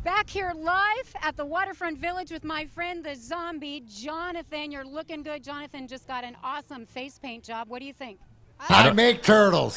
Back here live at the Waterfront Village with my friend, the zombie, Jonathan. You're looking good. Jonathan just got an awesome face paint job. What do you think? I make turtles.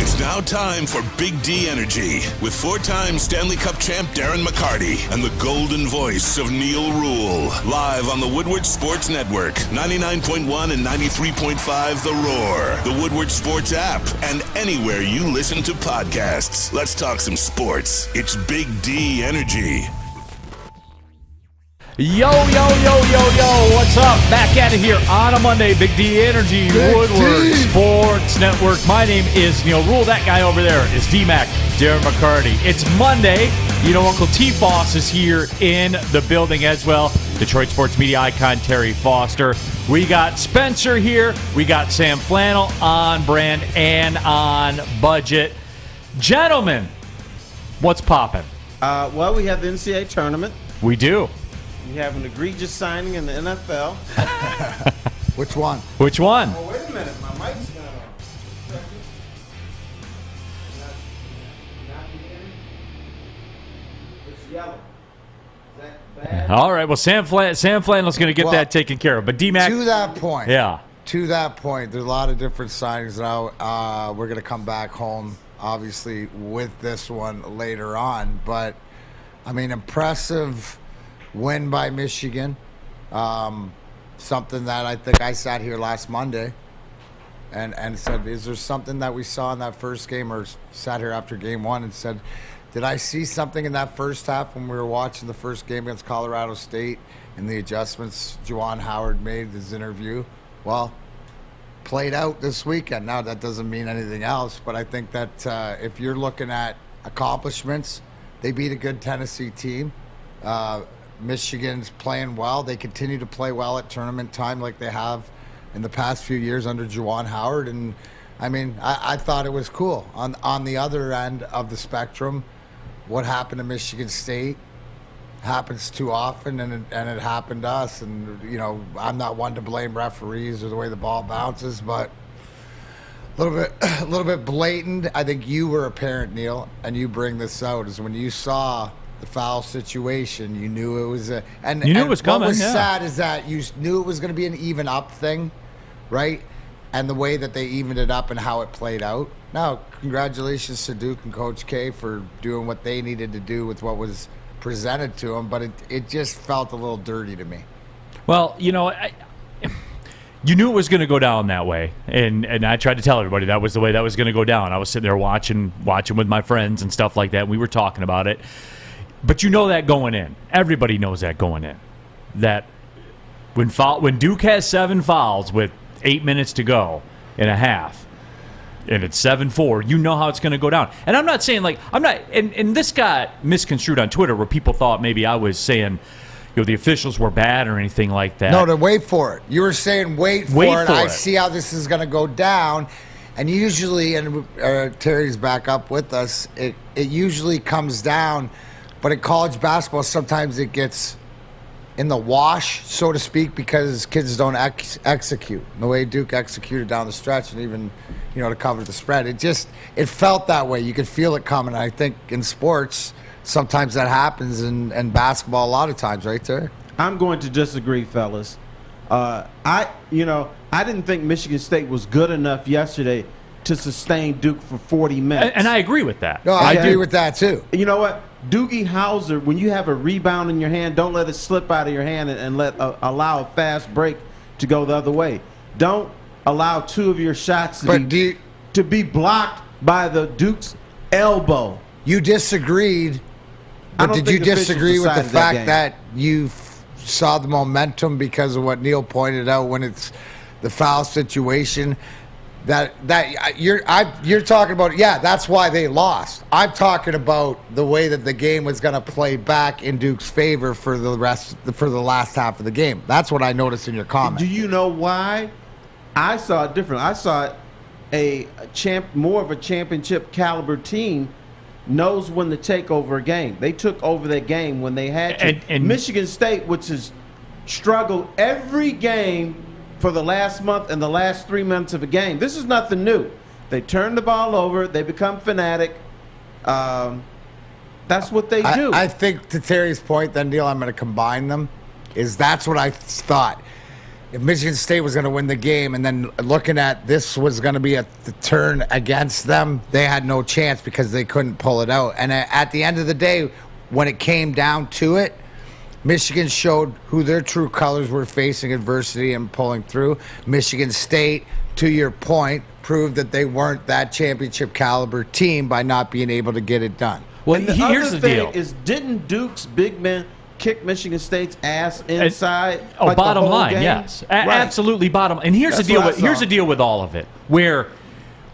It's now time for Big D Energy with four-time Stanley Cup champ Darren McCarty and the golden voice of Neil Rule. Live on the Woodward Sports Network, 99.1 and 93.5 The Roar, the Woodward Sports app, and anywhere you listen to podcasts. Let's talk some sports. It's Big D Energy. Yo, what's up? Back at it here on a Monday, Big D Energy, Woodward Sports Network. My name is Neil Rule. That guy over there is D-Mac, Darren McCarty. It's Monday. You know, Uncle T-Foss is here in the building as well. Detroit sports media icon Terry Foster. We got Spencer here. We got Sam Flannel on brand and on budget. Gentlemen, what's popping? Well, we have the NCAA tournament. We do. We have an egregious signing in the NFL. Which one? Which one? Oh, wait a minute. My mic's not on. It's yellow. Is that bad? All right. Well, Sam Flannel's going to get that taken care of. But D-Mac. To that point. Yeah. To that point, there's a lot of different signings now. We're going to come back home, obviously, with this one later on. But, I mean, impressive win by Michigan. Something that I think I sat here last Monday and said, is there something that we saw in that first game, or sat here after game one and said, did I see something in that first half when we were watching the first game against Colorado State and the adjustments Juwan Howard made, his interview? Well, played out this weekend. Now, that doesn't mean anything else, but I think that if you're looking at accomplishments, they beat a good Tennessee team. Michigan's playing well. They continue to play well at tournament time like they have in the past few years under Juwan Howard. And, I mean, I thought it was cool. On the other end of the spectrum, what happened to Michigan State happens too often, and it happened to us. And, you know, I'm not one to blame referees or the way the ball bounces, but a little bit blatant. I think you were a parent, Neil, and you bring this out, is when you saw the foul situation, you knew it was it was coming. What was sad is that you knew it was going to be an even up thing, right? And the way that they evened it up and how it played out. Now, congratulations to Duke and Coach K for doing what they needed to do with what was presented to them, but it just felt a little dirty to me. Well, you know, you knew it was going to go down that way, and I tried to tell everybody that was the way that was going to go down. I was sitting there watching with my friends and stuff like that, and we were talking about it. But you know that going in. Everybody knows that going in. That when Duke has 7 fouls with 8 minutes to go in a half, and it's 7-4, you know how it's going to go down. And I'm not saying, like, and this got misconstrued on Twitter where people thought maybe I was saying, you know, the officials were bad or anything like that. No, to wait for it. You were saying wait for it. I see how this is going to go down. And usually, and Terry's back up with us, it usually comes down. But in college basketball, sometimes it gets in the wash, so to speak, because kids don't execute. And the way Duke executed down the stretch and even, you know, to cover the spread, it felt that way. You could feel it coming. I think in sports, sometimes that happens, and basketball a lot of times, right there. I'm going to disagree, fellas. I didn't think Michigan State was good enough yesterday to sustain Duke for 40 minutes. And I agree with that. No, I agree with that, too. You know what? Doogie Howser, when you have a rebound in your hand, don't let it slip out of your hand and allow a fast break to go the other way. Don't allow 2 of your shots to be blocked by the Duke's elbow. You disagreed, but did you disagree with the fact that you saw the momentum because of what Neil pointed out when it's the foul situation? That you're talking about, that's why they lost. I'm talking about the way that the game was going to play back in Duke's favor for the last half of the game. That's what I noticed in your comment. Do you know why? I saw it different. I saw more of a championship caliber team knows when to take over a game. They took over that game when they had to. And Michigan State, which has struggled every game for the last month and the last 3 months of a game. This is nothing new. They turn the ball over. They become fanatic. That's what they do. I think to Terry's point, then, Neil, I'm going to combine them, is that's what I thought. If Michigan State was going to win the game and then looking at this was going to be the turn against them, they had no chance because they couldn't pull it out. And at the end of the day, when it came down to it, Michigan showed who their true colors were facing adversity and pulling through. Michigan State, to your point, proved that they weren't that championship caliber team by not being able to get it done. Well, and here's the deal: didn't Duke's big men kick Michigan State's ass inside? Bottom line, game? Yes, right. Absolutely bottom. And here's the deal. Here's the deal with all of it, where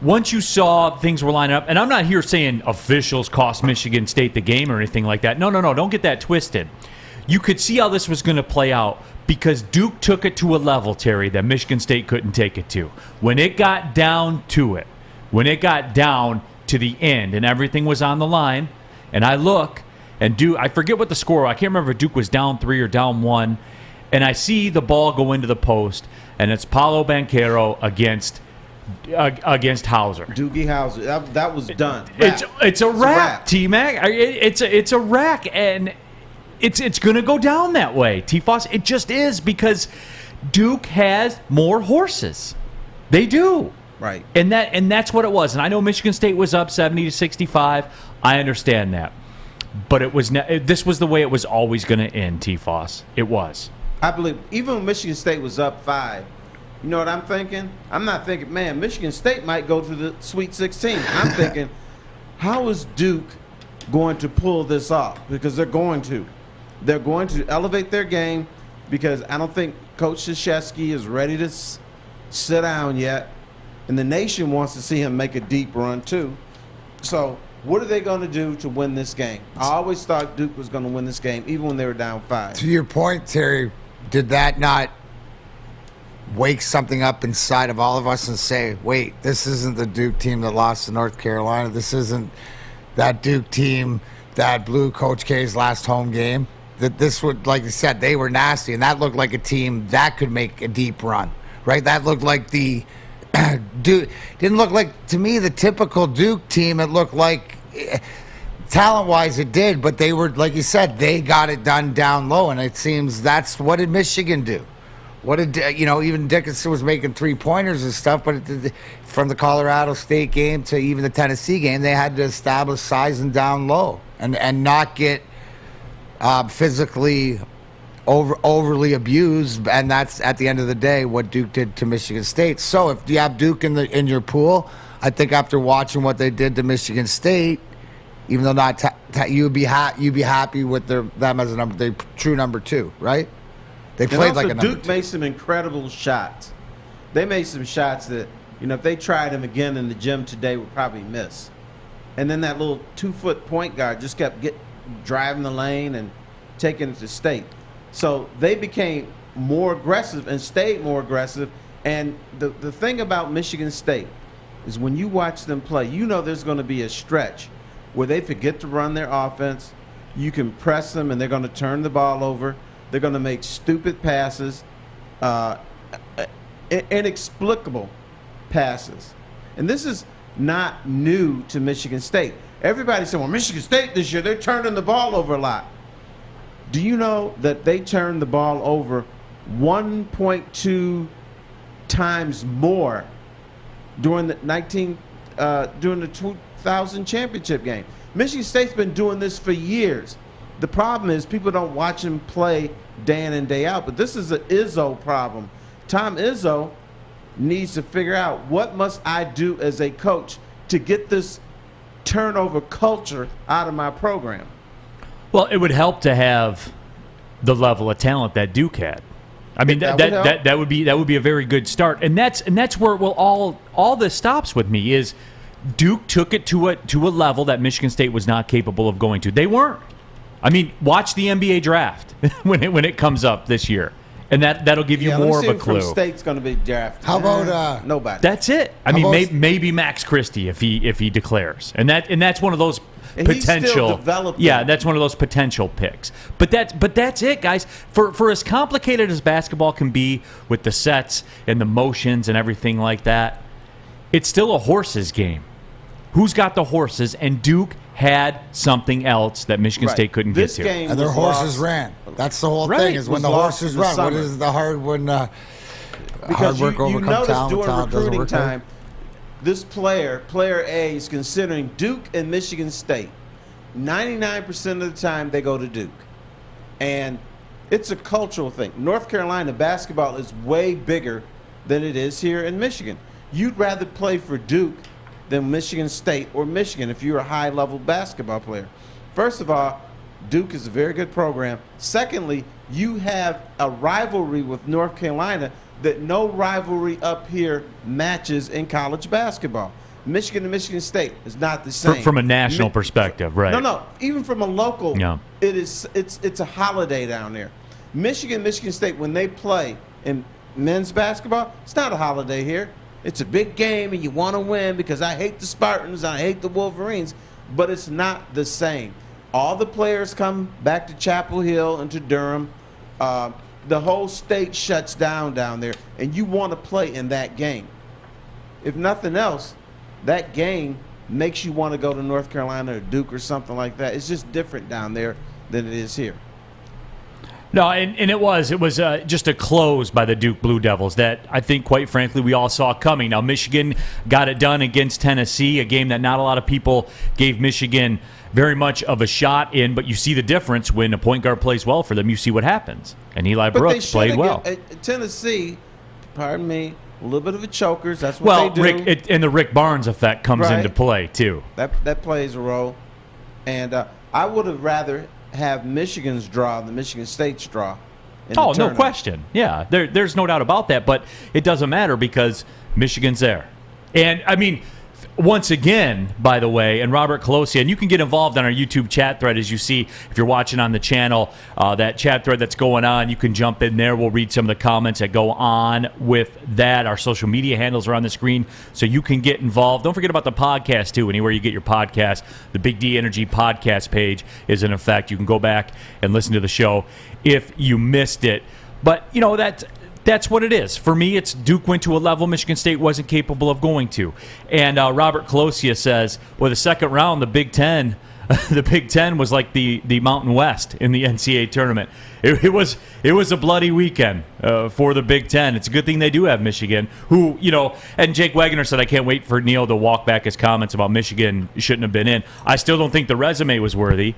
once you saw things were lining up, and I'm not here saying officials cost Michigan State the game or anything like that. No, don't get that twisted. You could see how this was going to play out because Duke took it to a level, Terry, that Michigan State couldn't take it to. When it got down to it, when it got down to the end and everything was on the line, and I look, and Duke, I forget what the score was. I can't remember if Duke was down 3 or down 1, and I see the ball go into the post, and it's Paolo Banchero against Hauser. Doogie Hauser. That was done. It's a wrap, T-Mac. It's a rack, and it's going to go down that way, T-Foss. It just is because Duke has more horses. They do. Right. And that's what it was. And I know Michigan State was up 70-65. I understand that. But this was the way it was always going to end, T-Foss. It was. I believe even when Michigan State was up 5, you know what I'm thinking? I'm not thinking, man, Michigan State might go to the Sweet 16. I'm thinking, how is Duke going to pull this off? Because they're going to. They're going to elevate their game because I don't think Coach Krzyzewski is ready to sit down yet. And the nation wants to see him make a deep run, too. So what are they going to do to win this game? I always thought Duke was going to win this game, even when they were down 5. To your point, Terry, did that not wake something up inside of all of us and say, wait, this isn't the Duke team that lost to North Carolina. This isn't that Duke team that blew Coach K's last home game. That this would, like you said, they were nasty, and that looked like a team that could make a deep run, right? That looked like the Duke. Didn't look like, to me, the typical Duke team. It looked like, talent-wise, it did, but they were, like you said, they got it done down low, and it seems what did Michigan do? What did, even Dickinson was making 3-pointers and stuff, but from the Colorado State game to even the Tennessee game, they had to establish size and down low and not get physically overly abused, and that's at the end of the day what Duke did to Michigan State. So if you have Duke in your pool, I think after watching what they did to Michigan State, even though not you'd be happy with them as the true number 2, right? They played like a number 2. Duke made some incredible shots. They made some shots that if they tried them again in the gym today would probably miss. And then that little 2-foot point guard just kept driving the lane and taking it to State. So they became more aggressive and stayed more aggressive. And the thing about Michigan State is when you watch them play, there's going to be a stretch where they forget to run their offense. You can press them, and they're going to turn the ball over. They're going to make stupid passes, inexplicable passes. And this is not new to Michigan State. Everybody said, well, Michigan State this year, they're turning the ball over a lot. Do you know that they turned the ball over 1.2 times more during the 2000 championship game? Michigan State's been doing this for years. The problem is people don't watch him play day in and day out, but this is an Izzo problem. Tom Izzo needs to figure out, what must I do as a coach to get this turnover culture out of my program? Well, it would help to have the level of talent that Duke had. I mean, that would be a very good start, and that's where all this stops with me is Duke took it to a level that Michigan State was not capable of going to. They weren't. I mean, watch the NBA draft when it comes up this year, and that'll give you more of a clue. State's going to be drafted. How about nobody? That's it. I mean, maybe Max Christie if he declares, and that's one of those potential. Developing. Yeah, that's one of those potential picks. But that's it, guys. For as complicated as basketball can be with the sets and the motions and everything like that, it's still a horses game. Who's got the horses? And Duke had something else that Michigan State couldn't get to. And their horses ran. That's the whole thing, is when the horses run. What is the hard when because hard work overcomes talent? During Talent doesn't recruiting work time, this player A, is considering Duke and Michigan State. 99% of the time, they go to Duke. And it's a cultural thing. North Carolina basketball is way bigger than it is here in Michigan. You'd rather play for Duke than Michigan State or Michigan if you're a high-level basketball player. First of all, Duke is a very good program. Secondly, you have a rivalry with North Carolina that no rivalry up here matches in college basketball. Michigan and Michigan State is not the same. From a national perspective, right? No. Even from a local, it's a holiday down there. Michigan State, when they play in men's basketball, it's not a holiday here. It's a big game, and you want to win because I hate the Spartans, I hate the Wolverines, but it's not the same. All the players come back to Chapel Hill and to Durham. The whole state shuts down there, and you want to play in that game. If nothing else, that game makes you want to go to North Carolina or Duke or something like that. It's just different down there than it is here. No, and it was just a close by the Duke Blue Devils that I think, quite frankly, we all saw coming. Now, Michigan got it done against Tennessee, a game that not a lot of people gave Michigan very much of a shot in, but you see the difference when a point guard plays well for them. You see what happens. And Eli Brooks played well. Tennessee, pardon me, a little bit of a chokers. That's what they do. Rick, and the Rick Barnes effect comes into play, too. That plays a role. And I would have rather have Michigan's draw than Michigan State's draw. Oh, no question. Yeah, there's no doubt about that, but it doesn't matter because Michigan's there. And, I mean, once again, by the way, and Robert Colosia, and you can get involved on our YouTube chat thread as you see if you're watching on the channel, that chat thread that's going on, you can jump in there. We'll read some of the comments that go on with that. Our social media handles are on the screen, so you can get involved. Don't forget about the podcast, too, anywhere you get your podcast. The Big D Energy podcast page is in effect. You can go back and listen to the show if you missed it. But, you know, that's what it is. For me, it's Duke went to a level Michigan State wasn't capable of going to. And Robert Colosia says, well, the second round, the Big Ten, the Big Ten was like the Mountain West in the NCAA tournament. It was a bloody weekend for the Big Ten. It's a good thing they do have Michigan, who, you know, and Jake Wagner said, I can't wait for Neil to walk back his comments about Michigan shouldn't have been in. I still don't think the resume was worthy,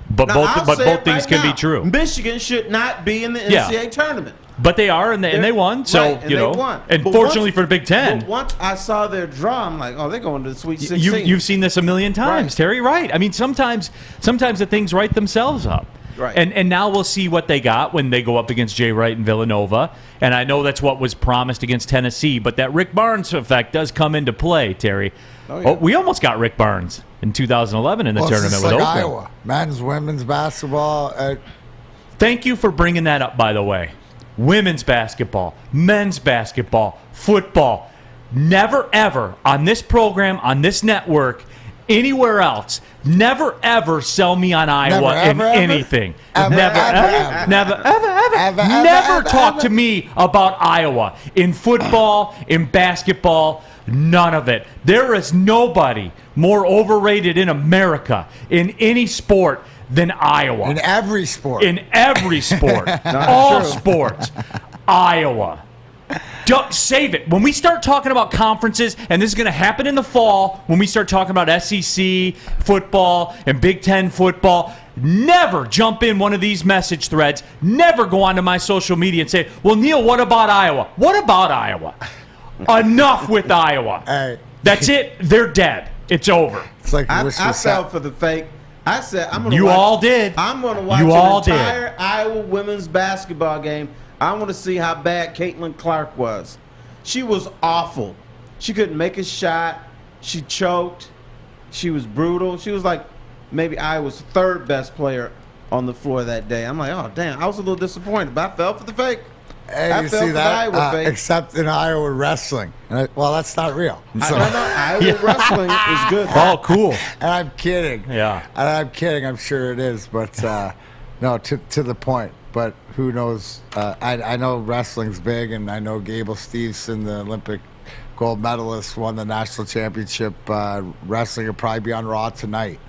but both things can be true. Michigan should not be in the NCAA tournament. But they are, and they won. So, right, you know, won. And fortunately for the Big Ten. But once I saw their draw, I'm like, oh, they're going to the Sweet 16. You've seen this a million times, Terry, right? I mean, sometimes the things write themselves up. Right. And now we'll see what they got when they go up against Jay Wright and Villanova. And I know that's what was promised against Tennessee, but that Rick Barnes effect does come into play, Terry. Oh, yeah. We almost got Rick Barnes in 2011 in the tournament with Oakland. Iowa. Men's, women's basketball. Thank you for bringing that up, by the way. Women's basketball, men's basketball, football. Never, ever on this program, on this network, anywhere else, never, ever sell me on Iowa in anything. Never talk to me about Iowa. In football, in basketball, none of it. There is nobody more overrated in America in any sport than Iowa. In every sport. In every sport. All sports. Iowa. Don't save it. When we start talking about conferences, and this is going to happen in the fall, when we start talking about SEC football and Big Ten football, never jump in one of these message threads. Never go onto my social media and say, well, Neil, what about Iowa? What about Iowa? Enough with Iowa. Hey. That's it. They're dead. It's over. It's like I fell for the fake. I said, I'm going to watch. You all did. I'm going to watch an entire Iowa women's basketball game. I want to see how bad Caitlin Clark was. She was awful. She couldn't make a shot. She choked. She was brutal. She was like maybe Iowa's third best player on the floor that day. I'm like, oh, damn. I was a little disappointed, but I fell for the fake. Hey, I you felt see the that? Iowa face. Except in Iowa wrestling. Well, that's not real. So, Iowa wrestling is good. Oh, cool. and I'm kidding. Yeah. And I'm kidding. I'm sure it is. But no, to the point. But who knows? I know wrestling's big, and I know Gable Steveson, the Olympic gold medalist, won the national championship. Wrestling will probably be on Raw tonight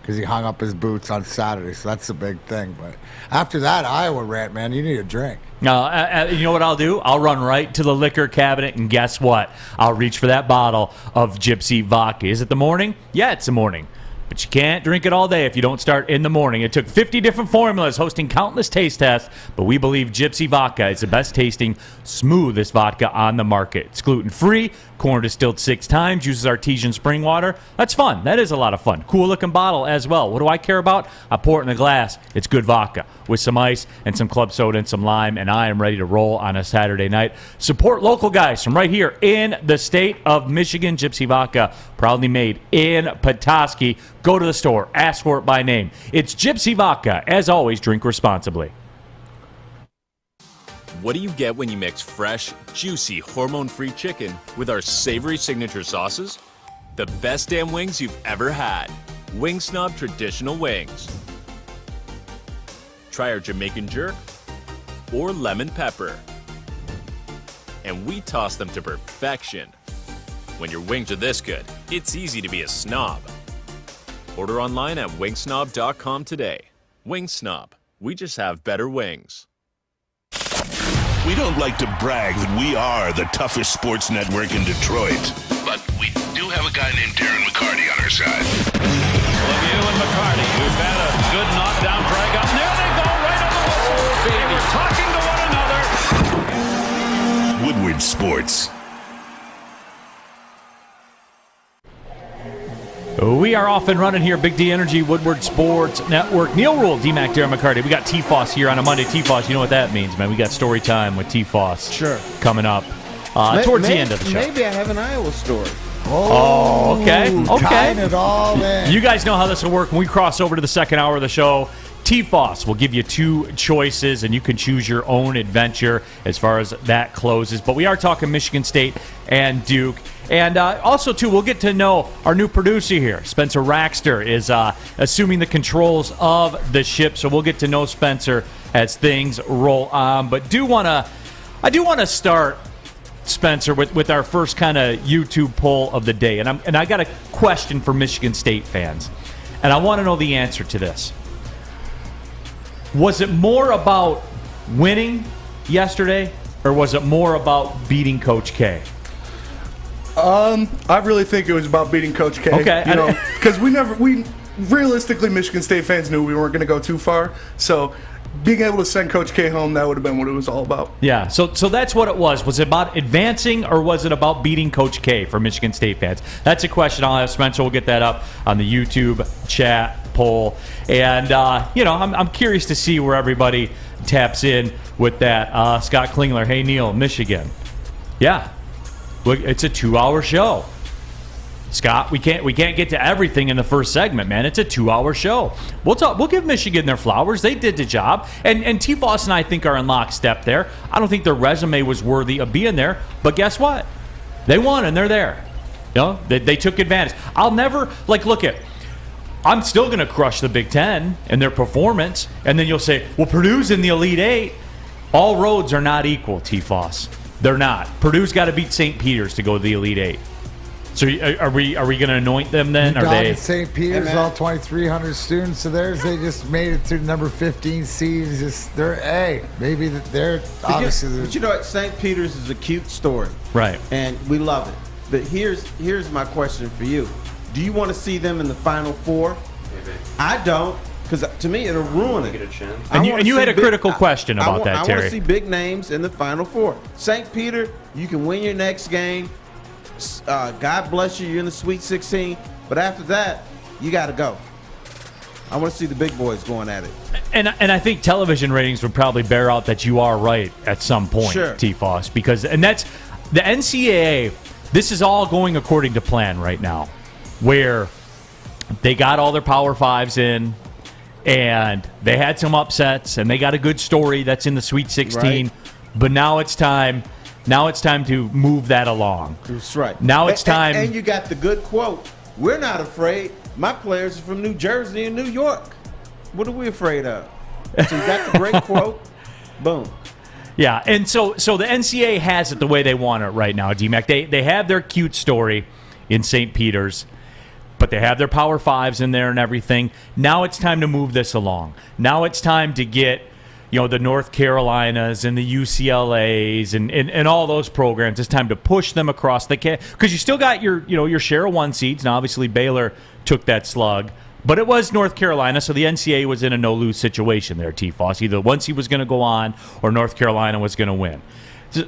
because he hung up his boots on Saturday. So that's a big thing. But after that Iowa rant, man, you need a drink. You know what I'll do? I'll run right to the liquor cabinet, and guess what? I'll reach for that bottle of Gypsy vodka. Is it the morning? Yeah, it's the morning. But you can't drink it all day if you don't start in the morning. It took 50 different formulas, hosting countless taste tests, but we believe Gypsy Vodka is the best tasting, smoothest vodka on the market. It's gluten-free, corn distilled 6 times, uses artesian spring water. That's fun. That is a lot of fun. Cool-looking bottle as well. What do I care about? I pour it in a glass. It's good vodka with some ice and some club soda and some lime, and I am ready to roll on a Saturday night. Support local guys from right here in the state of Michigan. Gypsy Vodka, proudly made in Petoskey. Go to the store. Ask for it by name. It's Gypsy Vodka. As always, drink responsibly. What do you get when you mix fresh, juicy, hormone-free chicken with our savory signature sauces? The best damn wings you've ever had. Wing Snob Traditional Wings. Try our Jamaican jerk or lemon pepper. And we toss them to perfection. When your wings are this good, it's easy to be a snob. Order online at wingsnob.com today. Wing Snob. We just have better wings. We don't like to brag that we are the toughest sports network in Detroit, but we do have a guy named Darren McCarty on our side. Lemieux and McCarty, who've had a good knockdown drag up. There they go, right on the whistle. They were talking to one another. Woodward Sports. We are off and running here. Big D Energy, Woodward Sports Network. Neil Rule, D-Mac, Darren McCarty. We got T-Foss here on a Monday. T-Foss, you know what that means, man. We got story time with T-Foss. Sure. Coming up towards the end of the show. Maybe I have an Iowa story. Oh, okay. Tying it all in. You guys know how this will work. When we cross over to the second hour of the show, T-Foss will give you 2 choices, and you can choose your own adventure as far as that closes. But we are talking Michigan State and Duke. And also, too, we'll get to know our new producer here. Spencer Raxter is assuming the controls of the ship, so we'll get to know Spencer as things roll on. But I do want to start, Spencer, with our first kind of YouTube poll of the day. And I got a question for Michigan State fans, and I want to know the answer to this. Was it more about winning yesterday, or was it more about beating Coach K? I really think it was about beating Coach K. Okay. You know, because we realistically, Michigan State fans knew we weren't going to go too far. So being able to send Coach K home, that would have been what it was all about. Yeah, so that's what it was. Was it about advancing, or was it about beating Coach K for Michigan State fans? That's a question I'll have Spencer. We'll get that up on the YouTube chat poll. And, I'm curious to see where everybody taps in with that. Scott Klingler, hey, Neil, Michigan. Yeah, look, it's a 2-hour show. Scott, we can't get to everything in the first segment, man. It's a 2-hour show. We'll give Michigan their flowers. They did the job. And T-Foss and I think are in lockstep there. I don't think their resume was worthy of being there. But guess what? They won, and they're there. You know, they took advantage. I'll never, I'm still going to crush the Big Ten and their performance. And then you'll say, well, Purdue's in the Elite Eight. All roads are not equal, T-Foss. They're not. Purdue's got to beat St. Peter's to go to the Elite Eight. So are we going to anoint them then? Are they? St. Peter's, all 2,300 students of theirs, they just made it to number 15 seeds. Maybe they're obviously. But you know what? St. Peter's is a cute story, right? And we love it. But here's my question for you: do you want to see them in the Final Four? Maybe. I don't, because to me it'll ruin it. Get a chance. And you had a critical question about that, Terry. I want to see big names in the Final Four. St. Peter, you can win your next game. God bless you. You're in the Sweet 16. But after that, you got to go. I want to see the big boys going at it. And I think television ratings would probably bear out that you are right at some point, sure. T-Foss, because that's the NCAA. This is all going according to plan right now, where they got all their Power Fives in, and they had some upsets, and they got a good story that's in the Sweet 16. Right. But now it's time. Now it's time to move that along. That's right. Now it's time. And you got the good quote. We're not afraid. My players are from New Jersey and New York. What are we afraid of? So you got the great quote. Boom. Yeah, and so the NCAA has it the way they want it right now, D-Mac. They have their cute story in St. Peter's, but they have their Power Fives in there and everything. Now it's time to move this along. Now it's time to get, the North Carolinas and the UCLAs and all those programs. It's time to push them across the because you still got your share of 1 seeds. Now, obviously, Baylor took that slug, but it was North Carolina, so the NCAA was in a no-lose situation there, T-Foss. Either 1 seed was going to go on or North Carolina was going to win.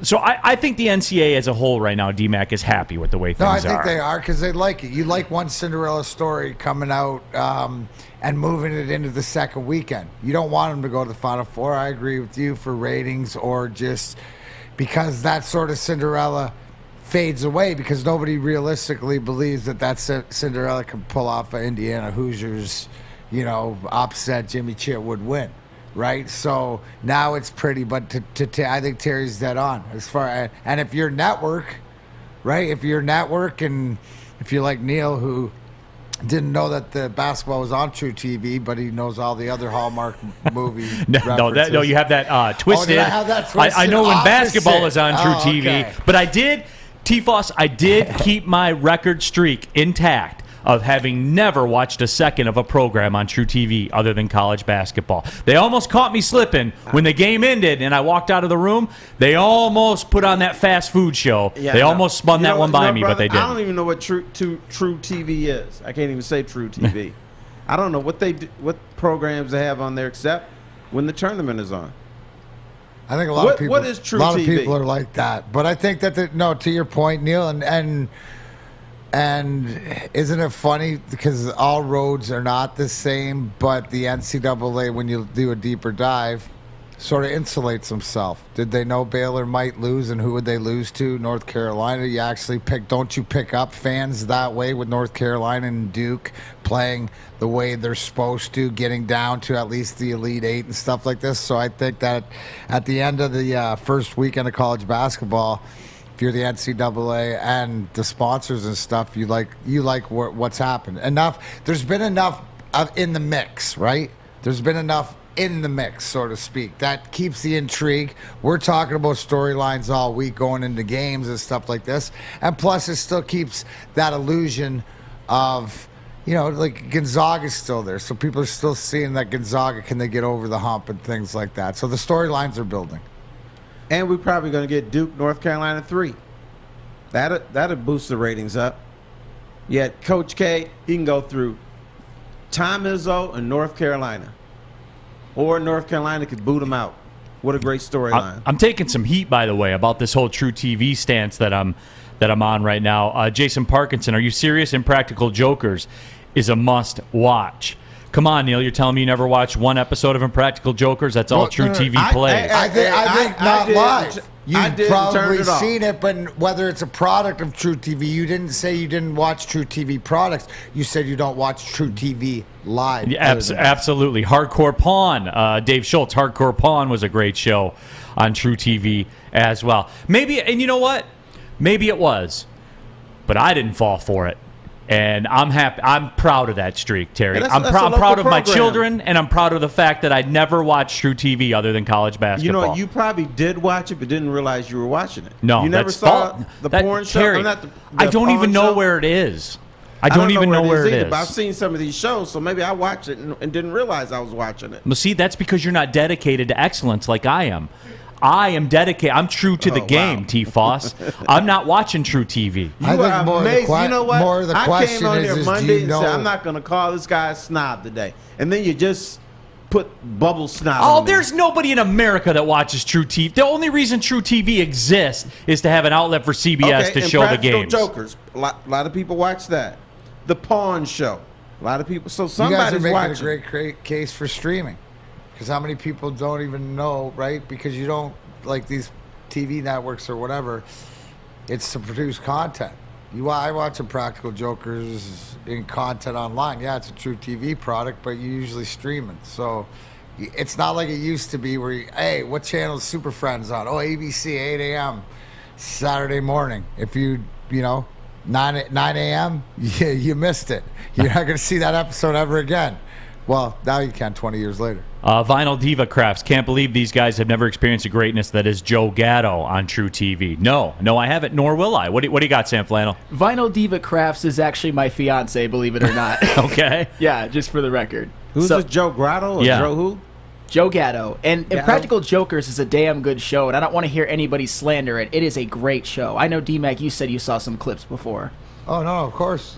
So I think the NCAA as a whole right now, D-Mac, is happy with the way things are. No, I think they are because they like it. You like one Cinderella story coming out and moving it into the second weekend. You don't want them to go to the Final Four. I agree with you for ratings or just because that sort of Cinderella fades away because nobody realistically believes that Cinderella can pull off an Indiana Hoosiers, upset Jimmy Chitwood win. Right, so now it's pretty, but I think Terry's dead on as far and if you're network, right? If you're network and if you're like Neil who didn't know that the basketball was on True TV, but he knows all the other Hallmark movie references. No, you have that twisted. Oh, did I have that twisted? I know when opposite. basketball is on True TV, okay. but I did, T-Foss, I did keep my record streak intact of having never watched a second of a program on True TV other than college basketball. They almost caught me slipping when the game ended and I walked out of the room. They almost put on that fast food show. Yeah, they almost spun that one by me, brother, but they didn't. I don't even know what True TV is. I can't even say True TV. I don't know what programs they have on there except when the tournament is on. I think a lot of people. What is True TV? A lot of people are like that, but I think that to your point, Neil, and isn't it funny because all roads are not the same, but the NCAA, when you do a deeper dive, sort of insulates himself. Did they know Baylor might lose, and who would they lose to? North Carolina. You actually don't you pick up fans that way with North Carolina and Duke playing the way they're supposed to, getting down to at least the Elite Eight and stuff like this? So I think that at the end of the first weekend of college basketball, if you're the NCAA and the sponsors and stuff, you like what's happened. There's been enough in the mix, right? There's been enough in the mix, so to speak. That keeps the intrigue. We're talking about storylines all week going into games and stuff like this. And plus, it still keeps that illusion of, like Gonzaga's still there. So people are still seeing that Gonzaga, can they get over the hump and things like that. So the storylines are building. And we're probably going to get Duke, North Carolina 3. That'll boost the ratings up. Yet Coach K, he can go through Tom Izzo and North Carolina. Or North Carolina could boot him out. What a great storyline. I'm taking some heat, by the way, about this whole True TV stance that I'm on right now. Jason Parkinson, are you serious? Impractical Jokers is a must watch. Come on, Neil. You're telling me you never watched one episode of Impractical Jokers? That's all True TV plays. I think not live. You've probably seen seen it, but whether it's a product of True TV, you didn't say you didn't watch True TV products. You said you don't watch True TV live. Yeah, absolutely. Hardcore Pawn. Dave Schultz, Hardcore Pawn was a great show on True TV as well. Maybe, and you know what? Maybe it was, but I didn't fall for it. And I'm happy. I'm proud of that streak, Terry. I'm proud of my children, and I'm proud of the fact that I'd never watched True TV other than college basketball. You know what? You probably did watch it, but didn't realize you were watching it. No, you never saw the porn show. Terry, I don't even know where it is. I don't even know where it is. But I've seen some of these shows, so maybe I watched it and didn't realize I was watching it. Well, see, that's because you're not dedicated to excellence like I am. I am dedicated. I'm true to the game, T-Foss. I'm not watching True TV. I think more you know what? More of the I question came on here is Monday do you and know? said, I'm not going to call this guy a snob today. And then you just put bubble snob on me. There's nobody in America that watches True TV. The only reason True TV exists is to have an outlet for CBS to show the games. Jokers. A lot of people watch that. The Pawn Show. A lot of people. So somebody's you guys are watching. making a great case for streaming. Because how many people don't even know, right? Because you don't, like these TV networks or whatever, it's to produce content. I watch Impractical Jokers in content online. Yeah, it's a True TV product, but you usually stream it. So It's not like it used to be where, hey, what channel is Super Friends on? Oh, ABC, 8 a.m. Saturday morning. If you 9 a.m., you missed it. You're not going to see that episode ever again. Well, now you can 20 years later. Vinyl Diva Crafts. Can't believe these guys have never experienced the greatness that is Joe Gatto on True TV. No, I haven't, nor will I. What do you got, Sam Flannel? Vinyl Diva Crafts is actually my fiance, believe it or not. Okay. Yeah, just for the record. Who's this, Joe Grotto or Joe who? Joe Gatto. And Practical Jokers is a damn good show, and I don't want to hear anybody slander it. It is a great show. I know, D-Mac, you said you saw some clips before. Oh, no, of course.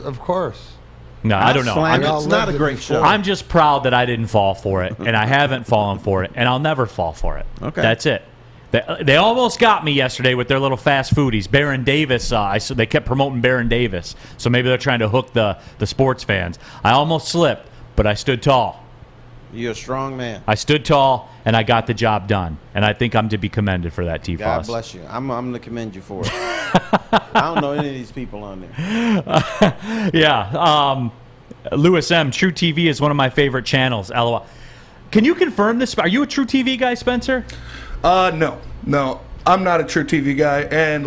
No, I don't know. It's not a great show. I'm just proud that I didn't fall for it, and I haven't fallen for it, and I'll never fall for it. Okay. That's it. They almost got me yesterday with their little fast foodies. Baron Davis, they kept promoting Baron Davis, so maybe they're trying to hook the sports fans. I almost slipped, but I stood tall. You're a strong man. I stood tall, and I got the job done, and I think I'm to be commended for that, T-Foss. God bless you. I'm going to commend you for it. I don't know any of these people on there. Yeah. Lewis M., True TV is one of my favorite channels, LOL. Can you confirm this? Are you a True TV guy, Spencer? No. I'm not a True TV guy. And,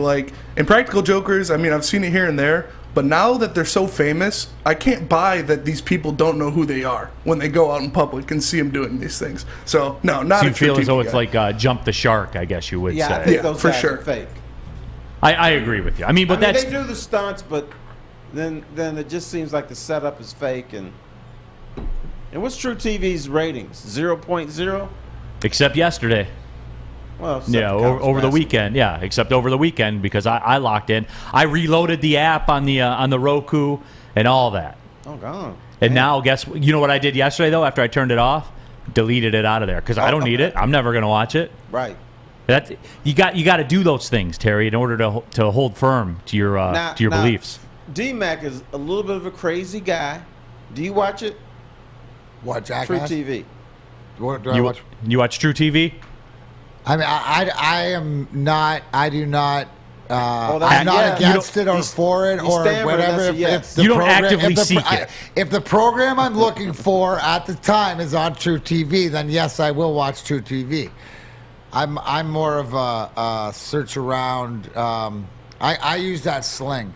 in Practical Jokers, I've seen it here and there. But now that they're so famous, I can't buy that these people don't know who they are when they go out in public and see them doing these things. So, no, not a True TV guy. You feel as though it's like Jump the Shark, I guess you would say. I think those for guys sure. are fake. I agree with you. But that's... they do the stunts, but then it just seems like the setup is fake. And what's True TV's ratings? 0.0? Except yesterday. Well, over the weekend. Yeah, except over the weekend because I locked in. I reloaded the app on the Roku and all that. Oh, God. And now, you know what I did yesterday, though, after I turned it off? Deleted it out of there because I don't need it. I'm never going to watch it. Right. You got to do those things, Terry, in order to hold firm to your beliefs. D-Mac is a little bit of a crazy guy. Do you watch it? What, Jackass? True TV. What do I watch? You watch True TV? I am not. I do not. I'm not against it or for it or whatever. Yes. You don't actively seek it. If the program I'm looking for at the time is on True TV, then yes, I will watch True TV. I'm more of a search around. I use that Sling,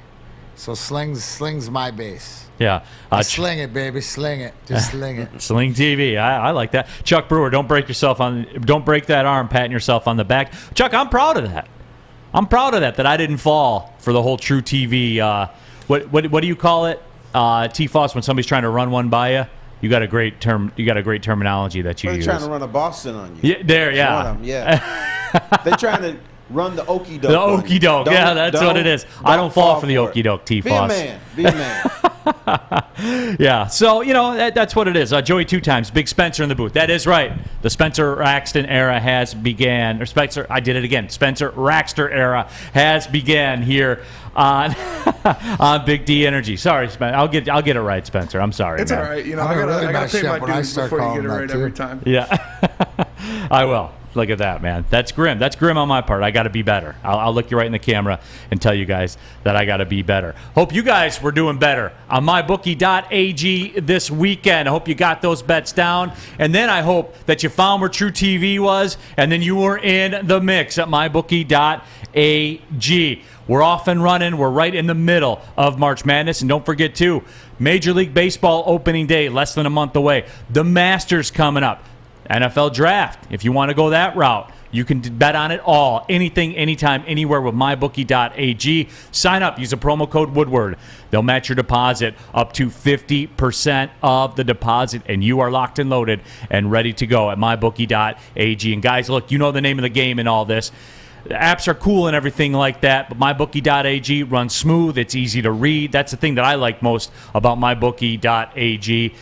so Sling's my base. Yeah. Sling it, baby. Sling it. Just sling it. Sling TV. I like that. Chuck Brewer, don't break that arm patting yourself on the back. Chuck, I'm proud of that. That I didn't fall for the whole True TV. What do you call it? T-Foss, when somebody's trying to run one by you. You got a great terminology that you use. They're trying to run a Boston on you. Yeah, One of them, yeah. They're trying to run the okey doke. The okey doke. Yeah, that's what it is. I don't fall for the okey doke, T-Foss. Be a man. Yeah, so, that's what it is. Joey 2 times, Big Spencer in the booth. That is right. The Spencer Raxton era has began. Or Spencer, I did it again. Spencer Raxter era has began here on Big D Energy. Sorry, Spencer. I'll get it right, Spencer. I'm sorry. It's man. all right. I gotta pay my dues before you get it right every time. Yeah, I will. Look at that, man. That's grim. That's grim on my part. I got to be better. I'll look you right in the camera and tell you guys that I got to be better. Hope you guys were doing better on mybookie.ag this weekend. I hope you got those bets down. And then I hope that you found where True TV was, and then you were in the mix at mybookie.ag. We're off and running. We're right in the middle of March Madness. And don't forget, too, Major League Baseball opening day, less than a month away. The Masters coming up. NFL Draft, if you want to go that route, you can bet on it all. Anything, anytime, anywhere with mybookie.ag. Sign up. Use a promo code Woodward. They'll match your deposit up to 50% of the deposit, and you are locked and loaded and ready to go at mybookie.ag. And, guys, look, you know the name of the game in all this. The apps are cool and everything like that, but mybookie.ag runs smooth. It's easy to read. That's the thing that I like most about mybookie.ag.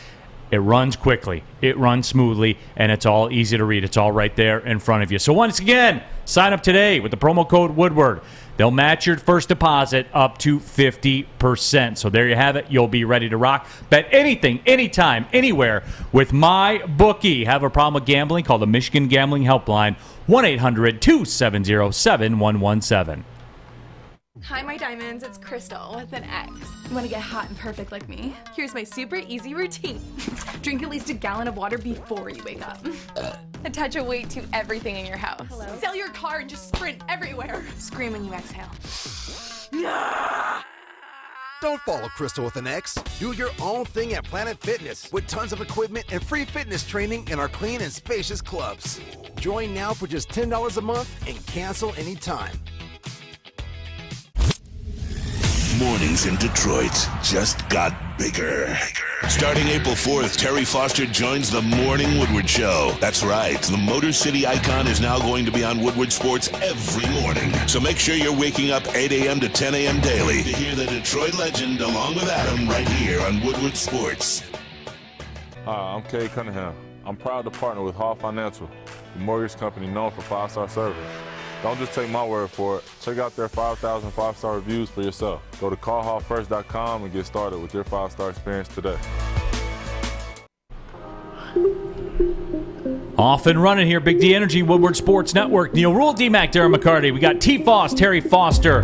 It runs quickly, it runs smoothly, and it's all easy to read. It's all right there in front of you. So once again, sign up today with the promo code Woodward. They'll match your first deposit up to 50%. So there you have it. You'll be ready to rock. Bet anything, anytime, anywhere with MyBookie. Have a problem with gambling? Call the Michigan Gambling Helpline, 1-800-270-7117. Hi, my diamonds. It's Crystal with an X. You want to get hot and perfect like me? Here's my super easy routine. Drink at least a gallon of water before you wake up. Attach a weight to everything in your house. Hello? Sell your car and just sprint everywhere. Scream when you exhale. Don't follow Crystal with an X. Do your own thing at Planet Fitness with tons of equipment and free fitness training in our clean and spacious clubs. Join now for just $10 a month and cancel anytime. Mornings in Detroit just got bigger. Starting April 4th, Terry Foster joins the Morning Woodward Show. That's right, the Motor City icon is now going to be on Woodward Sports every morning. So make sure you're waking up 8 a.m. to 10 a.m. daily to hear the Detroit legend along with Adam right here on Woodward Sports. Hi, I'm Kay Cunningham. I'm proud to partner with Hall Financial, the mortgage company known for 5-star service. Don't just take my word for it. Check out their 5,000 5-star reviews for yourself. Go to callhallfirst.com and get started with your 5-star experience today. Off and running here, Big D Energy, Woodward Sports Network. Neil Rule, D-Mac, Darren McCarty. We got T-Foss, Terry Foster.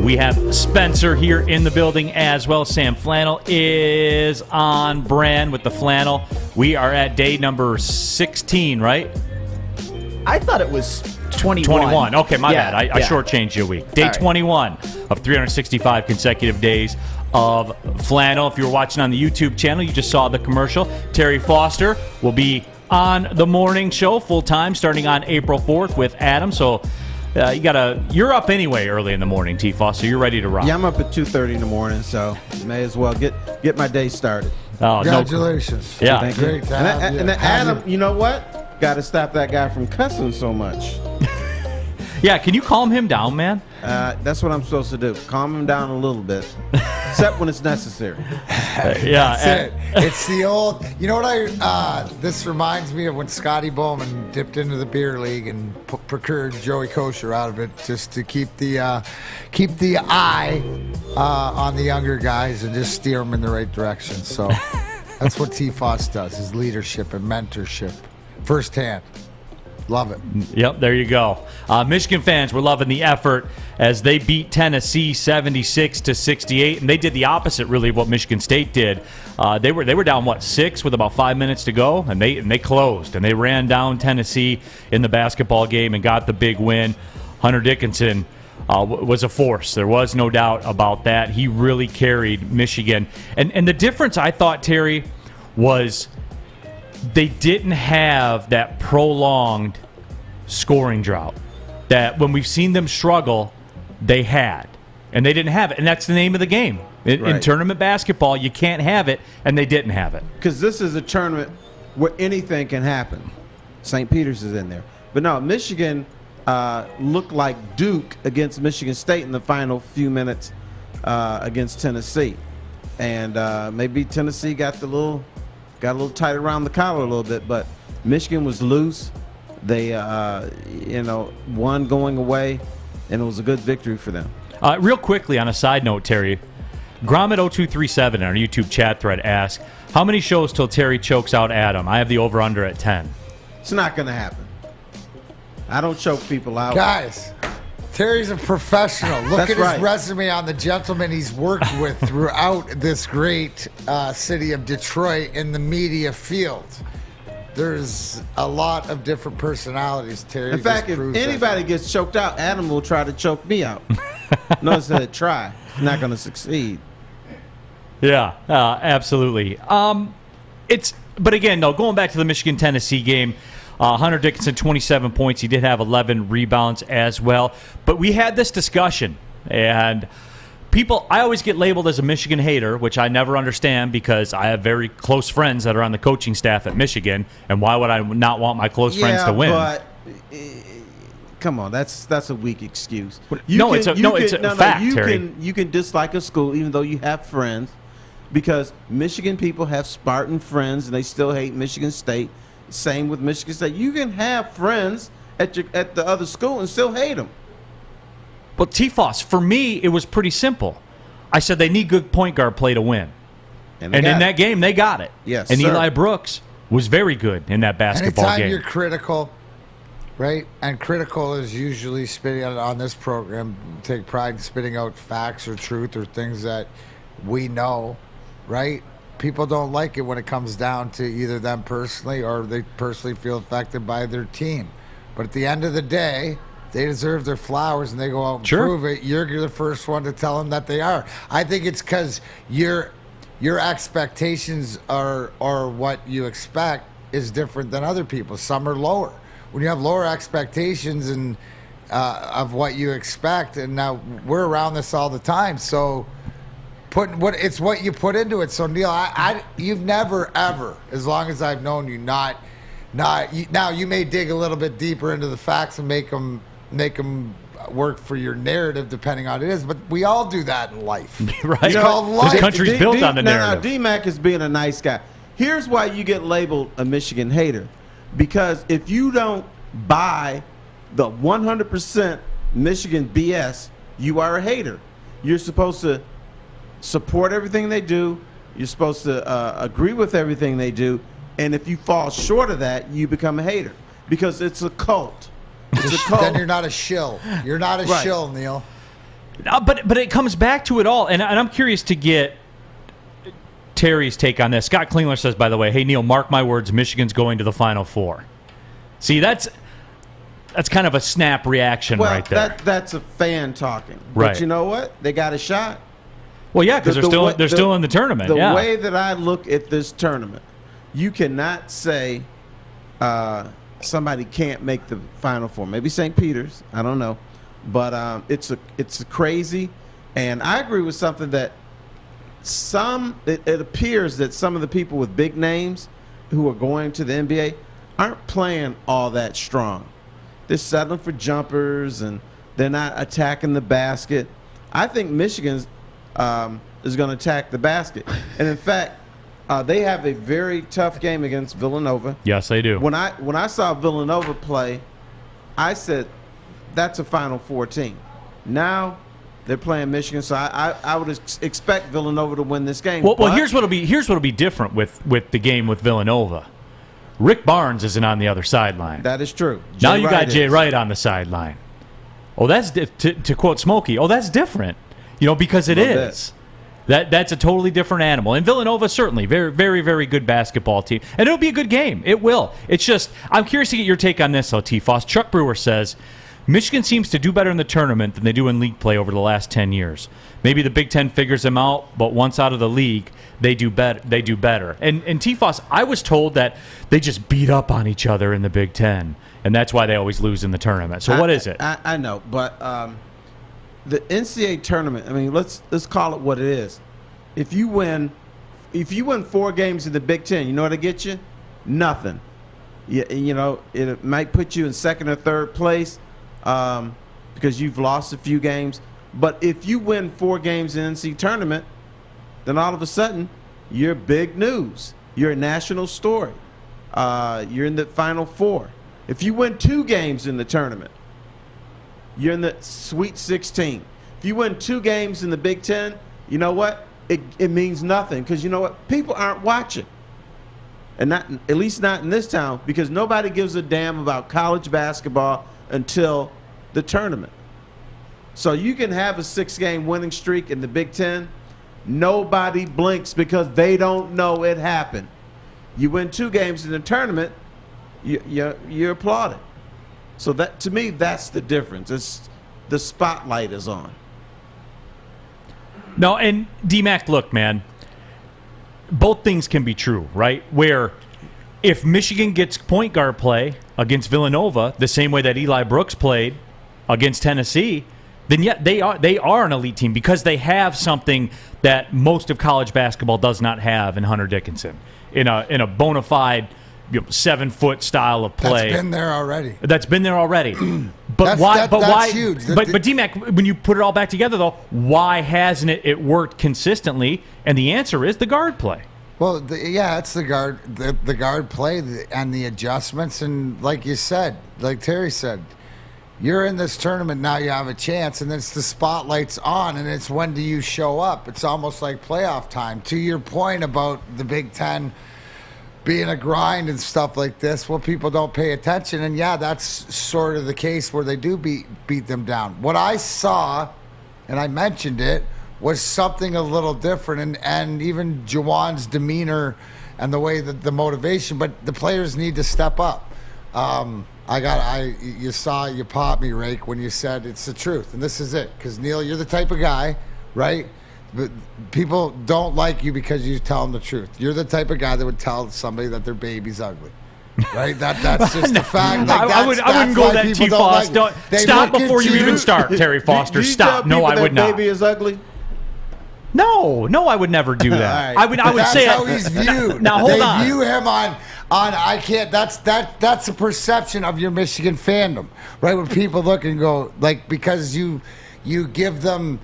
We have Spencer here in the building as well. Sam Flannel is on brand with the flannel. We are at day number 16, right? I thought it was 21. 21. Okay, my bad. I shortchanged you a week. Day 21 of 365 consecutive days of flannel. If you were watching on the YouTube channel, you just saw the commercial. Terry Foster will be on the morning show full time starting on April 4th with Adam. So you're up anyway early in the morning, T. Foster. You're ready to rock. Yeah, I'm up at 2:30 in the morning, so may as well get my day started. Oh, congratulations! Yeah, thank great. You. And then Adam, you know what? Got to stop that guy from cussing so much. Yeah, can you calm him down, man? That's what I'm supposed to do. Calm him down a little bit, except when it's necessary. That's it. It's the old. You know what? This reminds me of when Scotty Bowman dipped into the beer league and procured Joey Kosher out of it, just to keep the eye on the younger guys and just steer them in the right direction. So that's what T-Foss does: his leadership and mentorship, firsthand. Love it. Yep, there you go. Michigan fans were loving the effort as they beat Tennessee 76-68, and they did the opposite, really, of what Michigan State did. They were down 6 with about 5 minutes to go, and they closed and they ran down Tennessee in the basketball game and got the big win. Hunter Dickinson was a force. There was no doubt about that. He really carried Michigan, and the difference, I thought, Terry, was they didn't have that prolonged scoring drought that when we've seen them struggle, they had. And they didn't have it. And that's the name of the game. In tournament basketball, you can't have it, and they didn't have it. Because this is a tournament where anything can happen. St. Peter's is in there. But no, Michigan looked like Duke against Michigan State in the final few minutes against Tennessee. And maybe Tennessee got a little tight around the collar a little bit, but Michigan was loose. They, won going away, and it was a good victory for them. Real quickly, on a side note, Terry, Gromit0237 in our YouTube chat thread asked, how many shows till Terry chokes out Adam? I have the over-under at 10. It's not going to happen. I don't choke people out. Guys, Terry's a professional. Look That's at his resume on the gentlemen he's worked with throughout this great city of Detroit in the media field. There's a lot of different personalities, Terry. In fact, if anybody gets choked out, Adam will try to choke me out. Notice that try. He's not going to succeed. Yeah, absolutely. But again, though, going back to the Michigan-Tennessee game, Hunter Dickinson, 27 points. He did have 11 rebounds as well. But we had this discussion, and I always get labeled as a Michigan hater, which I never understand because I have very close friends that are on the coaching staff at Michigan, and why would I not want my close friends to win? But come on, that's a weak excuse. It's a fact, Terry. You can dislike a school even though you have friends, because Michigan people have Spartan friends and they still hate Michigan State. Same with Michigan State. You can have friends at the other school and still hate them. But T-Foss, for me, it was pretty simple. I said they need good point guard play to win. And in that game, they got it. Yes, and sir. Eli Brooks was very good in that basketball game. Anytime you're critical, right? And critical is usually spitting out on this program, take pride in spitting out facts or truth or things that we know, right? People don't like it when it comes down to either them personally or they personally feel affected by their team. But at the end of the day, they deserve their flowers and they go out and prove it. You're the first one to tell them that they are. I think it's because your expectations are what you expect is different than other people. Some are lower. When you have lower expectations and of what you expect, and now we're around this all the time, so it's what you put into it. So Neil, you've never ever, as long as I've known you, now you may dig a little bit deeper into the facts and make them work for your narrative, depending on it is. But we all do that in life, right? It's called life. This country's built on the narrative. Now, D-Mac is being a nice guy. Here's why you get labeled a Michigan hater, because if you don't buy the 100% Michigan BS, you are a hater. You're supposed to support everything they do. You're supposed to agree with everything they do. And if you fall short of that, you become a hater, because it's a cult. It's a cult. Then you're not a shill. You're not a shill, Neil. But it comes back to it all, and I'm curious to get Terry's take on this. Scott Klingler says, by the way, hey, Neil, mark my words, Michigan's going to the Final Four. See, that's kind of a snap reaction right there. That's a fan talking. Right. But you know what? They got a shot. Well, yeah, because they're still in the tournament. The way that I look at this tournament, you cannot say somebody can't make the Final Four. Maybe St. Peter's, I don't know, but it's crazy. And I agree with something that it appears that some of the people with big names who are going to the NBA aren't playing all that strong. They're settling for jumpers and they're not attacking the basket. I think Michigan's is going to attack the basket. And in fact, they have a very tough game against Villanova. Yes, they do. When I saw Villanova play, I said, that's a Final Four team. Now they're playing Michigan, so I would expect Villanova to win this game. Well, here's what'll be different with the game with Villanova. Rick Barnes isn't on the other sideline. That is true. Now you got Jay Wright on the sideline. Oh, that's to quote Smokey. Oh, that's different. Because it is. That's a totally different animal. And Villanova, certainly, very, very, very good basketball team. And it'll be a good game. It will. It's just, I'm curious to get your take on this, though, T-Foss. Chuck Brewer says, Michigan seems to do better in the tournament than they do in league play over the last 10 years. Maybe the Big Ten figures them out, but once out of the league, they do better. And T-Foss, I was told that they just beat up on each other in the Big Ten, and that's why they always lose in the tournament. So what is it? I know, but the NCAA tournament, I mean, let's call it what it is. If you win 4 games in the Big Ten, you know what it gets you? Nothing. It might put you in second or third place because you've lost a few games. But if you win 4 games in the NCAA tournament, then all of a sudden you're big news. You're a national story. You're in the Final Four. If you win 2 games in the tournament, you're in the Sweet 16. If you win 2 games in the Big Ten, you know what? It means nothing, because you know what? People aren't watching. And not, at least not in this town, because nobody gives a damn about college basketball until the tournament. So you can have a 6-game winning streak in the Big Ten. Nobody blinks because they don't know it happened. You win 2 games in the tournament, you're applauded. So that, to me, that's the difference. It's the spotlight is on. No, and D-Mac, look, man, both things can be true, right? Where if Michigan gets point guard play against Villanova the same way that Eli Brooks played against Tennessee, then yeah, they are an elite team because they have something that most of college basketball does not have in Hunter Dickinson, in a bona fide 7-foot style of play. That's been there already. But why? But that's why? Huge. But D-Mac, when you put it all back together, though, why hasn't it worked consistently? And the answer is the guard play. Well, it's the guard play and the adjustments, and like you said, like Terry said, you're in this tournament now. You have a chance, and it's the spotlight's on, and it's when do you show up? It's almost like playoff time. To your point about the Big Ten being a grind and stuff like this, well, people don't pay attention. And, yeah, that's sort of the case where they do beat them down. What I saw, and I mentioned it, was something a little different. And even Juwan's demeanor and the way that the motivation, but the players need to step up. You popped me, Rake, when you said it's the truth. And this is it. Because, Neil, you're the type of guy, right? But people don't like you because you tell them the truth. You're the type of guy that would tell somebody that their baby's ugly, right? That's just a fact. Like, I wouldn't go that T. Foss. Stop before you even start, Terry Foster. Do you Stop. tell No, I people would that not. Baby is ugly. No, I would never do that. All right. I would say that's how he's viewed. Now hold on. They view him on I can't. That's a perception of your Michigan fandom, right? When people look and go like because you give them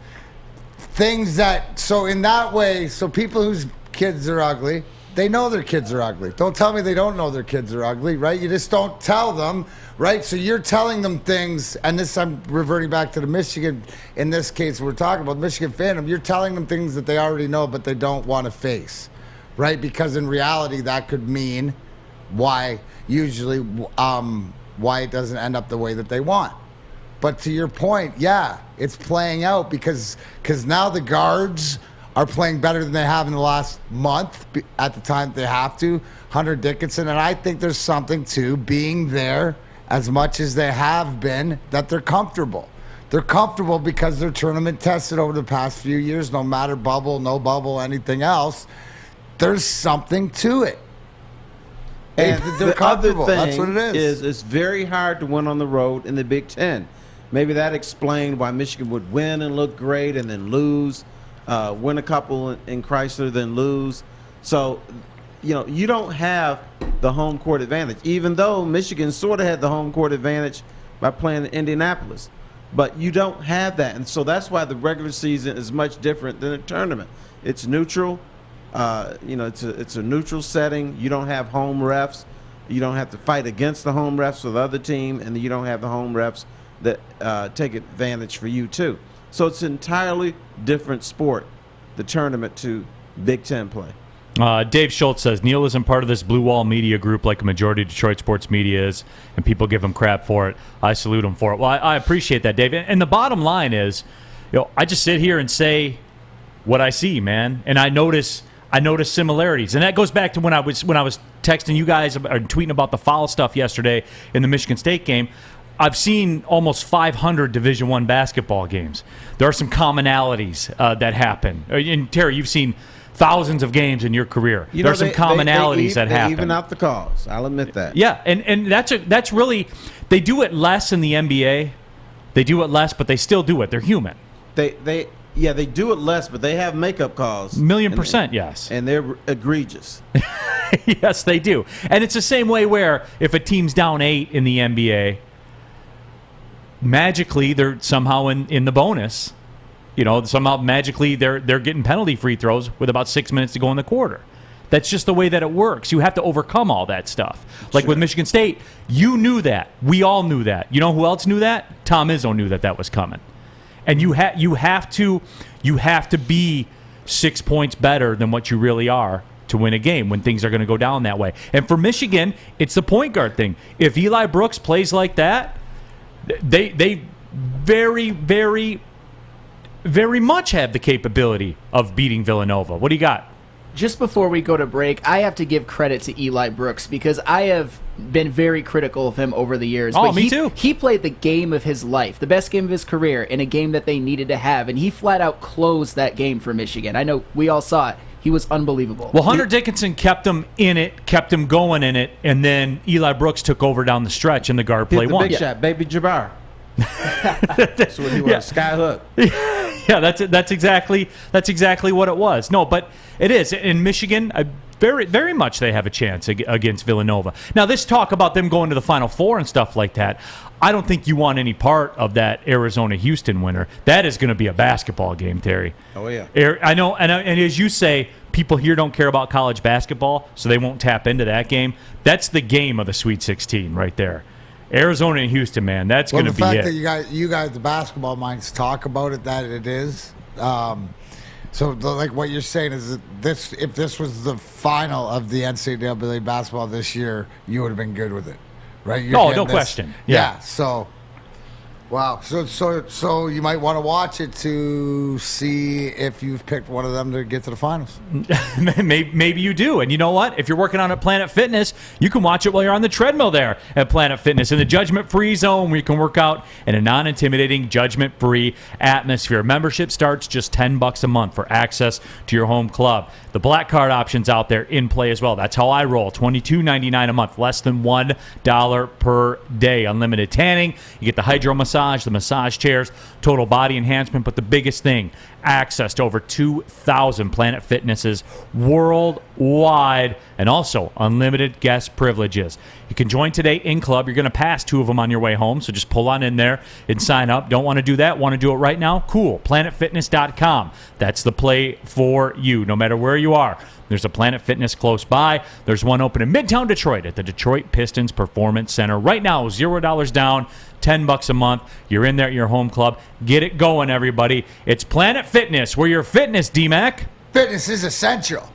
things that so in that way. So people whose kids are ugly, they know their kids are ugly. Don't tell me they don't know their kids are ugly, right? You just don't tell them, right? So you're telling them things, and this I'm reverting back to the Michigan. In this case, we're talking about Michigan fandom. You're telling them things that they already know, but they don't want to face, right? Because in reality, that could mean why it doesn't end up the way that they want. But to your point, yeah, it's playing out because now the guards are playing better than they have in the last month at the time they have to. Hunter Dickinson, and I think there's something to being there as much as they have been, that they're comfortable. They're comfortable because they're tournament tested over the past few years, no matter bubble, no bubble, anything else. There's something to it. And they're the other comfortable. thing That's what it is. It's very hard to win on the road in the Big Ten. Maybe that explained why Michigan would win and look great and then lose, win a couple in Chrysler, then lose. So, you don't have the home court advantage, even though Michigan sort of had the home court advantage by playing in Indianapolis. But you don't have that. And so that's why the regular season is much different than a tournament. It's neutral. It's a neutral setting. You don't have home refs. You don't have to fight against the home refs for the other team, and you don't have the home refs that take advantage for you too. So it's an entirely different sport, the tournament to Big Ten play. Dave Schultz says Neil isn't part of this blue wall media group like a majority of Detroit sports media is, and people give him crap for it. I salute him for it. Well, I appreciate that, Dave. And the bottom line is, I just sit here and say what I see, man, and I notice similarities, and that goes back to when I was texting you guys or tweeting about the foul stuff yesterday in the Michigan State game. I've seen almost 500 Division I basketball games. There are some commonalities that happen. And Terry, you've seen thousands of games in your career. There are some commonalities that happen. They even out the calls. I'll admit that. Yeah, and that's really, they do it less in the NBA. They do it less, but they still do it. They're human. They do it less, but they have makeup calls. 1,000,000%, yes. And they're egregious. Yes, they do. And it's the same way where if a team's down 8 in the NBA, magically they're somehow in the bonus. Somehow magically they're getting penalty free throws with about 6 minutes to go in the quarter. That's just the way that it works. You have to overcome all that stuff. Like with Michigan State, you knew that. We all knew that. You know who else knew that? Tom Izzo knew that was coming. And you have to be 6 points better than what you really are to win a game when things are going to go down that way. And for Michigan, it's the point guard thing. If Eli Brooks plays like that, they very, very, very much have the capability of beating Villanova. What do you got? Just before we go to break, I have to give credit to Eli Brooks because I have been very critical of him over the years. Oh, me too. He played the game of his life, the best game of his career, in a game that they needed to have, and he flat out closed that game for Michigan. I know we all saw it. He was unbelievable. Well, Hunter Dickinson kept him in it, kept him going in it, and then Eli Brooks took over down the stretch, and the guard play won. Big shot, baby Jabbar. That's what he was. Yeah. Sky hook. Yeah, that's exactly what it was. No, but it is in Michigan. Very, very much they have a chance against Villanova. Now, this talk about them going to the Final Four and stuff like that, I don't think you want any part of that Arizona-Houston winner. That is going to be a basketball game, Terry. Oh, yeah. I know, and as you say, people here don't care about college basketball, so they won't tap into that game. That's the game of the Sweet 16 right there. Arizona and Houston, man, that's going to be it. The fact that you guys, the basketball minds, talk about it, that it is. So, like what you're saying is that if this was the final of the NCAA basketball this year, you would have been good with it, right? No question. Yeah. So, wow. So you might want to watch it to see if you've picked one of them to get to the finals. Maybe you do. And you know what? If you're working on at Planet Fitness, you can watch it while you're on the treadmill there at Planet Fitness in the judgment-free zone where you can work out in a non-intimidating, judgment-free atmosphere. Membership starts just $10 a month for access to your home club. The Black Card option's out there in play as well. That's how I roll. $22.99 a month, less than $1 per day. Unlimited tanning. You get the hydro massage, the massage chairs, total body enhancement, but the biggest thing, access to over 2,000 Planet Fitnesses worldwide, and also unlimited guest privileges. You can join today in club. You're going to pass 2 of them on your way home, so just pull on in there and sign up. Don't want to do that? Want to do it right now? Cool. PlanetFitness.com. That's the play for you, no matter where you are. There's a Planet Fitness close by. There's one open in Midtown Detroit at the Detroit Pistons Performance Center. Right now, $0 down, $10 a month. You're in there at your home club. Get it going, everybody. It's Planet Fitness. Where your fitness, D-Mac. Fitness is essential.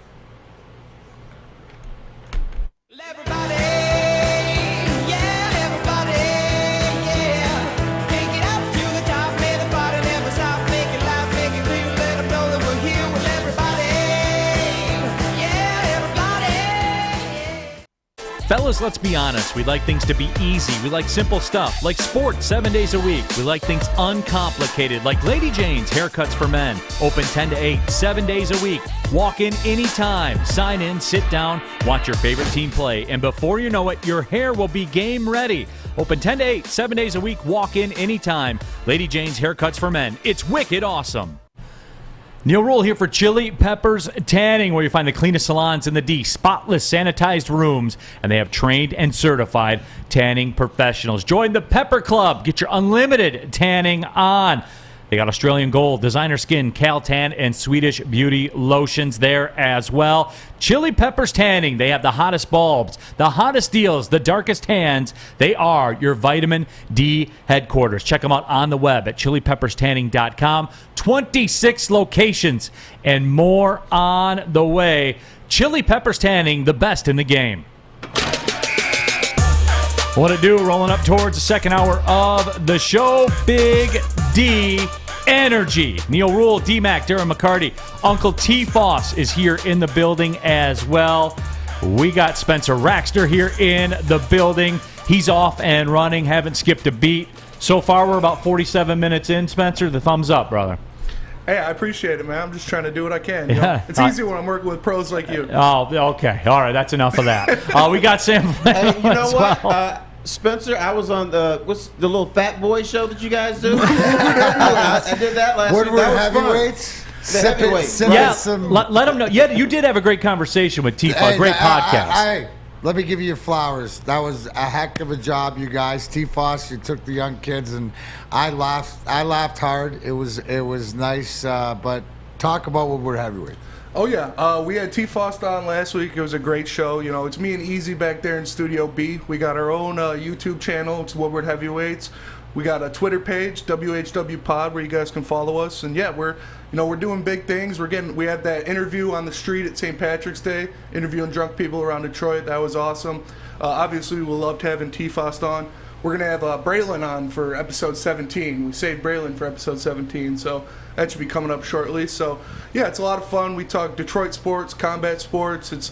Fellas, let's be honest. We like things to be easy. We like simple stuff, like sports 7 days a week. We like things uncomplicated, like Lady Jane's Haircuts for Men. Open 10 to 8, 7 days a week. Walk in anytime. Sign in, sit down, watch your favorite team play. And before you know it, your hair will be game ready. Open 10 to 8, 7 days a week. Walk in anytime. Lady Jane's Haircuts for Men. It's wicked awesome. Neil Rule here for Chili Peppers Tanning, where you find the cleanest salons in the D, spotless, sanitized rooms, and they have trained and certified tanning professionals. Join the Pepper Club. Get your unlimited tanning on. They got Australian Gold, Designer Skin, Caltan, and Swedish Beauty lotions there as well. Chili Peppers Tanning. They have the hottest bulbs, the hottest deals, the darkest tans. They are your vitamin D headquarters. Check them out on the web at chilipepperstanning.com. 26 locations and more on the way. Chili Peppers Tanning, the best in the game. What it do? Rolling up towards the second hour of the show. Big D Energy. Neil Rule, D-Mac, Darren McCarty. Uncle T-Foss is here in the building as well. We got Spencer Raxter here in the building. He's off and running. Haven't skipped a beat. So far, we're about 47 minutes in. Spencer, the thumbs up, brother. Hey, I appreciate it, man. I'm just trying to do what I can. You know? It's easy when I'm working with pros like you. Oh, okay. All right, that's enough of that. We got Sam. Hey, you know what? Well. Spencer, I was on what's the little Fat Boy show that you guys do? I did that last week. Woodward heavyweights. Let them know. Yeah, you did have a great conversation with T-Foss. Great podcast. Let me give you your flowers. That was a heck of a job, you guys. T-Foss, you took the young kids, and I laughed hard. It was nice. But talk about Woodward heavyweight. Oh, yeah. We had T-Foss on last week. It was a great show. You know, it's me and Easy back there in Studio B. We got our own YouTube channel. It's Woodward Heavyweights. We got a Twitter page, WHW Pod, where you guys can follow us. And, yeah, we're doing big things. We had that interview on the street at St. Patrick's Day, interviewing drunk people around Detroit. That was awesome. Obviously, we loved having T-Foss on. We're going to have Braylon on for episode 17. We saved Braylon for episode 17, so that should be coming up shortly. So, yeah, it's a lot of fun. We talk Detroit sports, combat sports. It's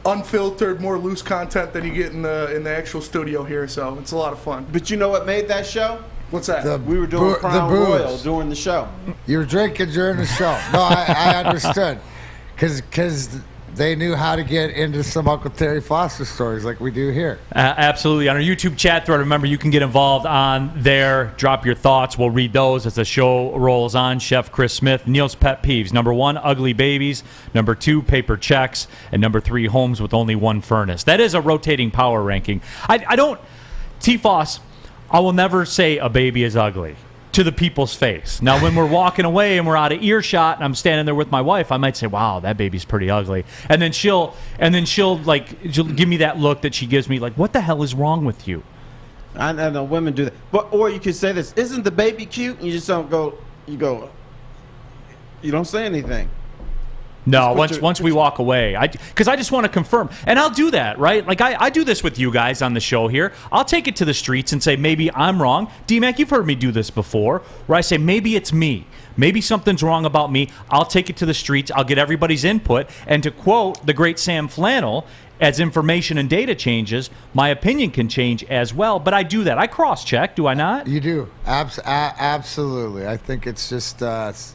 unfiltered, more loose content than you get in the actual studio here, so it's a lot of fun. But you know what made that show? What's that? We were doing Crown Royal during the show. You were drinking during the show. No, I understood. Because they knew how to get into some Uncle Terry Foster stories like we do here. Absolutely. On our YouTube chat thread, remember, you can get involved on there. Drop your thoughts. We'll read those as the show rolls on. Chef Chris Smith, Neil's pet peeves. Number 1, ugly babies. Number 2, paper checks. And number 3, homes with only one furnace. That is a rotating power ranking. I don't, T-Foss, I will never say a baby is ugly to the people's face. Now, when we're walking away and we're out of earshot and I'm standing there with my wife, I might say, wow, that baby's pretty ugly. And then she'll give me that look that she gives me, like, what the hell is wrong with you? I know women do that. Or you could say this, isn't the baby cute? And you just don't go, you go, You don't say anything. No, once we walk away, because I just want to confirm, and I'll do that, right? Like I do this with you guys on the show here. I'll take it to the streets and say maybe I'm wrong. D-Mac, you've heard me do this before, where I say maybe it's me, maybe something's wrong about me. I'll take it to the streets. I'll get everybody's input, and to quote the great Sam Flannel, as information and data changes, my opinion can change as well. But I do that. I cross-check, do I not? You do. Absolutely. I think it's just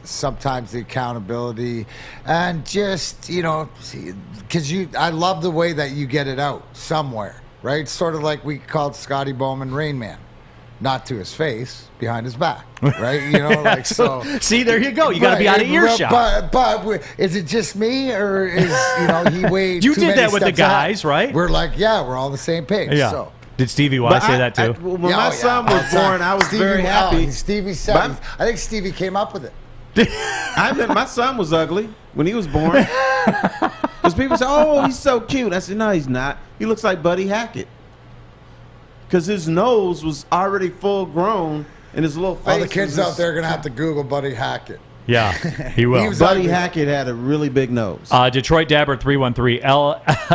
sometimes the accountability and just, because I love the way that you get it out somewhere, right? Sort of like we called Scotty Bowman Rain Man. Not to his face, behind his back, right? So see, there you go. You got to be out of earshot. But is it just me, or is he way? You too did many that with the steps guys, ahead? right? We're like, we're all on the same page. Yeah. So. Did Stevie Y say that too? When my son was born, I was very happy. Stevie said, I think Stevie came up with it. I admit my son was ugly when he was born. Because people say, "Oh, he's so cute." I said, "No, he's not. He looks like Buddy Hackett." Because his nose was already full grown and his little face. All the kids out there are going to have to Google Buddy Hackett. Yeah, he will. Buddy Hackett had a really big nose. Detroit Dabber 313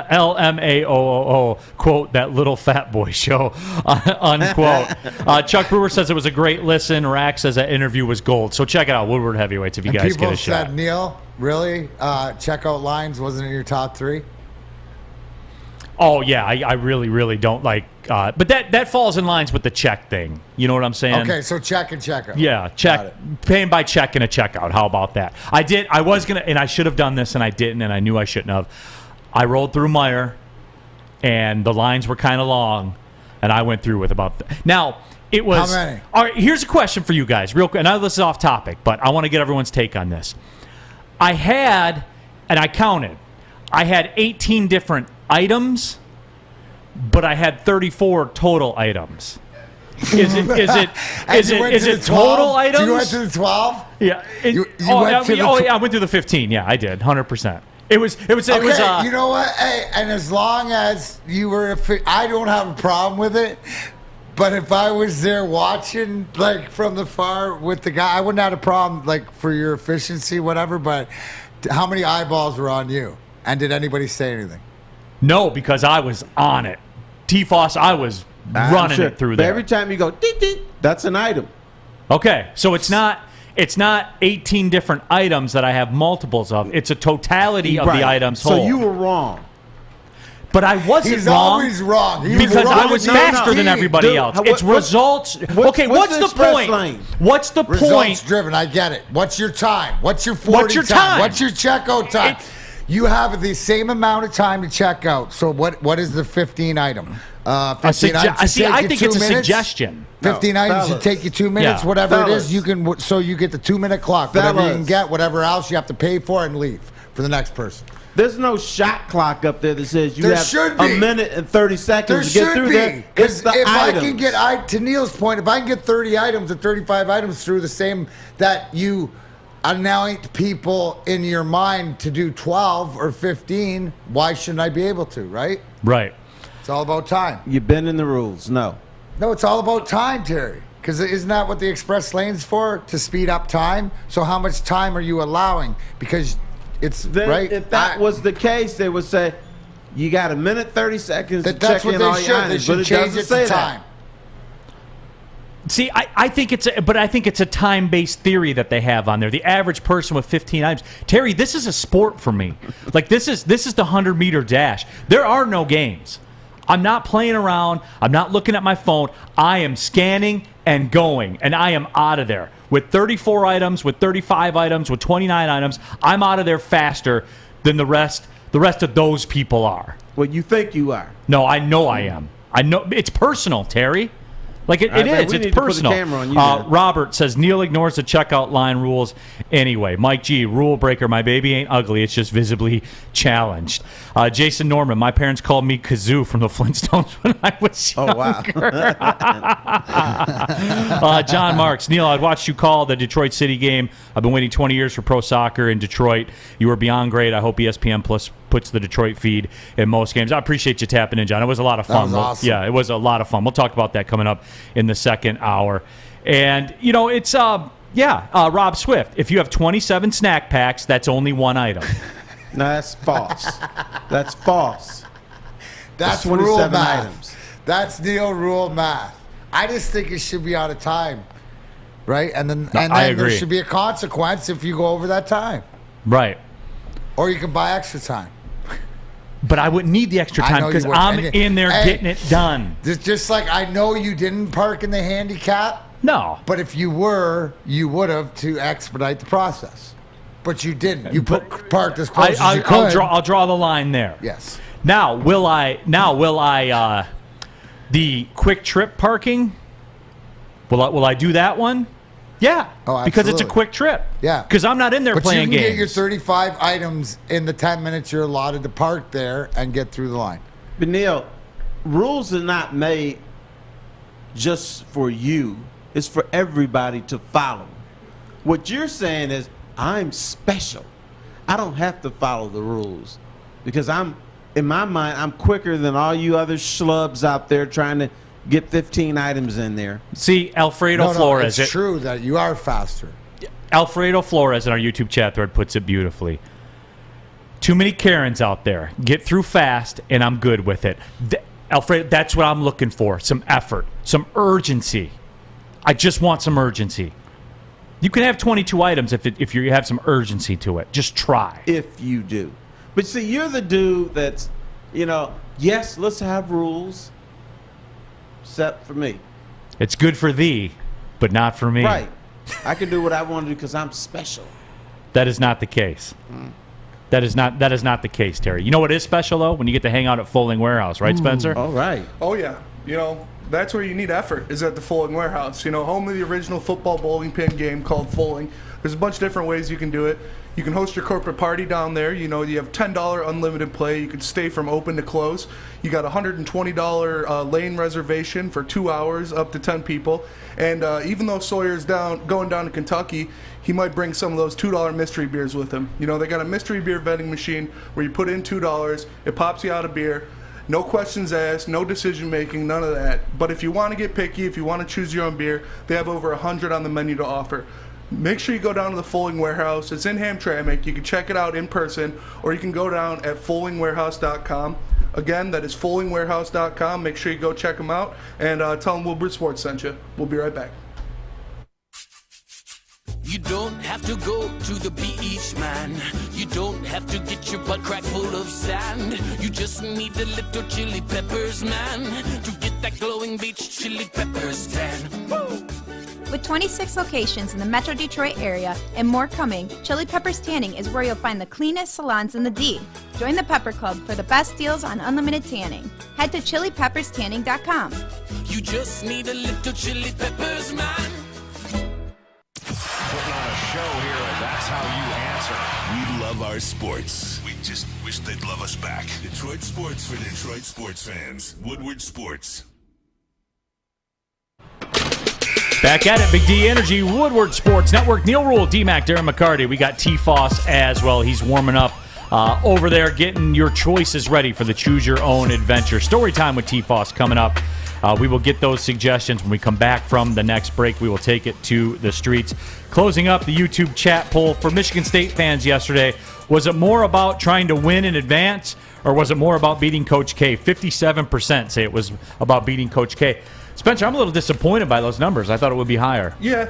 LMAOOO, quote, that little fat boy show, unquote. Chuck Brewer says it was a great listen. Rack says that interview was gold. So check it out, Woodward Heavyweights, if you guys get a shot. People said, Neil, really? Checkout lines wasn't in your top three? Oh, yeah, I really, really don't like but that falls in lines with the check thing. You know what I'm saying? Okay, so check and checkout. Yeah, check. Paying by check and a checkout. How about that? I was going to, and I should have done this, and I didn't, and I knew I shouldn't have. I rolled through Meijer, and the lines were kind of long, and I went through with about now, it was. How many? All right, here's a question for you guys, real quick. And I know this is off topic, but I want to get everyone's take on this. I had 18 different items, but I had 34 total items. Is it total items? You went to the 12? Yeah. I went through the 15. Yeah, I did. 100%. It was. Okay, you know what? Hey, and as long as you were, I don't have a problem with it. But if I was there watching, like from the far with the guy, I wouldn't have a problem, like for your efficiency, whatever. But how many eyeballs were on you? And did anybody say anything? No, because I was on it. T-Foss, I was running it through there. But every time you go, deet, deet, that's an item. Okay, so it's not 18 different items that I have multiples of. It's a totality of the items whole. So you were wrong. But I wasn't He's wrong. Always wrong. Because I was faster than everybody else. It's results. Okay, what's the point? What's the point? Results driven. I get it. What's your time? What's your 40 What's your time? What's your checkout time? You have the same amount of time to check out. So what is the 15 item? 15 items I think it's a suggestion. 15 items should take you 2 minutes. Whatever it is, you can. So you get the 2-minute clock. Whatever you can get, whatever else you have to pay for and leave for the next person. There's no shot clock up there that says you have a minute and 30 seconds to get through there. Because if I can get, to Neil's point, if I can get 30 items or 35 items through the same that you anoint people in your mind to do 12 or 15, why shouldn't I be able to, right? Right. It's all about time. You're bending the rules. No, it's all about time, Terry. Because isn't that what the express lane's for? To speed up time? So how much time are you allowing? Because it's right. If that was the case, they would say you got a minute 30 seconds to check in all your items. But it doesn't say that. See, I think it's a time-based theory that they have on there. The average person with 15 items. Terry, this is a sport for me. Like this is the 100-meter dash. There are no games. I'm not playing around. I'm not looking at my phone. I am scanning and going, and I am out of there. With 34 items, with 35 items, with 29 items, I'm out of there faster than the rest of those people are. Well, you think you are. No, I know I am. I know it's personal, Terry. Like it is. It's personal. Robert says Neil ignores the checkout line rules anyway. Mike G, rule breaker. My baby ain't ugly. It's just visibly challenged. Jason Norman, my parents called me Kazoo from the Flintstones when I was younger. Oh, wow. John Marks, Neil, I'd watched you call the Detroit City game. I've been waiting 20 years for pro soccer in Detroit. You were beyond great. I hope ESPN Plus puts the Detroit feed in most games. I appreciate you tapping in, John. It was a lot of fun. That was awesome. Yeah, it was a lot of fun. We'll talk about that coming up in the second hour. And, it's Yeah, Rob Swift. If you have 27 snack packs, that's only one item. No, that's false. That's false. That's 27 rule math. items. That's Neil rule math. I just think it should be out of time, right? And then I agree. there should be a consequence if you go over that time, Right. or you can buy extra time. But I wouldn't need the extra I time know you because wouldn't. I'm And you- in there Hey, getting it done. Just like I know you didn't park in the handicap, No. but if you were, you would have to expedite the process. But you didn't. You parked as close as you could. I'll draw the line there. Yes. Now, will I the quick trip parking? Will I do that one? Yeah. Oh, because it's a absolutely. quick trip. Yeah. Because I'm not in there But playing you can games. get your 35 items in the 10 minutes you're allotted to park there and get through the line. But Neil, rules are not made just for you. It's for everybody to follow. What you're saying is, I'm special. I don't have to follow the rules because in my mind, I'm quicker than all you other schlubs out there trying to get 15 items in there. See, Alfredo Flores. It's true that you are faster. Alfredo Flores in our YouTube chat thread puts it beautifully. Too many Karens out there. Get through fast, and I'm good with it. Alfredo, that's what I'm looking for. Some effort, some urgency. I just want some urgency. You can have 22 items if you have some urgency to it. Just try. If you do. But see, you're the dude that's, yes, let's have rules, except for me. It's good for thee, but not for me. Right. I can do what I want to do because I'm special. That is not the case. That is not the case, Terry. You know what is special, though? When you get to hang out at Fowling Warehouse, right, Spencer? All right. Oh, yeah. That's where you need effort, is at the Fowling Warehouse. Home of the original football bowling pin game called Fowling. There's a bunch of different ways you can do it. You can host your corporate party down there. You have $10 unlimited play. You can stay from open to close. You got $120 lane reservation for 2 hours, up to 10 people. And even though Sawyer's going down to Kentucky, he might bring some of those $2 mystery beers with him. They got a mystery beer vending machine where you put in $2, it pops you out a beer. No questions asked, no decision making, none of that. But if you want to get picky, if you want to choose your own beer, they have over 100 on the menu to offer. Make sure you go down to the Fowling Warehouse. It's in Hamtramck. You can check it out in person, or you can go down at fowlingwarehouse.com. Again, that is fowlingwarehouse.com. Make sure you go check them out and tell them Woodward Sports sent you. We'll be right back. You don't have to go to the beach, man. You don't have to get your butt crack full of sand. You just need a little chili peppers, man, to get that glowing beach chili peppers tan. Woo! With 26 locations in the Metro Detroit area and more coming, Chili Peppers Tanning is where you'll find the cleanest salons in the D. Join the Pepper Club for the best deals on unlimited tanning. Head to chilipepperstanning.com. You just need a little chili peppers, man. Putting on a show here, and that's how you answer. We love our sports. We just wish they'd love us back. Detroit sports for Detroit sports fans. Woodward Sports. Back at it, Big D Energy, Woodward Sports Network, Neil Rule, D-Mac, Darren McCarty. We got T-Foss as well. He's warming up over there, getting your choices ready for the Choose Your Own Adventure. Storytime with T-Foss coming up. We will get those suggestions when we come back from the next break. We will take it to the streets. Closing up the YouTube chat poll for Michigan State fans yesterday. Was it more about trying to win in advance, or was it more about beating Coach K? 57% say it was about beating Coach K. Spencer, I'm a little disappointed by those numbers. I thought it would be higher. Yeah,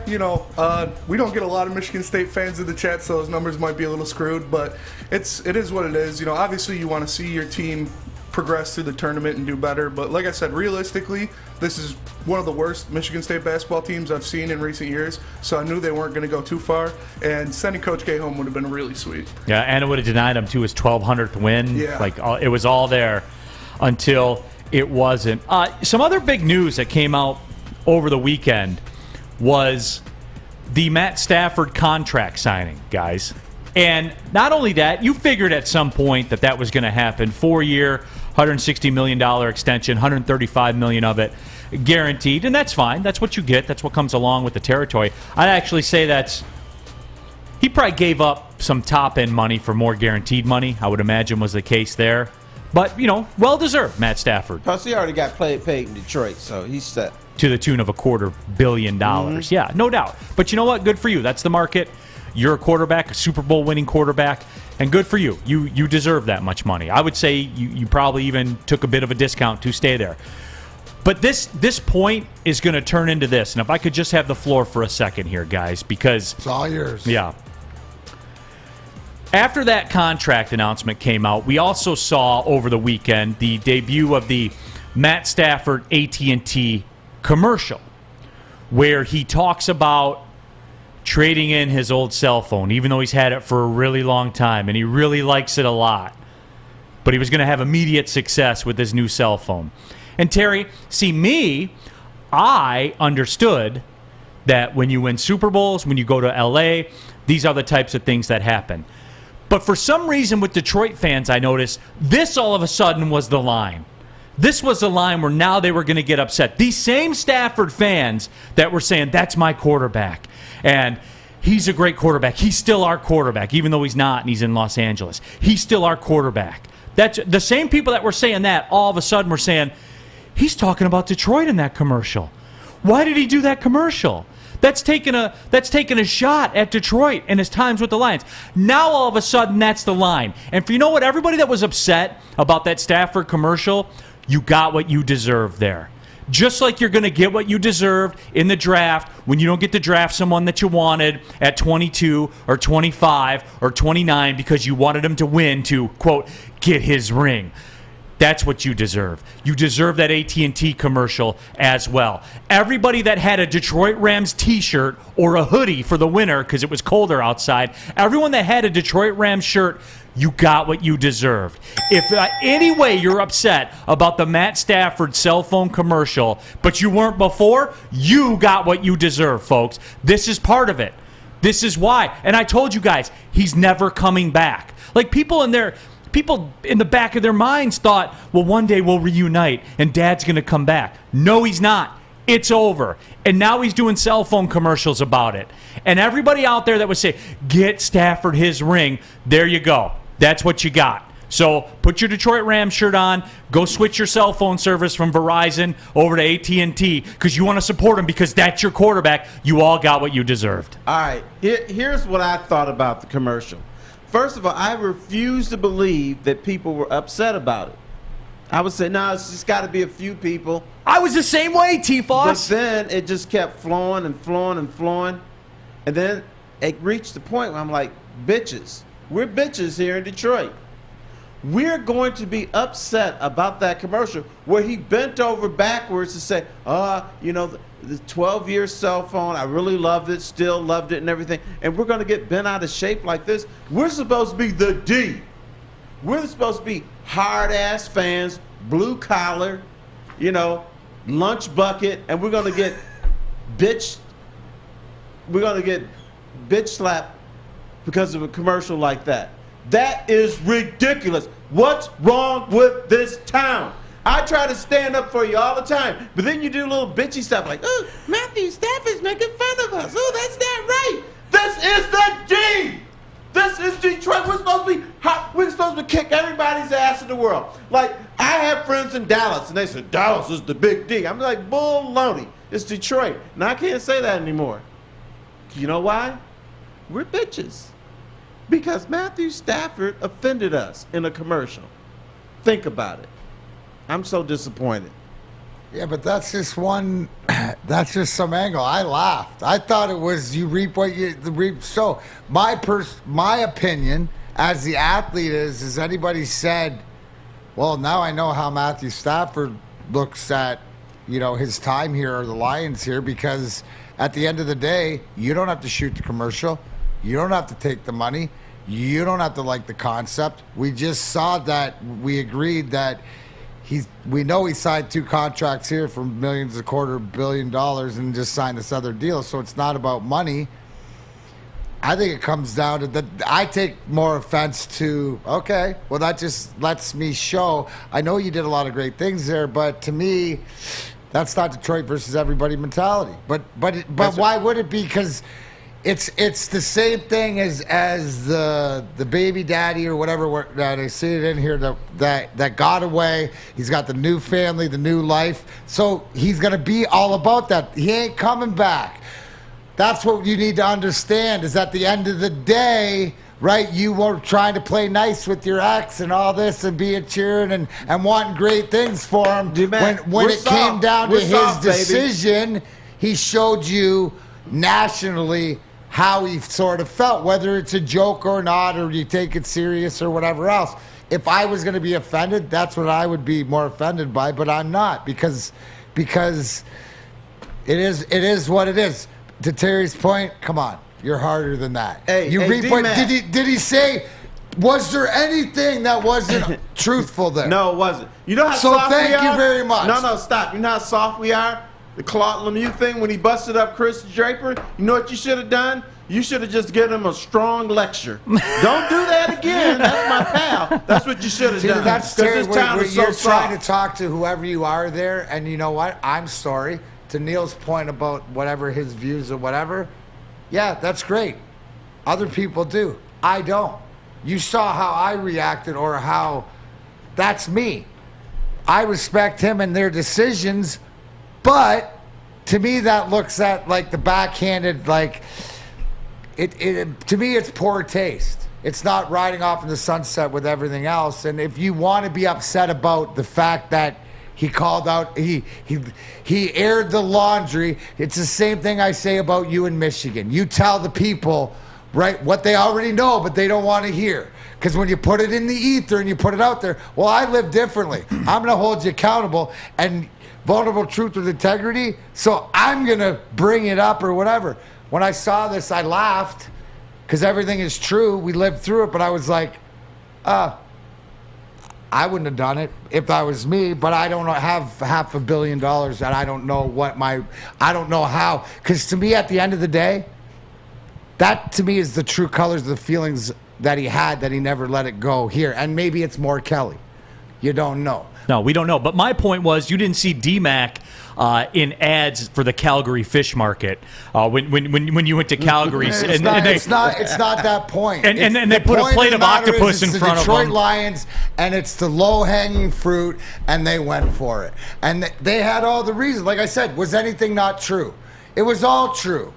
we don't get a lot of Michigan State fans in the chat, so those numbers might be a little screwed, but it is what it is. Obviously you want to see your team progress through the tournament and do better, but like I said, realistically, this is one of the worst Michigan State basketball teams I've seen in recent years, so I knew they weren't going to go too far, and sending Coach K home would have been really sweet. Yeah, and it would have denied him to his 1,200th win. Yeah. It was all there until it wasn't. Some other big news that came out over the weekend was the Matt Stafford contract signing, guys. And not only that, you figured at some point that was going to happen. 4-year, $160 million extension, $135 million of it guaranteed. And that's fine. That's what you get. That's what comes along with the territory. I'd actually say he probably gave up some top-end money for more guaranteed money, I would imagine was the case there. But, well-deserved, Matt Stafford. Plus, he already got paid in Detroit, so he's set. to the tune of $250 million. Yeah, no doubt. But you know what? Good for you. That's the market. You're a quarterback, a Super Bowl winning quarterback, and good for you. You deserve that much money. I would say you probably even took a bit of a discount to stay there. But this point is going to turn into this. And if I could just have the floor for a second here, guys, because it's all yours. Yeah. After that contract announcement came out, we also saw over the weekend the debut of the Matt Stafford AT&T commercial, where he talks about trading in his old cell phone, even though he's had it for a really long time, and he really likes it a lot. But he was going to have immediate success with his new cell phone. And Terry, see, I understood that when you win Super Bowls, when you go to L.A., these are the types of things that happen. But for some reason with Detroit fans, I noticed this all of a sudden was the line. This was the line where now they were going to get upset. These same Stafford fans that were saying, that's my quarterback, and he's a great quarterback. He's still our quarterback, even though he's not and he's in Los Angeles. He's still our quarterback. That's the same people that were saying that all of a sudden were saying, he's talking about Detroit in that commercial. Why did he do that commercial? That's taking a shot at Detroit and his times with the Lions. Now all of a sudden that's the line. And for you know what, everybody that was upset about that Stafford commercial, you got what you deserved there. Just like you're going to get what you deserved in the draft when you don't get to draft someone that you wanted at 22 or 25 or 29 because you wanted him to win to, quote, get his ring. That's what you deserve. You deserve that AT&T commercial as well. Everybody that had a Detroit Rams t-shirt or a hoodie for the winter because it was colder outside, everyone that had a Detroit Rams shirt, you got what you deserved. If any way you're upset about the Matt Stafford cell phone commercial, but you weren't before, you got what you deserve, folks. This is part of it. This is why. And I told you guys, he's never coming back. Like people in the back of their minds thought, well, one day we'll reunite and Dad's going to come back. No, he's not. It's over. And now he's doing cell phone commercials about it. And everybody out there that would say, get Stafford his ring, there you go. That's what you got. So put your Detroit Rams shirt on. Go switch your cell phone service from Verizon over to AT&T because you want to support him because that's your quarterback. You all got what you deserved. All right. Here's what I thought about the commercial. First of all, I refuse to believe that people were upset about it. I would say, no, it's just got to be a few people. I was the same way, T-Foss. But then it just kept flowing and flowing and flowing. And then it reached the point where I'm like, bitches. We're bitches here in Detroit. We're going to be upset about that commercial where he bent over backwards to say, the 12-year cell phone, I really loved it, still loved it and everything, and we're going to get bent out of shape like this. We're supposed to be the D. We're supposed to be hard-ass fans, blue collar, lunch bucket, and we're going to get bitch slapped because of a commercial like that. That is ridiculous. What's wrong with this town? I try to stand up for you all the time, but then you do little bitchy stuff like, oh, Matthew Stafford's making fun of us. Oh, that's not right. This is the D. This is Detroit. We're supposed to be hot. We're supposed to kick everybody's ass in the world. Like, I have friends in Dallas, and they say, Dallas is the big D. I'm like, baloney. It's Detroit. And I can't say that anymore. You know why? We're bitches. Because Matthew Stafford offended us in a commercial. Think about it. I'm so disappointed. Yeah, but that's just some angle. I laughed. I thought it was you reap what you reap. So my opinion as the athlete is anybody said, well, now I know how Matthew Stafford looks at, his time here or the Lions here, because at the end of the day, you don't have to shoot the commercial. You don't have to take the money. You don't have to like the concept. We just saw that. We agreed that we know he signed 2 contracts here for millions, $250 million, and just signed this other deal. So it's not about money. I think it comes down to that. I take more offense to, okay, well, that just lets me show. I know you did a lot of great things there, but to me, that's not Detroit versus everybody mentality. But why would it be? Because It's the same thing as the baby daddy or whatever that I see it in here that got away. He's got the new family, the new life. So he's gonna be all about that. He ain't coming back. That's what you need to understand. Is at the end of the day, right? You were trying to play nice with your ex and all this and being cheering and wanting great things for him. When it came down to his decision, he showed you nationally how he sort of felt, whether it's a joke or not, or you take it serious or whatever else. If I was going to be offended, that's what I would be more offended by, but I'm not because it is what it is. To Terry's point, come on, you're harder than that. Did he say? Was there anything that wasn't truthful there? No, it wasn't. You know how so soft we are? thank you very much. No, stop. You know how soft we are? The Claude Lemieux thing when he busted up Chris Draper. You know what you should have done? You should have just given him a strong lecture. Don't do that again. That's my pal. That's what you should have done. That's Terry, where you're soft. trying to talk to whoever you are there, and you know what? I'm sorry. To Neil's point about whatever his views or whatever, yeah, that's great. Other people do. I don't. You saw how I reacted or how that's me. I respect him and their decisions, but to me that looks at like the backhanded, like to me it's poor taste. It's not riding off in the sunset with everything else. And if you want to be upset about the fact that he called out, he aired the laundry, it's the same thing I say about you in Michigan. You tell the people, right, what they already know, but they don't want to hear. Because when you put it in the ether and you put it out there, well, I live differently. I'm going to hold you accountable and vulnerable truth with integrity, so I'm going to bring it up or whatever. When I saw this, I laughed because everything is true. We lived through it, but I was like, I wouldn't have done it if that was me, but I don't have $500 million and I don't know I don't know how. Because to me, at the end of the day, that to me is the true colors of the feelings that he had, that he never let it go here. And maybe it's more Kelly. You don't know. No, we don't know. But my point was, you didn't see D-Mac in ads for the Calgary fish market when you went to Calgary. It's not that point. And they put a plate of octopus in front of them. It's the Detroit Lions, and it's the low-hanging fruit, and they went for it. And they had all the reasons. Like I said, was anything not true? It was all true.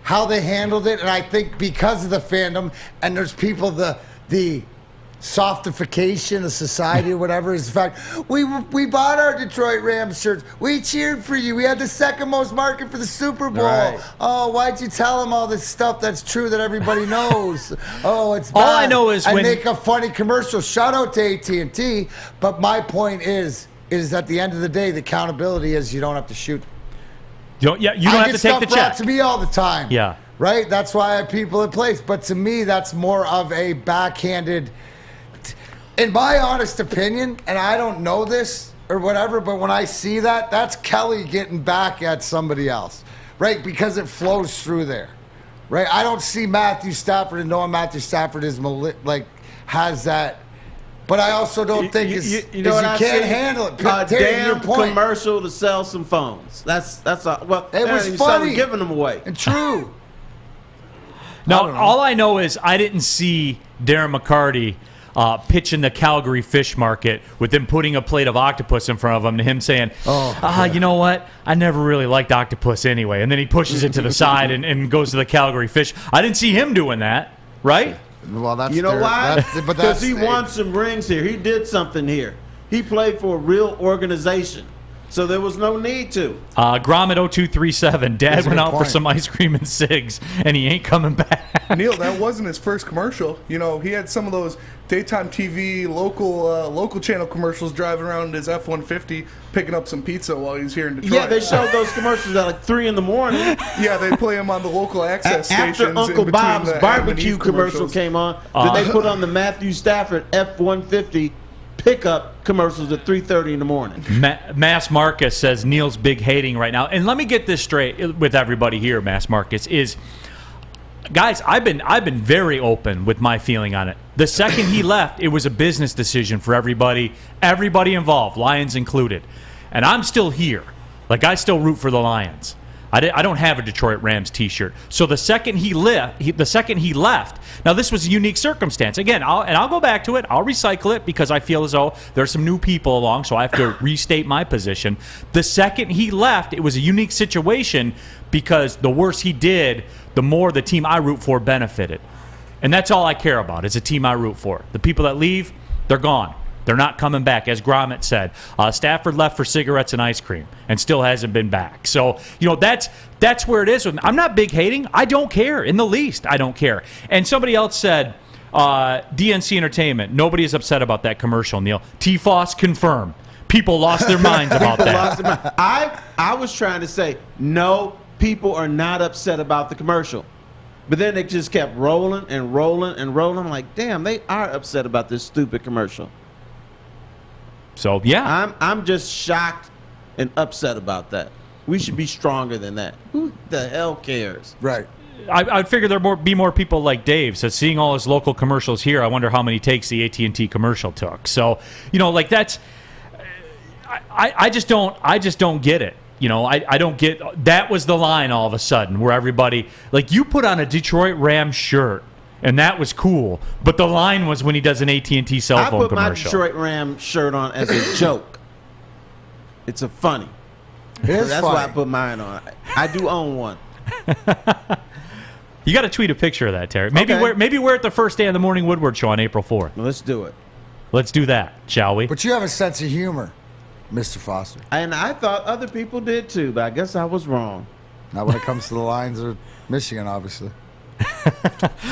How they handled it, and I think because of the fandom, and there's people, the softification of society or whatever is the fact we bought our Detroit Rams shirts. We cheered for you. We had the second most market for the Super Bowl. Right. Oh, why'd you tell them all this stuff that's true that everybody knows? Oh, it's bad. All I know is when make a funny commercial. Shout out to AT&T. But my point is at the end of the day, the accountability is you don't have to shoot. You don't have to take the check. To me all the time. Yeah. Right? That's why I have people in place. But to me, that's more of a backhanded. In my honest opinion, and I don't know this or whatever, but when I see that, that's Kelly getting back at somebody else, right? Because it flows through there, right? I don't see Matthew Stafford and knowing Matthew Stafford is has that, but I also don't think you can't handle it. Damn commercial to sell some phones. That's well. It was funny, giving them away and true. Now, all I know is I didn't see Darren McCarty pitching the Calgary fish market with them putting a plate of octopus in front of him and him saying, you know what? I never really liked octopus anyway. And then he pushes it to the side and goes to the Calgary fish. I didn't see him doing that, right? Well, that's why? Because he won some rings here. He did something here. He played for a real organization. So there was no need to. Gromit 0237. Dad went out for some ice cream and cigs, and he ain't coming back. Neil, that wasn't his first commercial. You know, he had some of those daytime TV, local channel commercials driving around his F-150 picking up some pizza while he's here in Detroit. Yeah, they showed those commercials at like 3 in the morning. Yeah, they play them on the local access stations. After Uncle Bob's barbecue commercial came on, then they put on the Matthew Stafford F-150 pickup commercials at 3:30 in the morning. Mass Marcus says Neil's big hating right now. And let me get this straight with everybody here, Mass Marcus, is, guys, I've been very open with my feeling on it. The second he left, it was a business decision for everybody involved, Lions included. And I'm still here. Like, I still root for the Lions. I don't have a Detroit Rams T-shirt. So the second he left, now this was a unique circumstance. Again, I'll go back to it. I'll recycle it because I feel as though there's some new people along, so I have to restate my position. The second he left, it was a unique situation because the worse he did, the more the team I root for benefited. And that's all I care about is a team I root for. The people that leave, they're gone. They're not coming back. As Gromit said, Stafford left for cigarettes and ice cream and still hasn't been back. So, that's where it is. I'm not big hating. I don't care in the least. I don't care. And somebody else said, DNC Entertainment, nobody is upset about that commercial, Neil. T-Foss confirmed. People lost their minds about that. I was trying to say, no, people are not upset about the commercial. But then it just kept rolling and rolling and rolling. I'm like, damn, they are upset about this stupid commercial. So, yeah. I'm just shocked and upset about that. We should be stronger than that. Who the hell cares? Right. I'd figure there'd be more people like Dave. So seeing all his local commercials here, I wonder how many takes the AT&T commercial took. So, that's I just don't get it. I don't get that was the line all of a sudden where everybody you put on a Detroit Rams shirt. And that was cool. But the line was when he does an AT&T cell phone commercial. I put my Detroit Ram shirt on as a joke. It's a funny. That's funny. Why I put mine on. I do own one. You got to tweet a picture of that, Terry. Maybe wear it the first day of the Morning Woodward show on April 4th. Let's do it. Let's do that, shall we? But you have a sense of humor, Mr. Foster. And I thought other people did too, but I guess I was wrong. Not when it comes to the Lions or Michigan, obviously.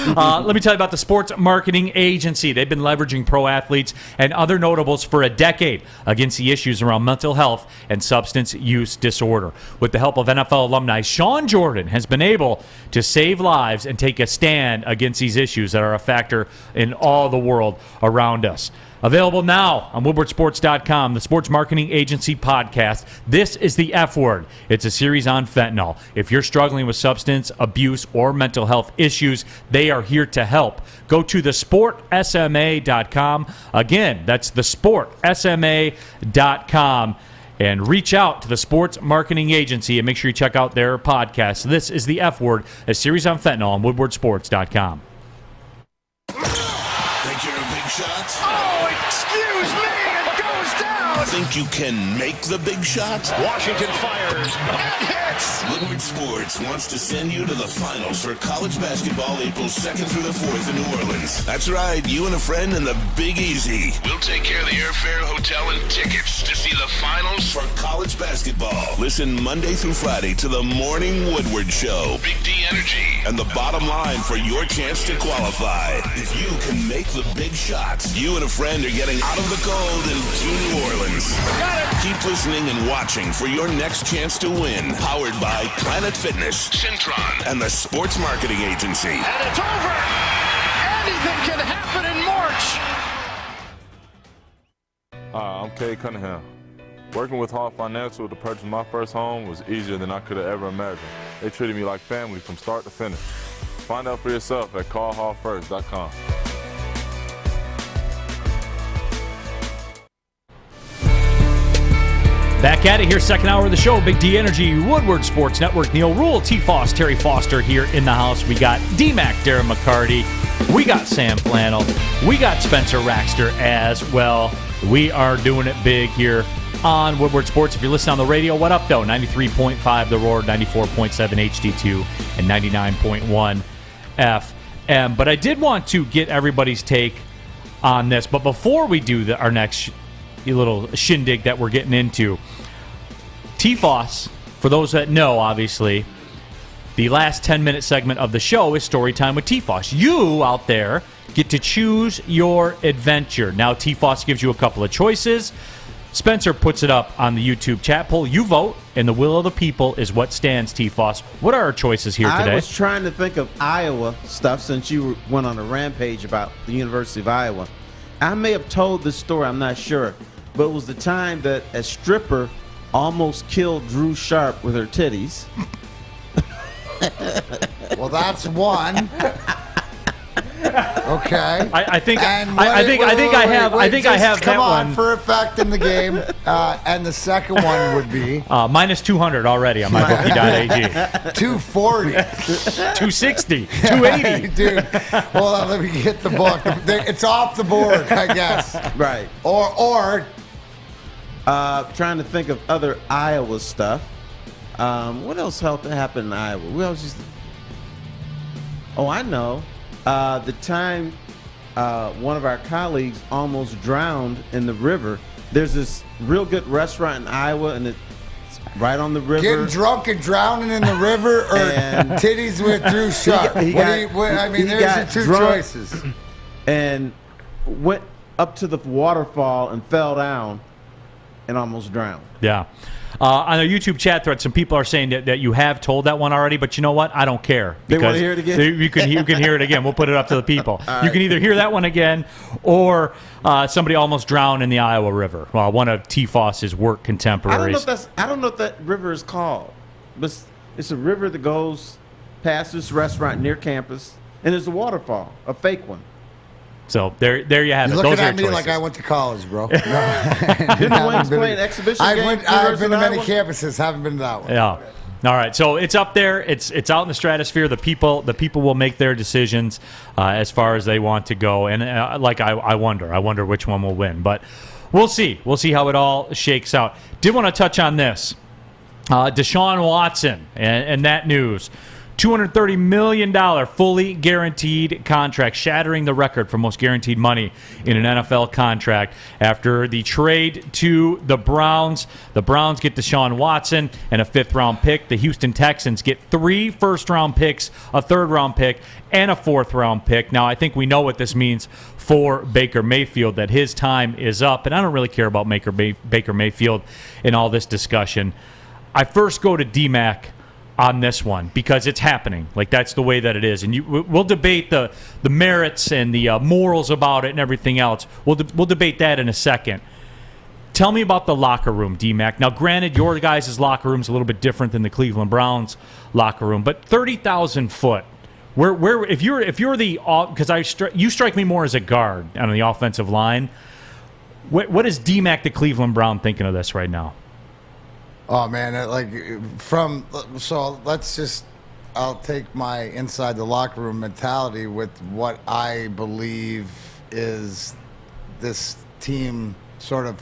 Let me tell you about the Sports Marketing Agency. They've been leveraging pro athletes and other notables for a decade against the issues around mental health and substance use disorder. With the help of NFL alumni, Sean Jordan has been able to save lives and take a stand against these issues that are a factor in all the world around us. Available now on WoodwardSports.com, the Sports Marketing Agency podcast. This is the F Word. It's a series on fentanyl. If you're struggling with substance abuse or mental health issues, they are here to help. Go to thesportsma.com. Again, that's thesportsma.com. And reach out to the Sports Marketing Agency and make sure you check out their podcast. This is the F Word, a series on fentanyl on WoodwardSports.com. Think you're a big shot? Oh, excuse me, it goes down! Think you can make the big shot? Washington fires and hits! Woodward Sports wants to send you to the finals for college basketball April 2nd through the 4th in New Orleans. That's right, you and a friend in the Big Easy. We'll take care of the airfare, hotel, and tickets to see the finals for college basketball. Listen Monday through Friday to the Morning Woodward Show. Big D Energy. And the bottom line for your chance to qualify. If you can make the big shots, you and a friend are getting out of the cold and to New Orleans. Got it! Keep listening and watching for your next chance to win. Powered by Planet Fitness, Centron, and the Sports Marketing Agency. And it's over! Anything can happen in March! Hi, I'm Kay Cunningham. Working with Hall Financial to purchase my first home was easier than I could have ever imagined. They treated me like family from start to finish. Find out for yourself at callhallfirst.com. Back at it here, second hour of the show. Big D Energy, Woodward Sports Network. Neil Rule, T. Foss, Terry Foster here in the house. We got D-Mac, Darren McCarty. We got Sam Flannel. We got Spencer Raxter as well. We are doing it big here on Woodward Sports. If you're listening on the radio, what up, though? 93.5 The Roar, 94.7 HD2, and 99.1 FM. But I did want to get everybody's take on this. But before we do our next little shindig that we're getting into, T-Foss, for those that know, obviously, the last 10-minute segment of the show is Storytime with T-Foss. You out there get to choose your adventure. Now, T-Foss gives you a couple of choices. Spencer puts it up on the YouTube chat poll. You vote, and the will of the people is what stands, T-Foss. What are our choices here today? I was trying to think of Iowa stuff since you went on a rampage about the University of Iowa. I may have told this story, I'm not sure, but it was the time that a stripper almost killed Drew Sharp with her titties. Well, that's one. Okay. I think I have come that on one for effect in the game, and the second one would be minus 200 already on mybookie.ag. 240, 260, 280. Dude. Hold on, let me get the book. It's off the board, I guess. Right. Or trying to think of other Iowa stuff. What else happened in Iowa? We always just. Oh, I know. The time one of our colleagues almost drowned in the river. There's this real good restaurant in Iowa, and it's right on the river. Getting drunk and drowning in the river, or titties with Drew Sharp. There's your two choices. And went up to the waterfall and fell down and almost drowned. Yeah. On our YouTube chat thread, some people are saying that you have told that one already, but you know what? I don't care. They want to hear it again? You can hear it again. We'll put it up to the people. Right. You can either hear that one again, or somebody almost drowned in the Iowa River. Well, one of T. Foss's work contemporaries. I don't know if that river is called, but it's a river that goes past this restaurant near campus, and there's a waterfall, a fake one. So there you have it. You're Those looking are at me choices. like I went to college, bro. Didn't the Wings play an exhibition game? I've been to many campuses. Haven't been to that one. Yeah. All right. So it's up there. It's out in the stratosphere. The people will make their decisions as far as they want to go. And I wonder which one will win. But we'll see. We'll see how it all shakes out. Did want to touch on this. DeShaun Watson and that news. $230 million fully guaranteed contract, shattering the record for most guaranteed money in an NFL contract after the trade to the Browns. The Browns get DeShaun Watson and a 5th-round pick. The Houston Texans get 3 first-round picks, a 3rd-round pick, and a 4th-round pick. Now, I think we know what this means for Baker Mayfield, that his time is up. And I don't really care about Baker Mayfield in all this discussion. I first go to D-Mac on this one because it's happening. Like, that's the way that it is. And we'll debate the merits and the morals about it and everything else. We'll debate that in a second. Tell me about the locker room, D-Mac. Now, granted, your guys' locker room's a little bit different than the Cleveland Browns locker room, but 30,000 foot. Where if you're the, because you strike me more as a guard on the offensive line. What is D-Mac the Cleveland Brown thinking of this right now? Oh man, I'll take my inside the locker room mentality with what I believe is this team sort of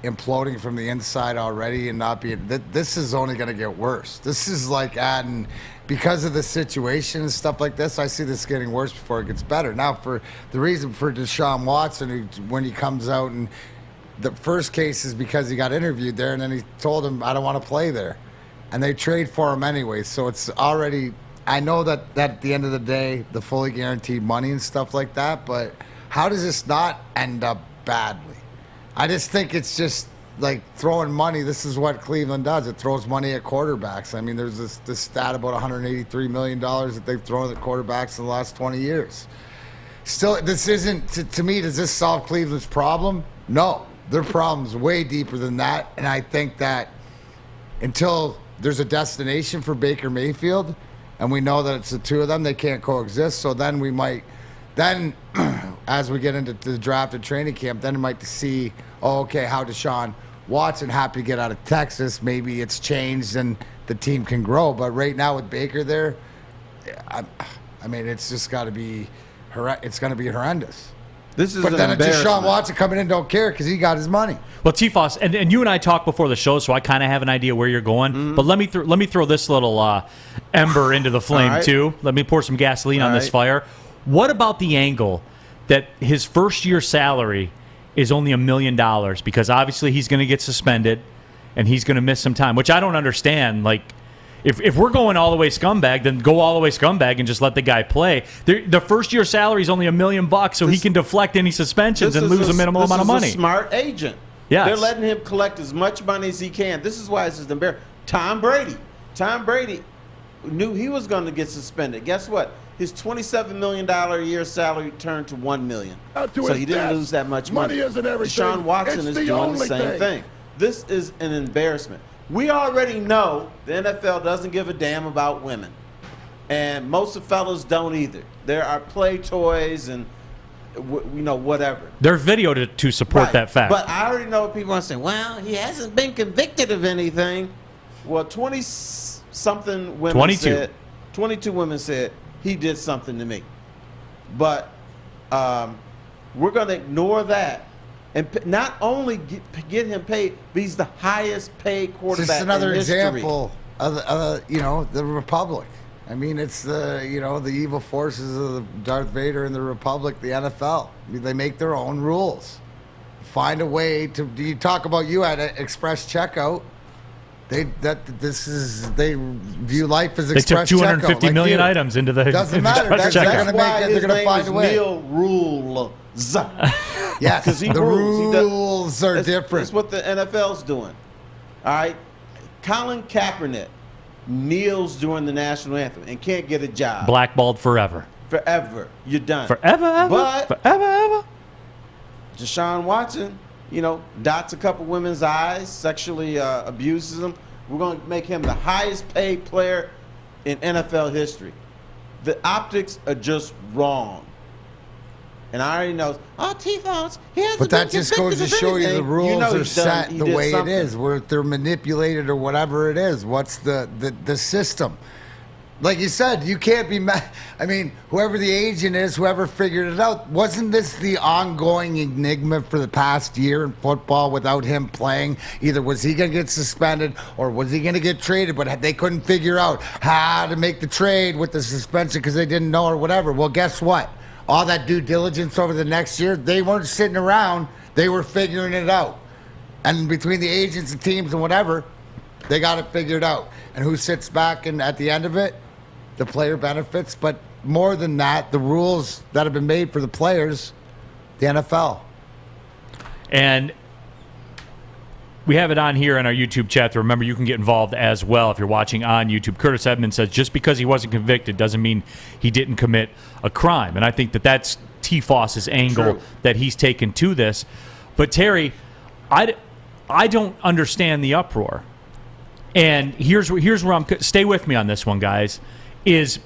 imploding from the inside already and not being. This is only going to get worse. This is like adding, because of the situation and stuff like this. I see this getting worse before it gets better. Now, for the reason for DeShaun Watson, when he comes out and. The first case is because he got interviewed there, and then he told him, I don't want to play there. And they trade for him anyway. So it's already, I know that at the end of the day, the fully guaranteed money and stuff like that, but how does this not end up badly? I just think it's just like throwing money. This is what Cleveland does. It throws money at quarterbacks. I mean, there's this stat about $183 million that they've thrown at quarterbacks in the last 20 years. Still, this isn't, to me, does this solve Cleveland's problem? No. Their problem's way deeper than that, and I think that until there's a destination for Baker Mayfield, and we know that it's the two of them, they can't coexist, so then we might, as we get into the draft and training camp, then we might see, how DeShaun Watson happy to get out of Texas, maybe it's changed and the team can grow, but right now with Baker there, I mean, it's just got to be, it's going to be horrendous. But then DeShaun Watson coming in don't care because he got his money. Well, T-Foss, and you and I talked before the show, so I kind of have an idea where you're going. Mm-hmm. But let me throw this little ember into the flame too. Let me pour some gasoline on this fire. What about the angle that his first year salary is only $1 million because obviously he's going to get suspended and he's going to miss some time, which I don't understand. Like, if we're going all the way scumbag, then go all the way scumbag and just let the guy play. The first year salary is only $1 million, so he can deflect any suspensions and lose a minimal amount of money. This is a smart agent. Yes. They're letting him collect as much money as he can. This is why it's just embarrassing. Tom Brady knew he was going to get suspended. Guess what? His $27 million a year salary turned to $1 million. So he didn't lose that much money. DeShaun Watson is doing the same thing. This is an embarrassment. We already know the NFL doesn't give a damn about women. And most of the fellas don't either. There are play toys and, whatever. There's video to support that fact. But I already know people want to say, well, he hasn't been convicted of anything. Well, 20-something women 22 women said he did something to me. But we're going to ignore that. And not only get him paid, but he's the highest paid quarterback Just another in history. example of the Republic. I mean, it's the evil forces of Darth Vader and the Republic, the NFL. I mean, they make their own rules. Find a way to. You talk about you at Express Checkout. They view life as Express Checkout. They Checkout. took 250 million items into the doesn't matter. Express Checkout. They're going to find a way. Neil Rules. Yes, because the rules are different. That's what the NFL's doing. All right, Colin Kaepernick kneels during the national anthem and can't get a job. Blackballed forever. Forever. You're done. Forever, ever. But forever, ever. DeShaun Watson, dots a couple women's eyes, sexually abuses them. We're going to make him the highest paid player in NFL history. The optics are just wrong. And I already know, T-Fox, he hasn't But that just goes to show you the rules are set the way something. it is, where they're manipulated or whatever it is. What's the system? Like you said, you can't be mad. I mean, whoever the agent is, whoever figured it out, wasn't this the ongoing enigma for the past year in football without him playing? Either was he going to get suspended or was he going to get traded, but they couldn't figure out how to make the trade with the suspension because they didn't know or whatever. Well, guess what? All that due diligence over the next year, they weren't sitting around. They were figuring it out. And between the agents and teams and whatever, they got it figured out. And who sits back and at the end of it? The player benefits. But more than that, the rules that have been made for the players, the NFL. And we have it on here in our YouTube chat. Remember, you can get involved as well if you're watching on YouTube. Curtis Edmonds says, just because he wasn't convicted doesn't mean he didn't commit a crime. And I think that's T-Foss's angle that he's taken to this. But, Terry, I don't understand the uproar. And here's where I'm – stay with me on this one, guys, is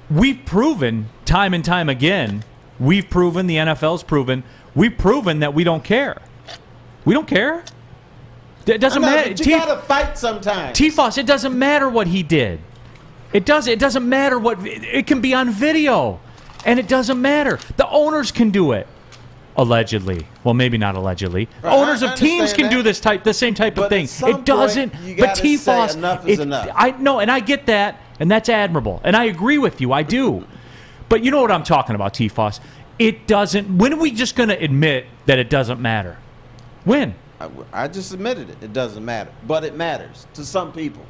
we've proven time and time again, the NFL's proven, we've proven that we don't care. We don't care. It doesn't matter. You gotta fight sometimes. T-Foss, it doesn't matter what he did. It doesn't matter what. It can be on video, and it doesn't matter. The owners can do it, allegedly. Well, maybe not allegedly. Right, owners of teams can do the same type of thing. It doesn't. But T-Foss, enough is enough. I know, and I get that, and that's admirable, and I agree with you. I do. But you know what I'm talking about, T-Foss. It doesn't. When are we just going to admit that it doesn't matter? When? I just admitted it. It doesn't matter. But it matters to some people.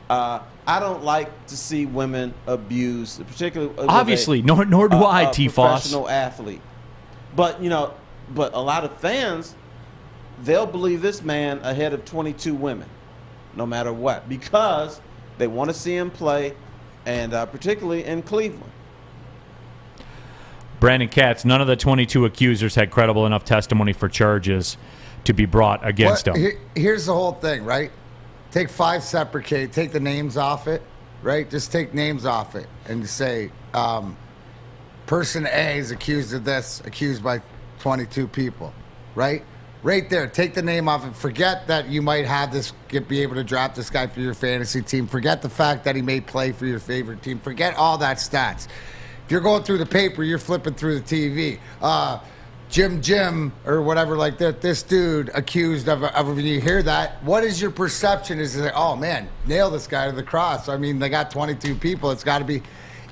I don't like to see women abused, particularly obviously, nor do I, T-Foss. Professional athlete. But, but a lot of fans, they'll believe this man ahead of 22 women, no matter what, because they want to see him play, and particularly in Cleveland. Brandon Katz, none of the 22 accusers had credible enough testimony for charges to be brought against him. Here's the whole thing, right? Take 5 separate cases, take the names off it, right? Just take names off it and say, person A is accused of this, accused by 22 people, right? Right there, take the name off it. Forget that you might have this, be able to draft this guy for your fantasy team. Forget the fact that he may play for your favorite team. Forget all that stats. If you're going through the paper, you're flipping through the TV. Jim, or whatever like that, this dude accused of when you hear that, what is your perception? Is it, oh man, nail this guy to the cross. I mean, they got 22 people. It's got to be,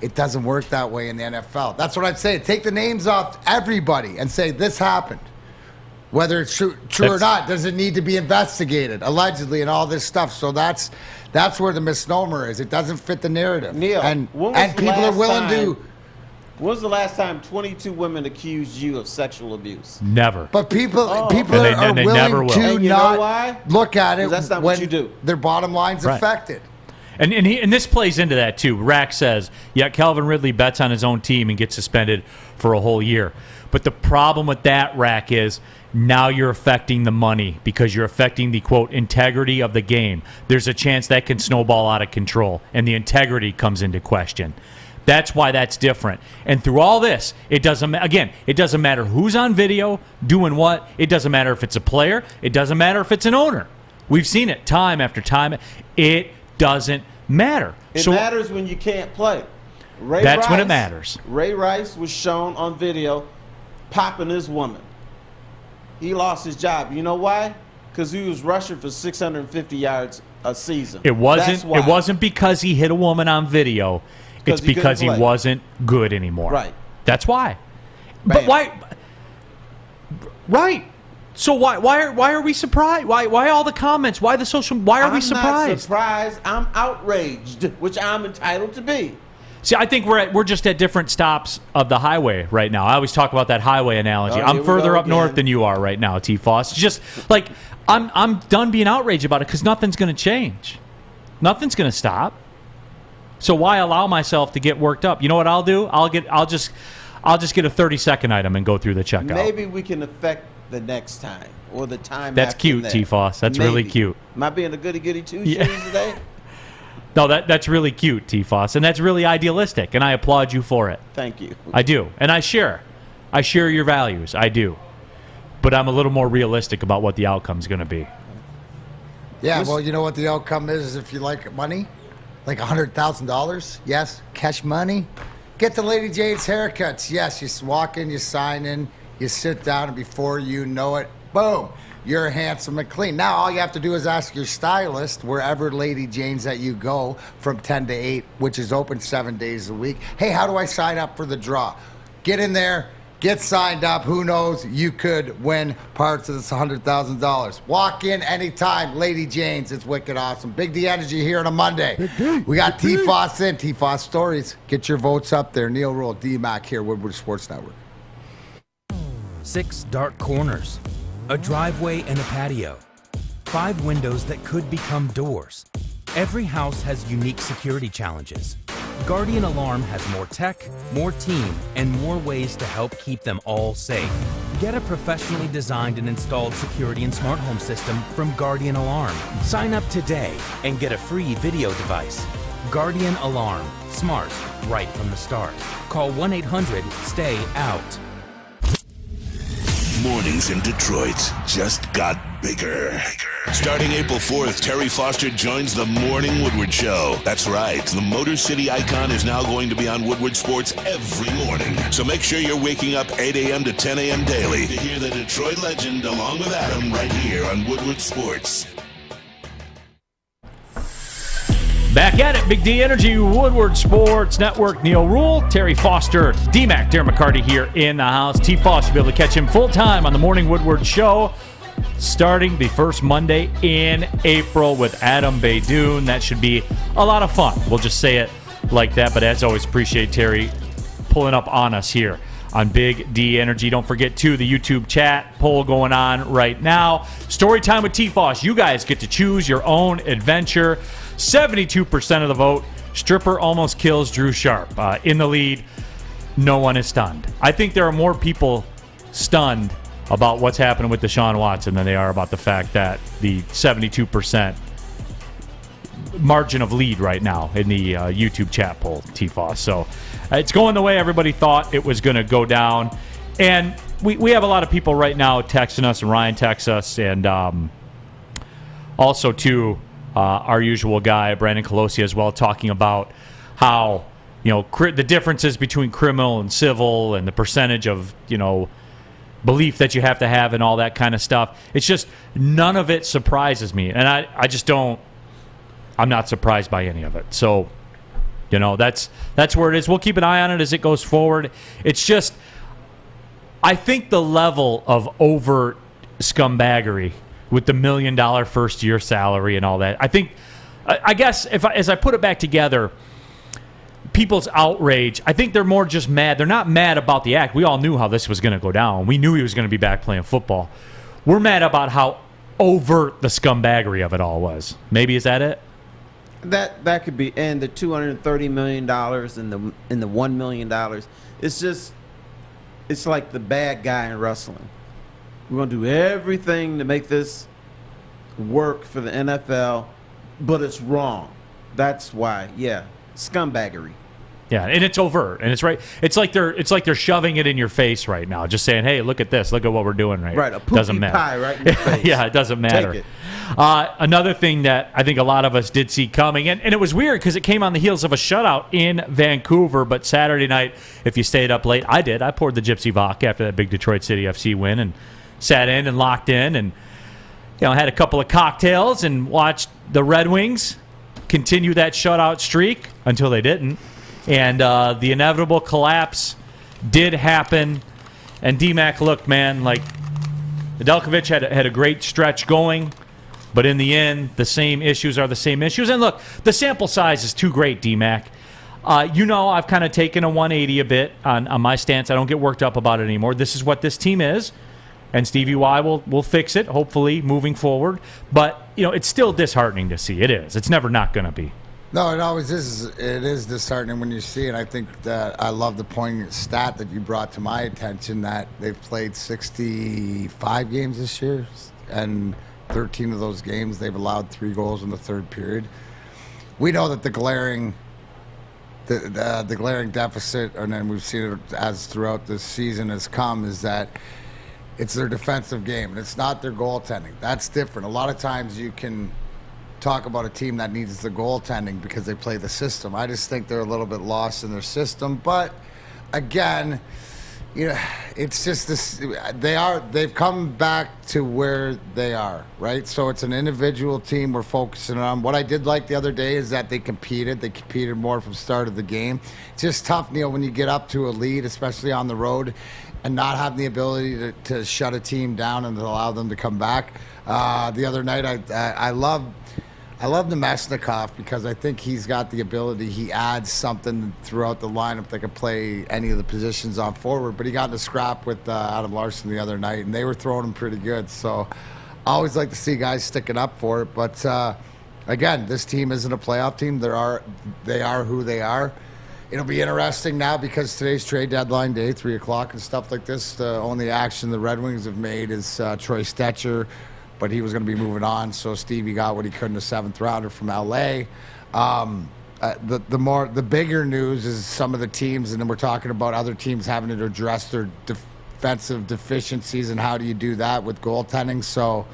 it doesn't work that way in the NFL. That's what I'd say. Take the names off everybody and say this happened. Whether it's true or not, does it need to be investigated, allegedly, and all this stuff. So that's where the misnomer is. It doesn't fit the narrative. Neil, and people are willing to. When was the last time 22 women accused you of sexual abuse? Never. But people are willing to not look at it that's not when what you do. Their bottom line's affected. And this plays into that too. Rack says, yeah, Calvin Ridley bets on his own team and gets suspended for a whole year. But the problem with that, Rack, is now you're affecting the money because you're affecting the, quote, integrity of the game. There's a chance that can snowball out of control, and the integrity comes into question. That's why that's different. And through all this, it doesn't matter who's on video, doing what. It doesn't matter if it's a player. It doesn't matter if it's an owner. We've seen it time after time. It doesn't matter. It matters when you can't play. That's when it matters. Ray Rice was shown on video popping his woman. He lost his job. You know why? Because he was rushing for 650 yards a season. It wasn't because he hit a woman on video. It's because he wasn't good anymore. Right. That's why. Bam. But why? Right. So why are we surprised? Why all the comments? Why the social? Why are we surprised? I'm not surprised. I'm outraged, which I'm entitled to be. See, I think we're just at different stops of the highway right now. I always talk about that highway analogy. I'm further up north than you are right now, T-Foss. Just like I'm done being outraged about it because nothing's going to change. Nothing's going to stop. So why allow myself to get worked up? You know what I'll do? I'll just get a 30-second item and go through the checkout. Maybe we can affect the next time or the time. That's cute, T-Foss. That's really cute. Am I being a goody-goody two-shoes today? No, that's really cute, T-Foss, and that's really idealistic, and I applaud you for it. Thank you. I do, and I share your values. I do, but I'm a little more realistic about what the outcome's going to be. Yeah, well, you know what the outcome is if you like money? Like $100,000? Yes. Cash money? Get the Lady Jade's haircuts. Yes, you walk in, you sign in, you sit down, and before you know it, boom, you're handsome and clean. Now all you have to do is ask your stylist, wherever Lady Jane's that you go, from 10 to 8, which is open 7 days a week. Hey, how do I sign up for the draw? Get in there. Get signed up. Who knows? You could win parts of this $100,000. Walk in anytime, Lady Jane's. It's wicked awesome. Big D Energy here on a Monday. We got T-Foss in, T-Foss Stories. Get your votes up there. Neil Rule, D-Mac here, Woodward Sports Network. 6 dark corners, a driveway and a patio, 5 windows that could become doors. Every house has unique security challenges. Guardian Alarm has more tech, more team, and more ways to help keep them all safe. Get a professionally designed and installed security and smart home system from Guardian Alarm. Sign up today and get a free video device. Guardian Alarm. Smart, right from the start. Call 1-800-STAY-OUT. Mornings in Detroit just got bigger. Starting April 4th, Terry Foster joins the Morning Woodward Show. That's right, the Motor City icon is now going to be on Woodward Sports every morning. So make sure you're waking up 8 a.m. to 10 a.m. daily to hear the Detroit legend along with Adam right here on Woodward Sports. Back at it, Big D Energy, Woodward Sports Network. Neil Rule, Terry Foster, D-Mac, Darren McCarty here in the house. T-Foss, you'll be able to catch him full-time on the Morning Woodward Show starting the first Monday in April with Adam Baydoun. That should be a lot of fun. We'll just say it like that, but as always, appreciate Terry pulling up on us here on Big D Energy. Don't forget, too, the YouTube chat poll going on right now. Storytime with T-Foss. You guys get to choose your own adventure. 72% of the vote. Stripper almost kills Drew Sharp. In the lead, no one is stunned. I think there are more people stunned about what's happening with DeShaun Watson than they are about the fact that the 72% margin of lead right now in the YouTube chat poll, T-Foss. So it's going the way everybody thought it was going to go down. And we have a lot of people right now texting us, and Ryan texts us, and also, too, our usual guy, Brandon Colosi, as well, talking about how, the differences between criminal and civil and the percentage of, belief that you have to have and all that kind of stuff. It's just none of it surprises me. And I just don't, I'm not surprised by any of it. So, that's where it is. We'll keep an eye on it as it goes forward. It's just, I think the level of overt scumbaggery with the $1 million first-year salary and all that, I guess as I put it back together, people's outrage, I think they're more just mad. They're not mad about the act. We all knew how this was going to go down. We knew he was going to be back playing football. We're mad about how overt the scumbaggery of it all was. Maybe is that it? That could be, and the $230 million and the $1 million. It's just, it's like the bad guy in wrestling. We're going to do everything to make this work for the NFL, but it's wrong. That's why, scumbaggery. Yeah, and it's overt, and it's right. It's like they're shoving it in your face right now, just saying, "Hey, look at this. Look at what we're doing right." Right, a poopy doesn't matter. pie right in your face. Yeah, it doesn't matter. Take it. Another thing that I think a lot of us did see coming, and it was weird because it came on the heels of a shutout in Vancouver. But Saturday night, if you stayed up late, I did. I poured the Gypsy Vodka after that big Detroit City FC win, and sat in and locked in, and had a couple of cocktails and watched the Red Wings continue that shutout streak until they didn't. And the inevitable collapse did happen. And D-Mac, look, man, like Nedeljkovic had a great stretch going, but in the end, the same issues are the same issues. And look, the sample size is too great, D-Mac. I've kind of taken a 180 a bit on my stance. I don't get worked up about it anymore. This is what this team is. And Stevie Y will fix it, hopefully, moving forward. But, it's still disheartening to see. It is. It's never not going to be. No, it always is. It is disheartening when you see it. I think that I love the poignant stat that you brought to my attention that they've played 65 games this year, and 13 of those games they've allowed 3 goals in the third period. We know that the glaring deficit, and then we've seen it as throughout this season has come, is that it's their defensive game, and it's not their goaltending. That's different. A lot of times you can talk about a team that needs the goaltending because they play the system. I just think they're a little bit lost in their system. But again, it's just this. They've come back to where they are, right? So it's an individual team we're focusing on. What I did like the other day is that they competed. They competed more from the start of the game. It's just tough, Neil, when you get up to a lead, especially on the road, and not have the ability to shut a team down and to allow them to come back. The other night, I love Nemesnikov because I think he's got the ability. He adds something throughout the lineup that could play any of the positions on forward. But he got in a scrap with Adam Larson the other night, and they were throwing him pretty good. So I always like to see guys sticking up for it. But again, this team isn't a playoff team. They are who they are. It'll be interesting now because today's trade deadline day, 3 o'clock and stuff like this. The only action the Red Wings have made is Troy Stetcher, but he was going to be moving on, so Stevie got what he could in a 7th rounder from LA. The bigger news is some of the teams, and then we're talking about other teams having to address their defensive deficiencies, and how do you do that with goaltending? So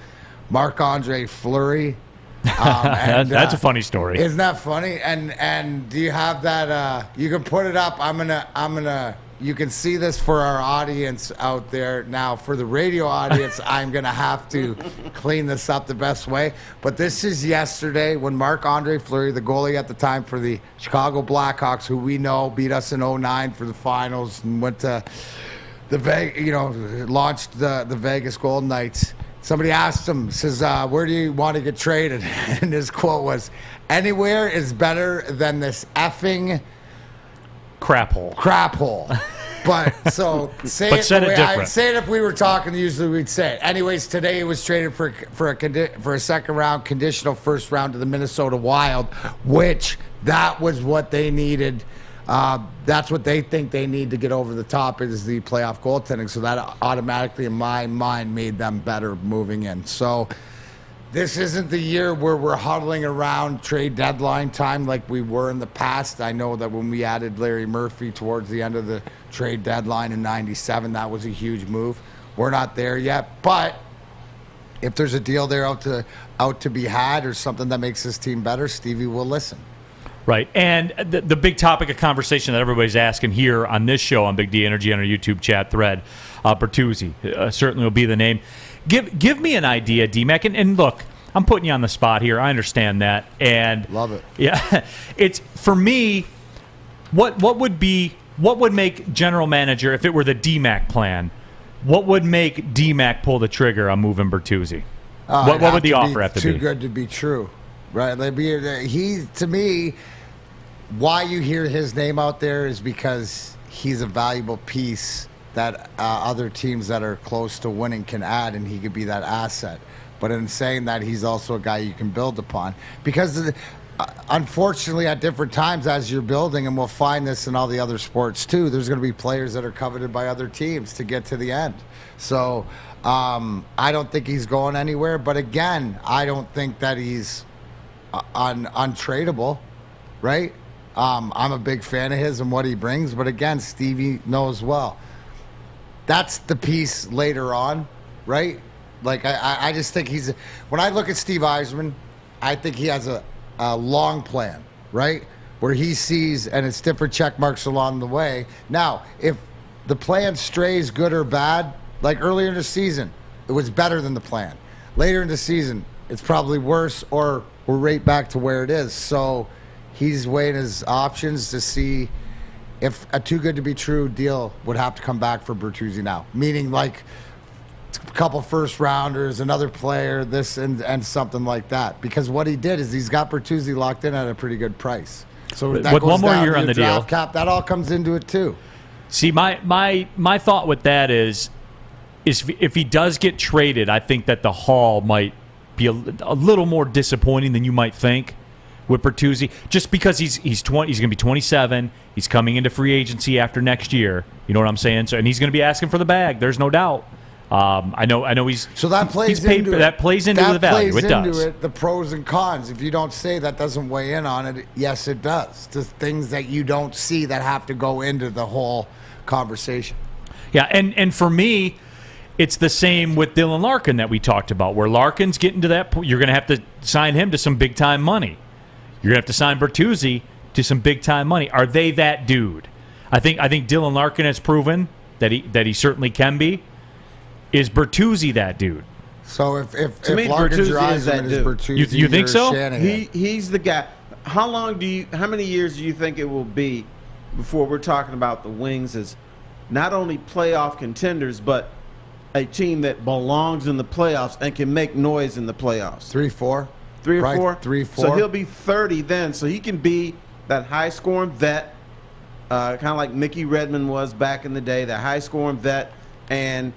Marc-Andre Fleury. That's a funny story. Isn't that funny? And do you have that? You can put it up. I'm gonna. You can see this for our audience out there. Now, for the radio audience, I'm going to have to clean this up the best way. But this is yesterday when Marc-Andre Fleury, the goalie at the time for the Chicago Blackhawks, who we know beat us in 2009 for the finals and went to launched the Vegas Golden Knights. Somebody asked him, says, where do you want to get traded? And his quote was, anywhere is better than this effing crap hole. But so say it the way I say it. If we were talking, usually we'd say it. Anyways, today it was traded for a second round conditional first round to the Minnesota Wild, which that was what they needed. That's what they think they need to get over the top is the playoff goaltending. So that automatically, in my mind, made them better moving in. So this isn't the year where we're huddling around trade deadline time like we were in the past. I know that when we added Larry Murphy towards the end of the trade deadline in '97, that was a huge move. We're not there yet, but if there's a deal there out to be had or something that makes this team better, Stevie will listen. Right, and the big topic of conversation that everybody's asking here on this show on Big D Energy on our YouTube chat thread, Bertuzzi certainly will be the name. Give me an idea, D-Mac, and look, I'm putting you on the spot here. I understand that, and love it. Yeah, it's for me. What would make general manager if it were the D-Mac plan? What would make D-Mac pull the trigger on moving Bertuzzi? What would the offer have to be? Too good to be true, right? To me, why you hear his name out there is because he's a valuable piece that other teams that are close to winning can add, and he could be that asset. But in saying that, he's also a guy you can build upon. Because unfortunately, at different times as you're building, and we'll find this in all the other sports too, there's going to be players that are coveted by other teams to get to the end. So I don't think he's going anywhere. But again, I don't think that he's untradeable, right? I'm a big fan of his and what he brings. But again, Stevie knows well. That's the piece later on, right? Like, I just think when I look at Steve Yzerman, I think he has a long plan, right? Where he sees, and it's different check marks along the way. Now, if the plan strays good or bad, like earlier in the season, it was better than the plan. Later in the season, it's probably worse, or we're right back to where it is. So he's weighing his options to see if a too good to be true deal would have to come back for Bertuzzi now. Meaning like a couple first rounders, another player, this and something like that. Because what he did is he's got Bertuzzi locked in at a pretty good price. So that with goes one more down year to on your the draft deal, cap, that all comes into it too. See, my thought with that is if he does get traded, I think that the haul might be a little more disappointing than you might think with Bertuzzi, just because he's going to be 27. He's coming into free agency after next year. You know what I'm saying? So, and he's going to be asking for the bag. There's no doubt. I know he's so that plays he's paid, into that plays into the value. It does. The pros and cons. If you don't say that doesn't weigh in on it, yes, it does. The things that you don't see that have to go into the whole conversation. Yeah, and for me, it's the same with Dylan Larkin that we talked about, where Larkin's getting to that point. You're going to have to sign him to some big-time money. You're going to have to sign Bertuzzi to some big-time money. Are they that dude? I think Dylan Larkin has proven that he certainly can be. Is Bertuzzi that dude? So if me, Larkin's your Bertuzzi is that Yzerman, dude. Bertuzzi, You think so? He's the guy. How many years do you think it will be before we're talking about the Wings as not only playoff contenders, but a team that belongs in the playoffs and can make noise in the playoffs? 3-4. 3 or 4? 3-4. So he'll be 30 then. So he can be that high-scoring vet, kind of like Mickey Redmond was back in the day, that high-scoring vet. And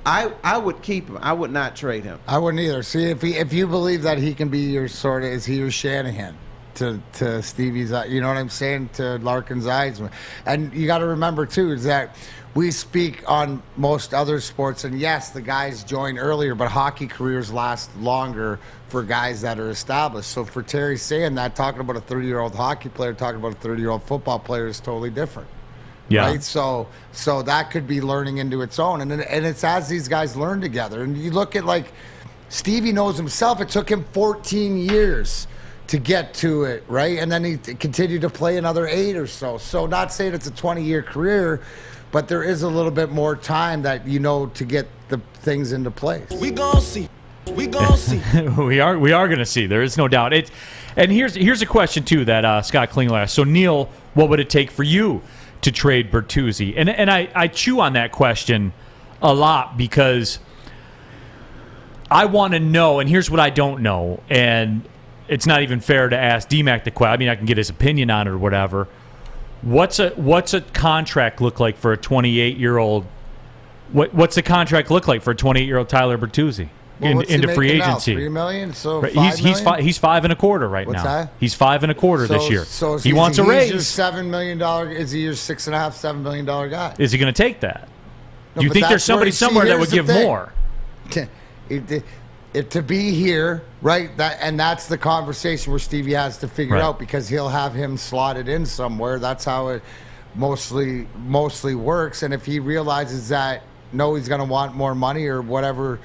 I would keep him. I would not trade him. I wouldn't either. See, if you believe that he can be your sort of, is he your Shanahan to Stevie's, you know what I'm saying, to Larkin's Yzerman. And you got to remember, too, is that we speak on most other sports, and yes, the guys join earlier, but hockey careers last longer for guys that are established. So for Terry saying that, talking about a 30-year-old hockey player, talking about a 30-year-old football player is totally different. Yeah. Right? So that could be learning into its own. And it's as these guys learn together. And you look at, like, Stevie knows himself, it took him 14 years to get to it, right? And then he continued to play another 8 or so. So not saying it's a 20-year career, but there is a little bit more time that to get the things into place. We gon' see. We gon' see. we are going to see. There is no doubt. And here's a question too that Scott Klingler asked. So Neil, what would it take for you to trade Bertuzzi? And I chew on that question a lot because I want to know. And here's what I don't know. And it's not even fair to ask DMAC the question. I mean, I can get his opinion on it or whatever. What's a contract look like for a 28-year-old? What's the contract look like for a 28-year-old Tyler Bertuzzi into free agency? $3 million. So right. $5 million? He's $5.25 right What's now. That? He's $5.25 this year. So he wants a raise. He's your $7 million. Is he your $6.5, $7 million guy? Is he going to take that? No, Do you think there's somebody somewhere that would give more? To be here, right? That's the conversation where Stevie has to figure out, because he'll have him slotted in somewhere. That's how it mostly works. And if he realizes that he's going to want more money or whatever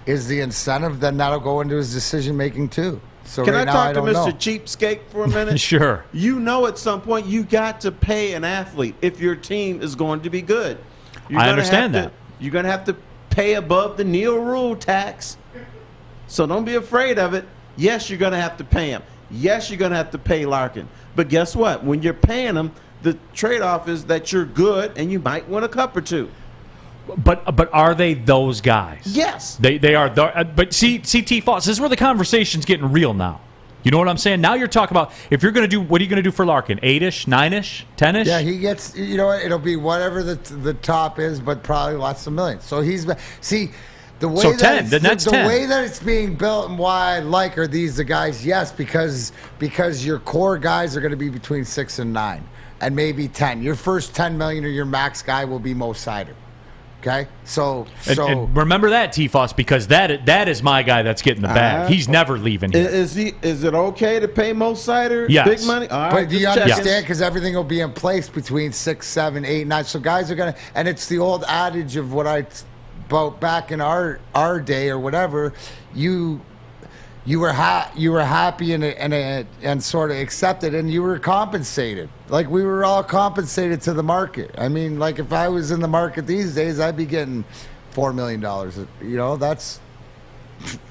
is the incentive, then that'll go into his decision making too. So can right I now, talk to Mr. Cheapskate for a minute? Sure. At some point you got to pay an athlete if your team is going to be good. I understand that. You're going to have to pay above the Neil Rule tax. So don't be afraid of it. Yes, you're going to have to pay him. Yes, you're going to have to pay Larkin. But guess what? When you're paying him, the trade-off is that you're good and you might win a cup or two. But are they those guys? Yes. They are. But see, T-Foss, this is where the conversation's getting real now. You know what I'm saying? Now you're talking about if you're going to do, what are you going to do for Larkin? 8-ish, 9-ish, 10-ish? Yeah, he gets, it'll be whatever the top is, but probably lots of millions. So The way so that 10. The Nets 10. The way that it's being built and why I like are these the guys? Yes, because your core guys are going to be between 6 and 9, and maybe 10. Your first 10 million or your max guy will be Mo Sider. Okay, so and remember that, T-Foss, because that is my guy that's getting the bag. He's never leaving here. Is it okay to pay Mo Sider big money? All right, but do you understand? Because everything will be in place between 6, 7, 8, 9. So guys are gonna, and it's the old adage of what I about back in our day or whatever. You were happy and sort of accepted, and you were compensated. Like we were all compensated to the market. I mean, like if I was in the market these days, I'd be getting $4 million. You know, that's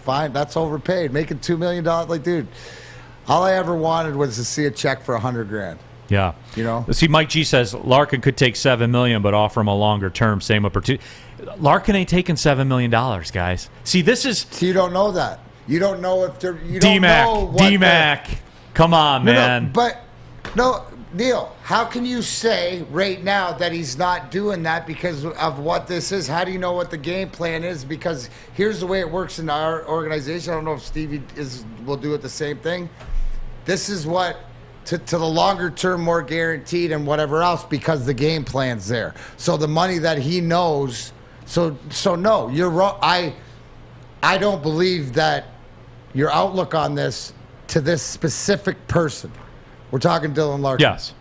fine. That's overpaid. Making $2 million, like dude, all I ever wanted was to see a check for $100,000. Yeah, you know. See, Mike G says Larkin could take $7 million, but offer him a longer term. Same opportunity. Larkin ain't taking $7 million, guys. See, this is. So you don't know that. You don't know if they're. You D-Mac, don't know what D-Mac. Come on, man. No, Neil, how can you say right now that he's not doing that because of what this is? How do you know what the game plan is? Because here's the way it works in our organization. I don't know if Stevie will do it the same thing. This is what, to the longer term, more guaranteed and whatever else, because the game plan's there. So the money that he knows. So no, you're wrong. I don't believe that your outlook on this to this specific person. We're talking Dylan Larkin. Yes.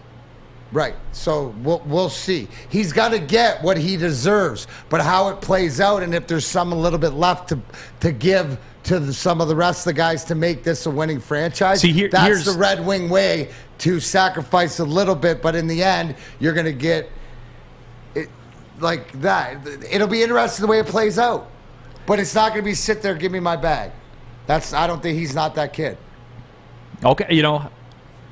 Right. So we'll see. He's got to get what he deserves, but how it plays out and if there's some a little bit left to give to some of the rest of the guys to make this a winning franchise. See, that's the Red Wing way, to sacrifice a little bit, but in the end, you're going to get it like that. It'll be interesting the way it plays out. But it's not going to be sit there, give me my bag. I don't think he's not that kid. Okay, you know,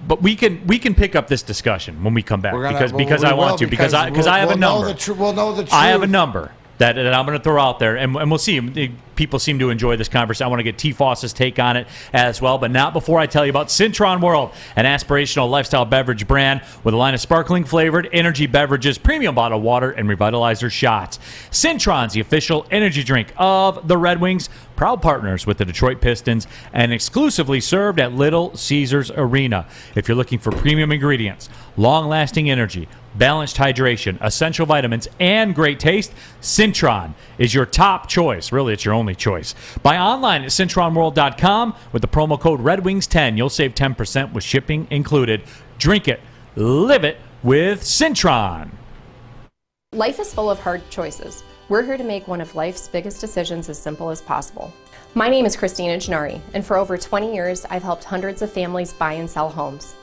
but we can pick up this discussion when we come back because I want to because I have a number. We'll know the truth. I have a number that I'm going to throw out there, and we'll see. People seem to enjoy this conversation. I want to get T-Foss's take on it as well, but not before I tell you about Cintron World, an aspirational lifestyle beverage brand with a line of sparkling flavored energy beverages, premium bottled water, and revitalizer shots. Cintron's the official energy drink of the Red Wings, proud partners with the Detroit Pistons, and exclusively served at Little Caesars Arena. If you're looking for premium ingredients, long-lasting energy, balanced hydration, essential vitamins, and great taste, Cintron is your top choice. Really, it's your only choice. Buy online at CintronWorld.com with the promo code RedWings10. You'll save 10% with shipping included. Drink it. Live it with Cintron. Life is full of hard choices. We're here to make one of life's biggest decisions as simple as possible. My name is Christina Gennari, and for over 20 years, I've helped hundreds of families buy and sell homes.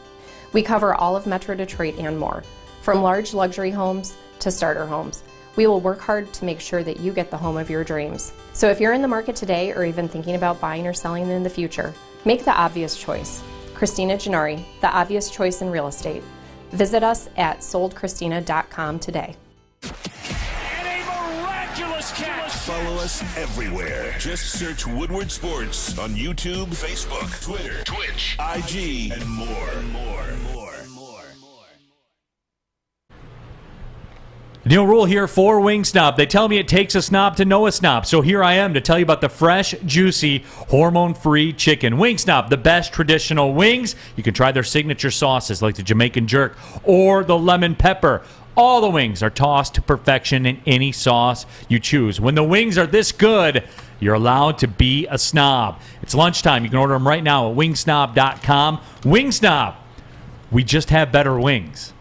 We cover all of Metro Detroit and more, from large luxury homes to starter homes. We will work hard to make sure that you get the home of your dreams. So if you're in the market today or even thinking about buying or selling in the future, make the obvious choice. Christina Gennari, the obvious choice in real estate. Visit us at soldchristina.com today. Follow us everywhere. Just search Woodward Sports on YouTube, Facebook, Twitter, Twitch, IG, and more. Neil Rule here for Wing Snob. They tell me it takes a snob to know a snob, so here I am to tell you about the fresh, juicy, hormone-free chicken. Wing Snob, the best traditional wings. You can try their signature sauces like the Jamaican jerk or the lemon pepper. All the wings are tossed to perfection in any sauce you choose. When the wings are this good, you're allowed to be a snob. It's lunchtime. You can order them right now at wingsnob.com. Wing Snob, we just have better wings.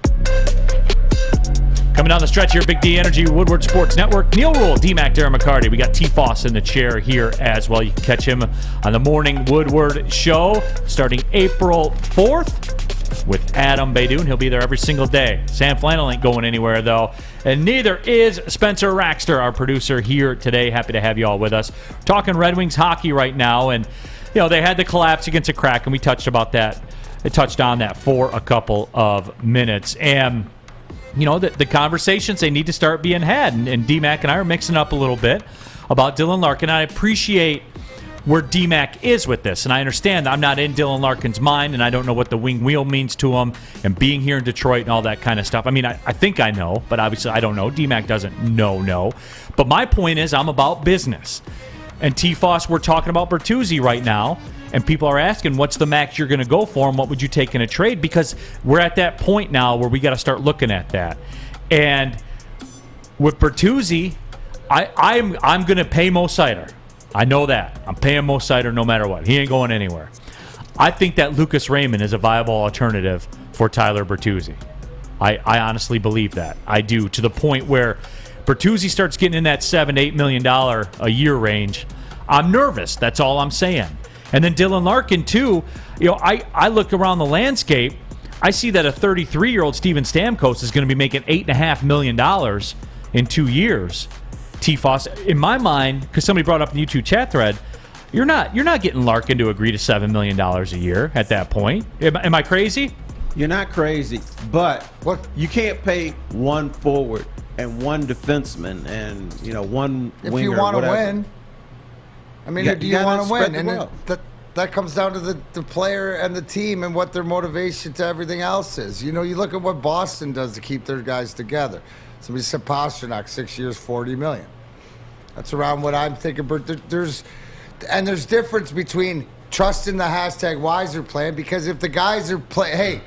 Coming down the stretch here, Big D Energy, Woodward Sports Network. Neil Rule, D-Mac, Darren McCarty. We got T-Foss in the chair here as well. You can catch him on the Morning Woodward Show starting April 4th with Adam Baydoun. He'll be there every single day. Sam Flannel ain't going anywhere, though. And neither is Spencer Raxter, our producer here today. Happy to have you all with us. Talking Red Wings hockey right now. And, you know, they had the collapse against a Kraken. We touched about that. They touched on that for a couple of minutes. And you know, the conversations, they need to start being had. And D-Mac and I are mixing up a little bit about Dylan Larkin. I appreciate where D-Mac is with this. And I understand that I'm not in Dylan Larkin's mind, and I don't know what the wing wheel means to him and being here in Detroit and all that kind of stuff. I mean, I think I know, but obviously I don't know. D-Mac doesn't know. But my point is I'm about business. And T-Foss, we're talking about Bertuzzi right now, and people are asking what's the max you're going to go for and what would you take in a trade, because we're at that point now where we got to start looking at that. And with Bertuzzi, I'm going to pay Mo Sider. I know that. I'm paying Mo Sider no matter what. He ain't going anywhere. I think that Lucas Raymond is a viable alternative for Tyler Bertuzzi. I honestly believe that. I do, to the point where Bertuzzi starts getting in that $7-8 million a year range. I'm nervous. That's all I'm saying. And then Dylan Larkin, too. You know, I look around the landscape. I see that a 33-year-old Steven Stamkos is going to be making $8.5 million in 2 years. T-Foss, in my mind, because somebody brought up in the YouTube chat thread, you're not getting Larkin to agree to $7 million a year at that point. Am I crazy? You're not crazy, but you can't pay one forward and one defenseman and one winger. If you want to whatever. win, I mean, do you want to win? And that comes down to the player and the team and what their motivation to everything else is. You look at what Boston does to keep their guys together. Somebody said Pasternak, 6 years, $40 million. That's around what I'm thinking. But there's difference between trusting the hashtag Yzer plan, because if the guys are hey,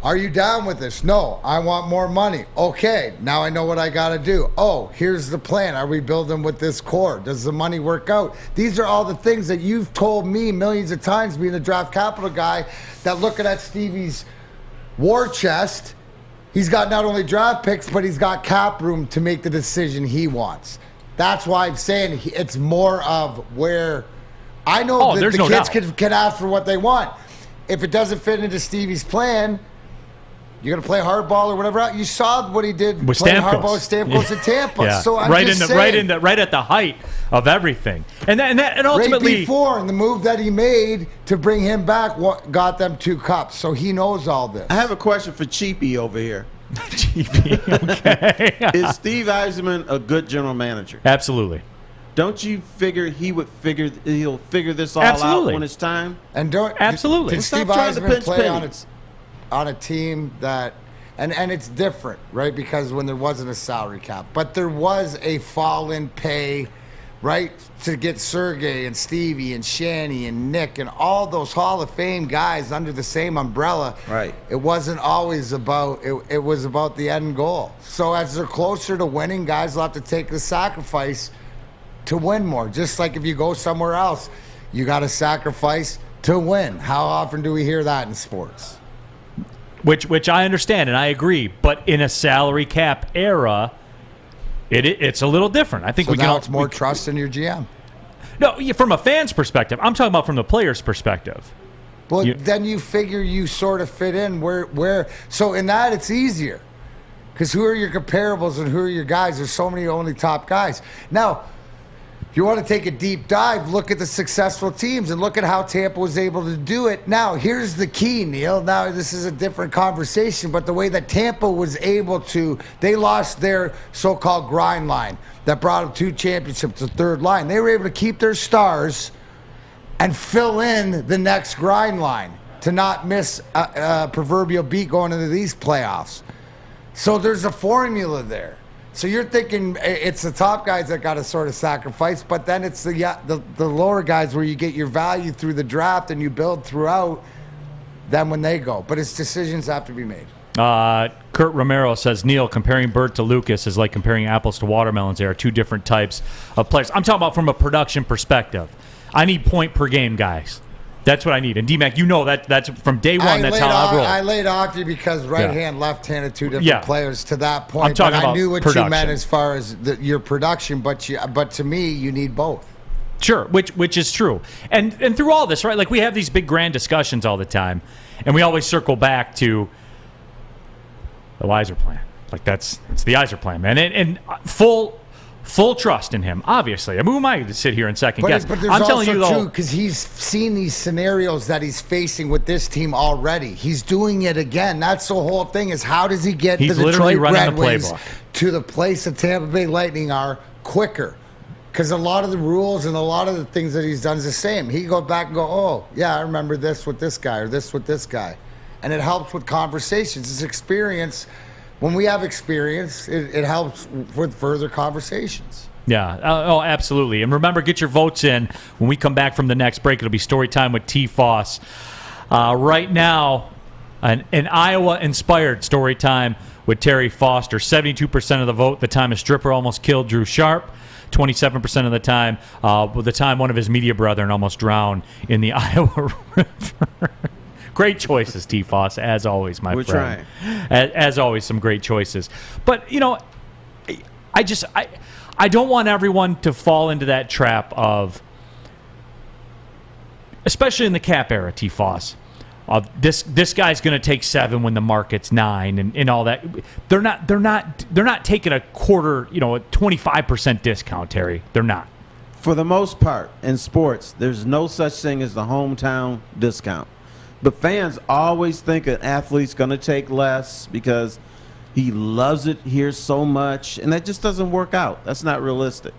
are you down with this? No, I want more money. Okay, now I know what I got to do. Oh, here's the plan. Are we building with this core? Does the money work out? These are all the things that you've told me millions of times, being a draft capital guy, that looking at Stevie's war chest, he's got not only draft picks, but he's got cap room to make the decision he wants. That's why I'm saying it's more of where I know that the kids can ask for what they want. If it doesn't fit into Stevie's plan, you're going to play hardball or whatever. You saw what he did with playing hardball with Stamkos in Tampa. Yeah. So I'm right just saying, right at the height of everything, and ultimately right before, and the move that he made to bring him back got them 2 cups. So he knows all this. I have a question for Cheapy over here. Cheapy, okay. Is Steve Yzerman a good general manager? Absolutely. Don't you figure he'll figure this all out when it's time? And absolutely. Did Steve Yzerman play on a team that, and it's different, right? Because when there wasn't a salary cap, but there was a fall-in pay, right, to get Sergey and Stevie and Shanny and Nick and all those Hall of Fame guys under the same umbrella. Right. It wasn't always about it was about the end goal. So as they're closer to winning, guys will have to take the sacrifice to win more. Just like if you go somewhere else, you got to sacrifice to win. How often do we hear that in sports? Which I understand and I agree, but in a salary cap era, it's a little different. I think it's more trust in your GM. No, from a fan's perspective. I'm talking about from the player's perspective. Well, then you figure you sort of fit in where. So in that, it's easier, because who are your comparables and who are your guys? There's so many only top guys now. If you want to take a deep dive, look at the successful teams and look at how Tampa was able to do it. Now, here's the key, Neil. Now, this is a different conversation, but the way that Tampa was able to, they lost their so-called grind line that brought them 2 championships, the third line. They were able to keep their stars and fill in the next grind line to not miss a proverbial beat going into these playoffs. So there's a formula there. So you're thinking it's the top guys that got to sort of sacrifice, but then it's the lower guys where you get your value through the draft and you build throughout them when they go. But it's decisions have to be made. Kurt Romero says, Neil, comparing Bert to Lucas is like comparing apples to watermelons. They are 2 different types of players. I'm talking about from a production perspective. I need point per game guys. That's what I need. And D-Mac, you know that's from day one. That's how I roll. I laid off you because right-hand, left-handed, 2 different players to that point. I'm talking about I knew what production. You meant as far as your production, but to me, you need both. Sure, which is true. And through all this, right, like we have these big grand discussions all the time, and we always circle back to the Yzer plan. Like it's the Yzer plan, man. And full trust in him, obviously. I mean, who am I to sit here and second guess? But there's I'm also telling you, though, because he's seen these scenarios that he's facing with this team already. He's doing it again. That's the whole thing, is how does he get the Detroit Red Wings to the place the Tampa Bay Lightning are quicker? Because a lot of the rules and a lot of the things that he's done is the same. He go back and go, oh, yeah, I remember this with this guy or this with this guy. And it helps with conversations. It's experience. When we have experience, it helps with further conversations. Yeah. Oh, absolutely. And remember, get your votes in. When we come back from the next break, it'll be story time with T. Foss. Right now, an Iowa-inspired story time with Terry Foster. 72% of the vote. The time a stripper almost killed Drew Sharp. 27% of the time, one of his media brethren almost drowned in the Iowa River. Great choices, T. Foss, as always, my friend. We're trying. As always, some great choices. But, I don't want everyone to fall into that trap of, especially in the cap era, T. Foss, of this guy's going to take 7 when the market's 9 and all that. They're not taking a quarter, a 25% discount, Terry. They're not. For the most part in sports, there's no such thing as the hometown discount. But fans always think an athlete's going to take less because he loves it here so much, and that just doesn't work out. That's not realistic.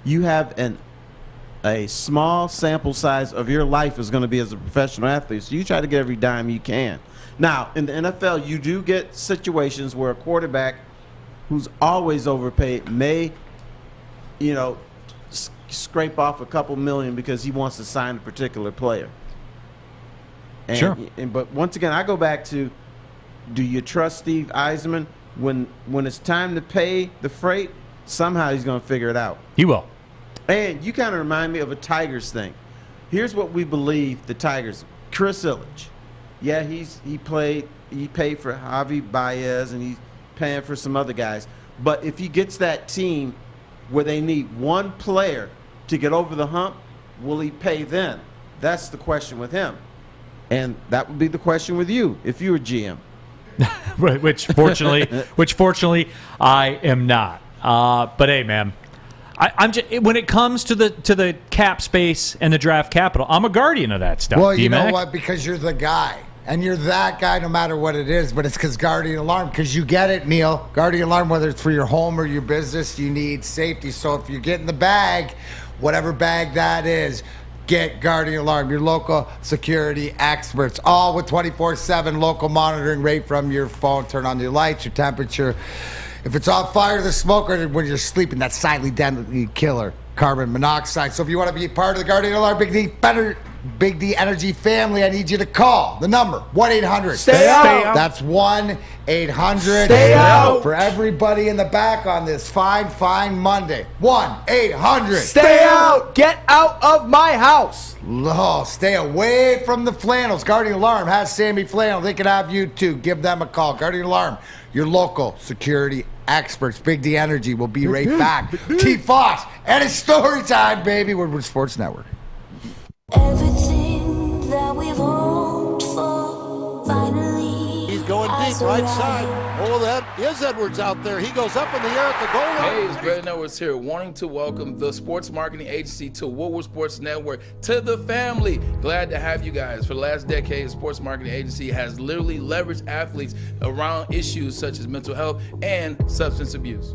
You have a small sample size of your life is going to be as a professional athlete, so you try to get every dime you can. Now, in the NFL, you do get situations where a quarterback who's always overpaid may, scrape off a couple million because he wants to sign a particular player. Sure. But once again, I go back to, do you trust Steve Yzerman? When it's time to pay the freight, somehow he's going to figure it out. He will. And you kind of remind me of a Tigers thing. Here's what we believe the Tigers. Chris Ilitch. Yeah, he paid for Javi Baez, and he's paying for some other guys. But if he gets that team where they need one player to get over the hump, will he pay then? That's the question with him. And that would be the question with you if you were GM. which fortunately I am not. But hey, man, I'm just, when it comes to the cap space and the draft capital, I'm a guardian of that stuff. Well, you D-Mac. know what? Because you're the guy. And you're that guy no matter what it is, but it's because Guardian Alarm, because you get it, Neil. Guardian Alarm, whether it's for your home or your business, you need safety. So if you're getting the bag, whatever bag that is, get Guardian Alarm, your local security experts, all with 24/7 local monitoring right from your phone. Turn on your lights, your temperature. If it's on fire, the smoke, or when you're sleeping, that silently deadly killer, carbon monoxide. So if you want to be part of the Guardian Alarm Big D Energy family, I need you to call the number 1-800 Stay out. That's 1-800 Stay out. For everybody in the back on this fine Monday. 1-800 Stay out. Get out of my house. Oh, stay away from the flannels. Guardian Alarm has Sammy Flannel. They can have you too. Give them a call. Guardian Alarm, your local security experts. Big D Energy will be right back. T. Foss and it's story time, baby. Woodward Sports Network. Everything that we've hoped for, finally. He's going deep, right side. Oh, that is Edwards out there. He goes up in the air at the goal line. Hey, it's Greg Edwards here, wanting to welcome the sports marketing agency to Woodward Sports Network, to the family. Glad to have you guys. For the last decade, the sports marketing agency has literally leveraged athletes around issues such as mental health and substance abuse.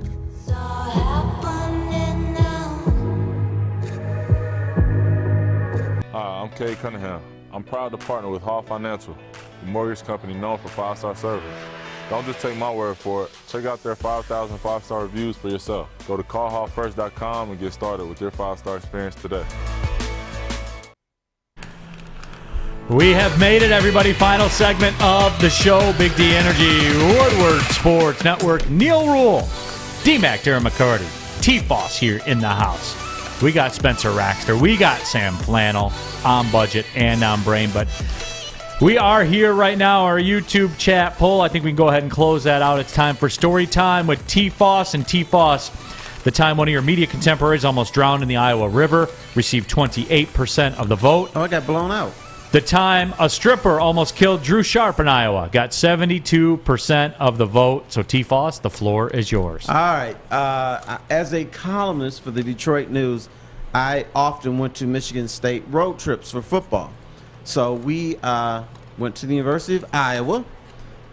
Hi, I'm Kay Cunningham. I'm proud to partner with Hall Financial, the mortgage company known for 5-star service. Don't just take my word for it. Check out their 5,000 5-star reviews for yourself. Go to callhallfirst.com and get started with your 5-star experience today. We have made it, everybody. Final segment of the show. Big D Energy, Woodward Sports Network. Neil Rule, D-Mac, Darren McCarty, T-Foss here in the house. We got Spencer Raxter. We got Sam Flannel on budget and on brain. But we are here right now. Our YouTube chat poll. I think we can go ahead and close that out. It's time for story time with T-Foss. And T-Foss, the time one of your media contemporaries almost drowned in the Iowa River, received 28% of the vote. Oh, I got blown out. The time a stripper almost killed Drew Sharp in Iowa got 72% of the vote. So, T-Foss, the floor is yours. All right. As a columnist for the Detroit News, I often went to Michigan State road trips for football. So we went to the University of Iowa,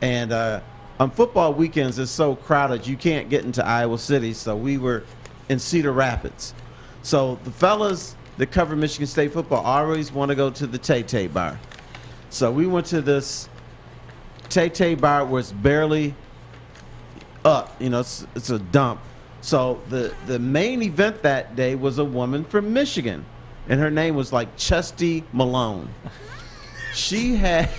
and on football weekends, it's so crowded you can't get into Iowa City. So we were in Cedar Rapids. So the fellas that cover Michigan State football always want to go to the Tay-Tay bar. So we went to this Tay-Tay bar where it's barely up. You know, it's a dump. So the main event that day was a woman from Michigan, and her name was like Chesty Malone. She had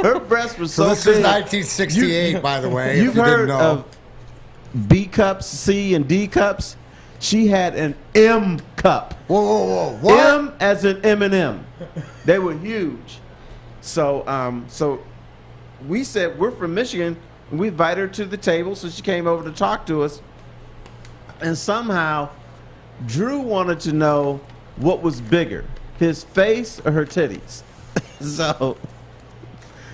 her breast was so this big. is 1968, by the way. You've if you heard didn't know. of B cups, C and D cups. She had an M cup. Whoa, whoa, whoa! What? M as in M&M. They were huge. So so we said we're from Michigan. And we invited her to the table, so she came over to talk to us. And somehow, Drew wanted to know what was bigger, his face or her titties. So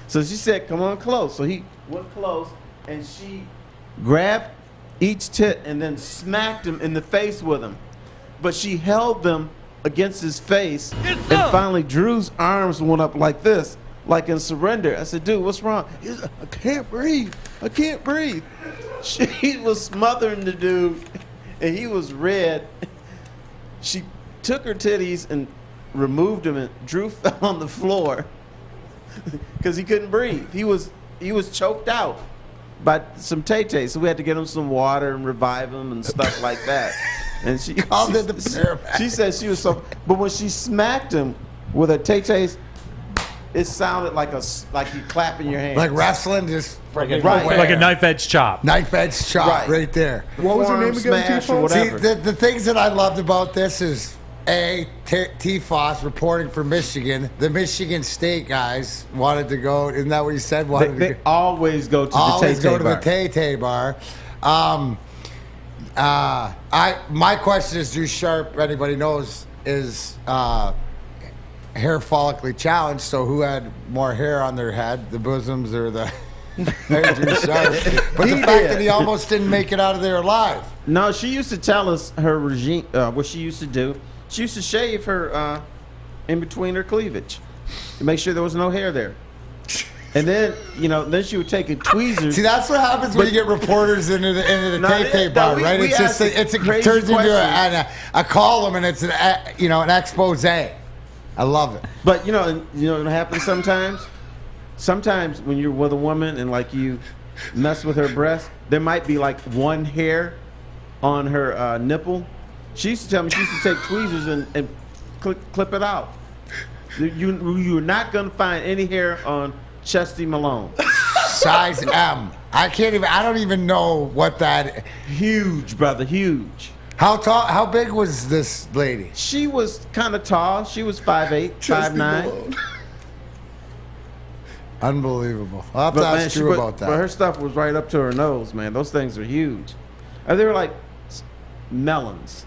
she said, "Come on close." So he went close, and she grabbed each tit and then smacked him in the face with them. But she held them against his face, and finally Drew's arms went up like this, like in surrender. I said, "Dude, what's wrong?" He said, "I can't breathe. I can't breathe." She was smothering the dude, and he was red. She took her titties and removed them, and Drew fell on the floor because he couldn't breathe. He was choked out by some tay-tays, so we had to get him some water and revive him and stuff like that. And she called it the paramedic. She said she was so, but when she smacked him with her tay-tays, it sounded like you clapping your hands, Like wrestling, just freaking Right. Like a knife edge chop. Knife edge chop Right. right there. What was her name again? Smash or See, whatever. the things that I loved about this is T-Foss reporting for Michigan. The Michigan State guys wanted to go. Isn't that what you said? They always go to the always tay-tay go to bar. the Tay-Tay bar. My question is, Drew Sharp, anybody knows, is hair follically challenged. So who had more hair on their head, the bosoms or the Drew Sharp? But the fact that he almost didn't make it out of there alive. No, she used to tell us her regime, what she used to do. She used to shave her in between her cleavage to make sure there was no hair there. And then, then she would take a tweezers. See, that's what happens when you get reporters into the Tay-Tay bar, right? It turns into a column, and it's an expose. I love it. But what happens sometimes? Sometimes when you're with a woman and like you mess with her breast, there might be like one hair on her nipple. She used to tell me she used to take tweezers and clip it out. You're not gonna find any hair on Chesty Malone. Size M. I don't even know what that. Huge, brother, huge. How tall? How big was this lady? She was kind of tall. She was 5'8", 5'9". Unbelievable. I'll have to ask you about that. But her stuff was right up to her nose, man. Those things are huge. They were like melons.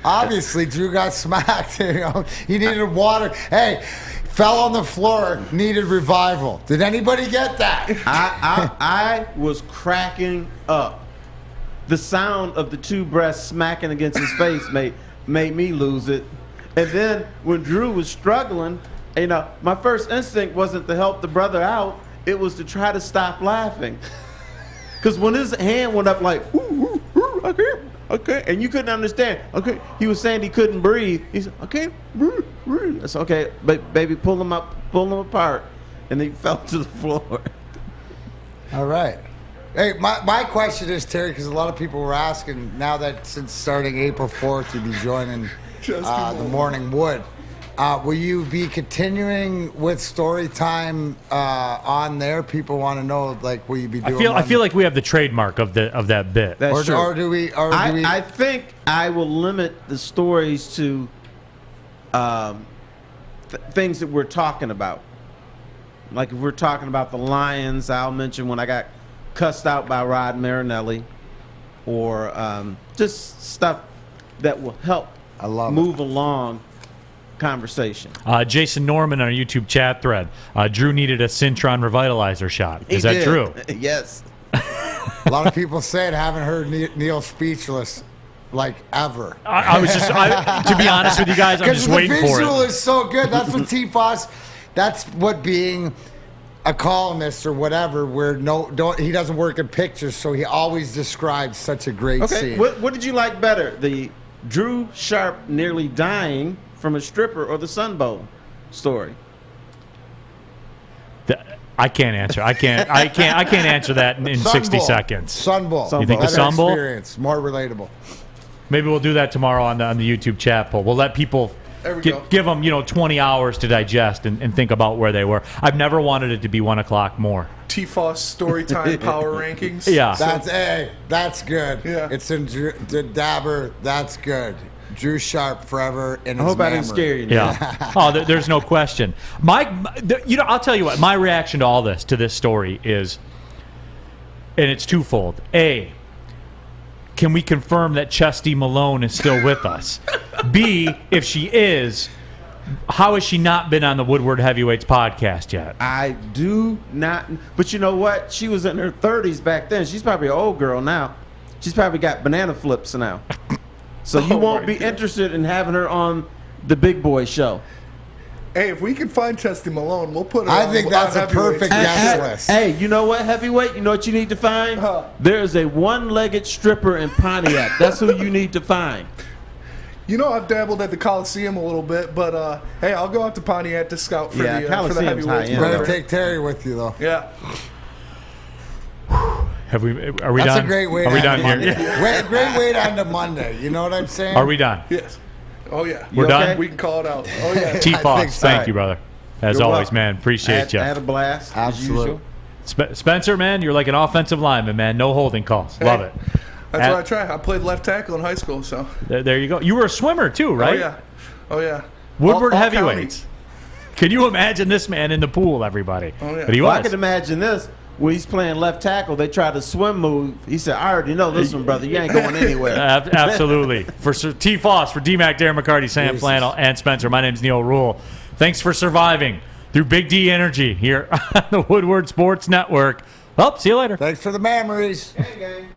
Obviously, Drew got smacked. He needed water. Hey, fell on the floor, needed revival. Did anybody get that? I was cracking up. The sound of the two breasts smacking against his face made me lose it. And then when Drew was struggling, my first instinct wasn't to help the brother out. It was to try to stop laughing. Because when his hand went up like, ooh, okay, and you couldn't understand. Okay, he was saying he couldn't breathe. He said, okay, breathe. That's okay, baby, pull him apart. And then he fell to the floor. All right. Hey, my question is, Terry, because a lot of people were asking, now that since starting April 4th, you'll be joining the Morning Wood. Will you be continuing with Storytime on there? People want to know, like, will you be doing? I feel like we have the trademark of that bit. That's true. Or do we? I think I will limit the stories to things that we're talking about. Like if we're talking about the Lions, I'll mention when I got cussed out by Rod Marinelli, or just stuff that will help move along conversation. Jason Norman on our YouTube chat thread. Drew needed a Cintron revitalizer shot. Is that true? Yes. A lot of people say it. Haven't heard Neil speechless like ever. I was just, to be honest with you guys, I'm just waiting for it. The visual is so good. That's what T-Foss. That's what being a columnist or whatever, where he doesn't work in pictures, so he always describes such a great scene. What did you like better, the Drew Sharp nearly dying from a stripper or the Sun Bowl story? I can't answer. I can't answer that in 60 seconds. Sun Bowl. You think the Sun Bowl? Experience, more relatable. Maybe we'll do that tomorrow on the YouTube chat poll. We'll let people give them 20 hours to digest and think about where they were. I've never wanted it to be 1 o'clock more. T-Foss Storytime Power Rankings. Yeah. That's good. Yeah. It's in Dabber. That's good. Drew Sharp forever in his I hope I didn't scare you. Yeah. Oh, there's no question. I'll tell you what. My reaction to all this, to this story is, and it's twofold. A, can we confirm that Chesty Malone is still with us? B, if she is, how has she not been on the Woodward Heavyweights podcast yet? I do not. But you know what? She was in her 30s back then. She's probably an old girl now. She's probably got banana flips now. So you won't be interested in having her on the Big Boy show. Hey, if we can find Chesty Malone, we'll put her on. I think that's a perfect guest list. Hey, you know what, Heavyweight? You know what you need to find? There is a one-legged stripper in Pontiac. That's who you need to find. You know, I've dabbled at the Coliseum a little bit, but hey, I'll go out to Pontiac to scout for the heavyweights. You better take Terry with you, though. Yeah. Are we That's done? That's a great way. Are we done here? Yeah. Great way on to Monday. You know what I'm saying? Are we done? Yes. Oh yeah. We're done. We can call it out. Oh yeah. T-Foss, thank you, brother. As You're always, welcome. man. Appreciate you. I had a blast. Absolutely. Spencer, man, you're like an offensive lineman, man. No holding calls. Love it. That's what I try. I played left tackle in high school, so. There you go. You were a swimmer too, right? Oh yeah. Woodward all Heavyweights. Can you imagine this man in the pool, everybody? Oh yeah. But he was. I can imagine this. When he's playing left tackle, they tried to swim move. He said, I already know this one, brother. You ain't going anywhere. Absolutely. For T-Foss, for D-Mac, Darren McCarty, Sam Flannel, and Spencer, my name's Neil Rule. Thanks for surviving through Big D Energy here on the Woodward Sports Network. Well, see you later. Thanks for the memories. Gang, gang.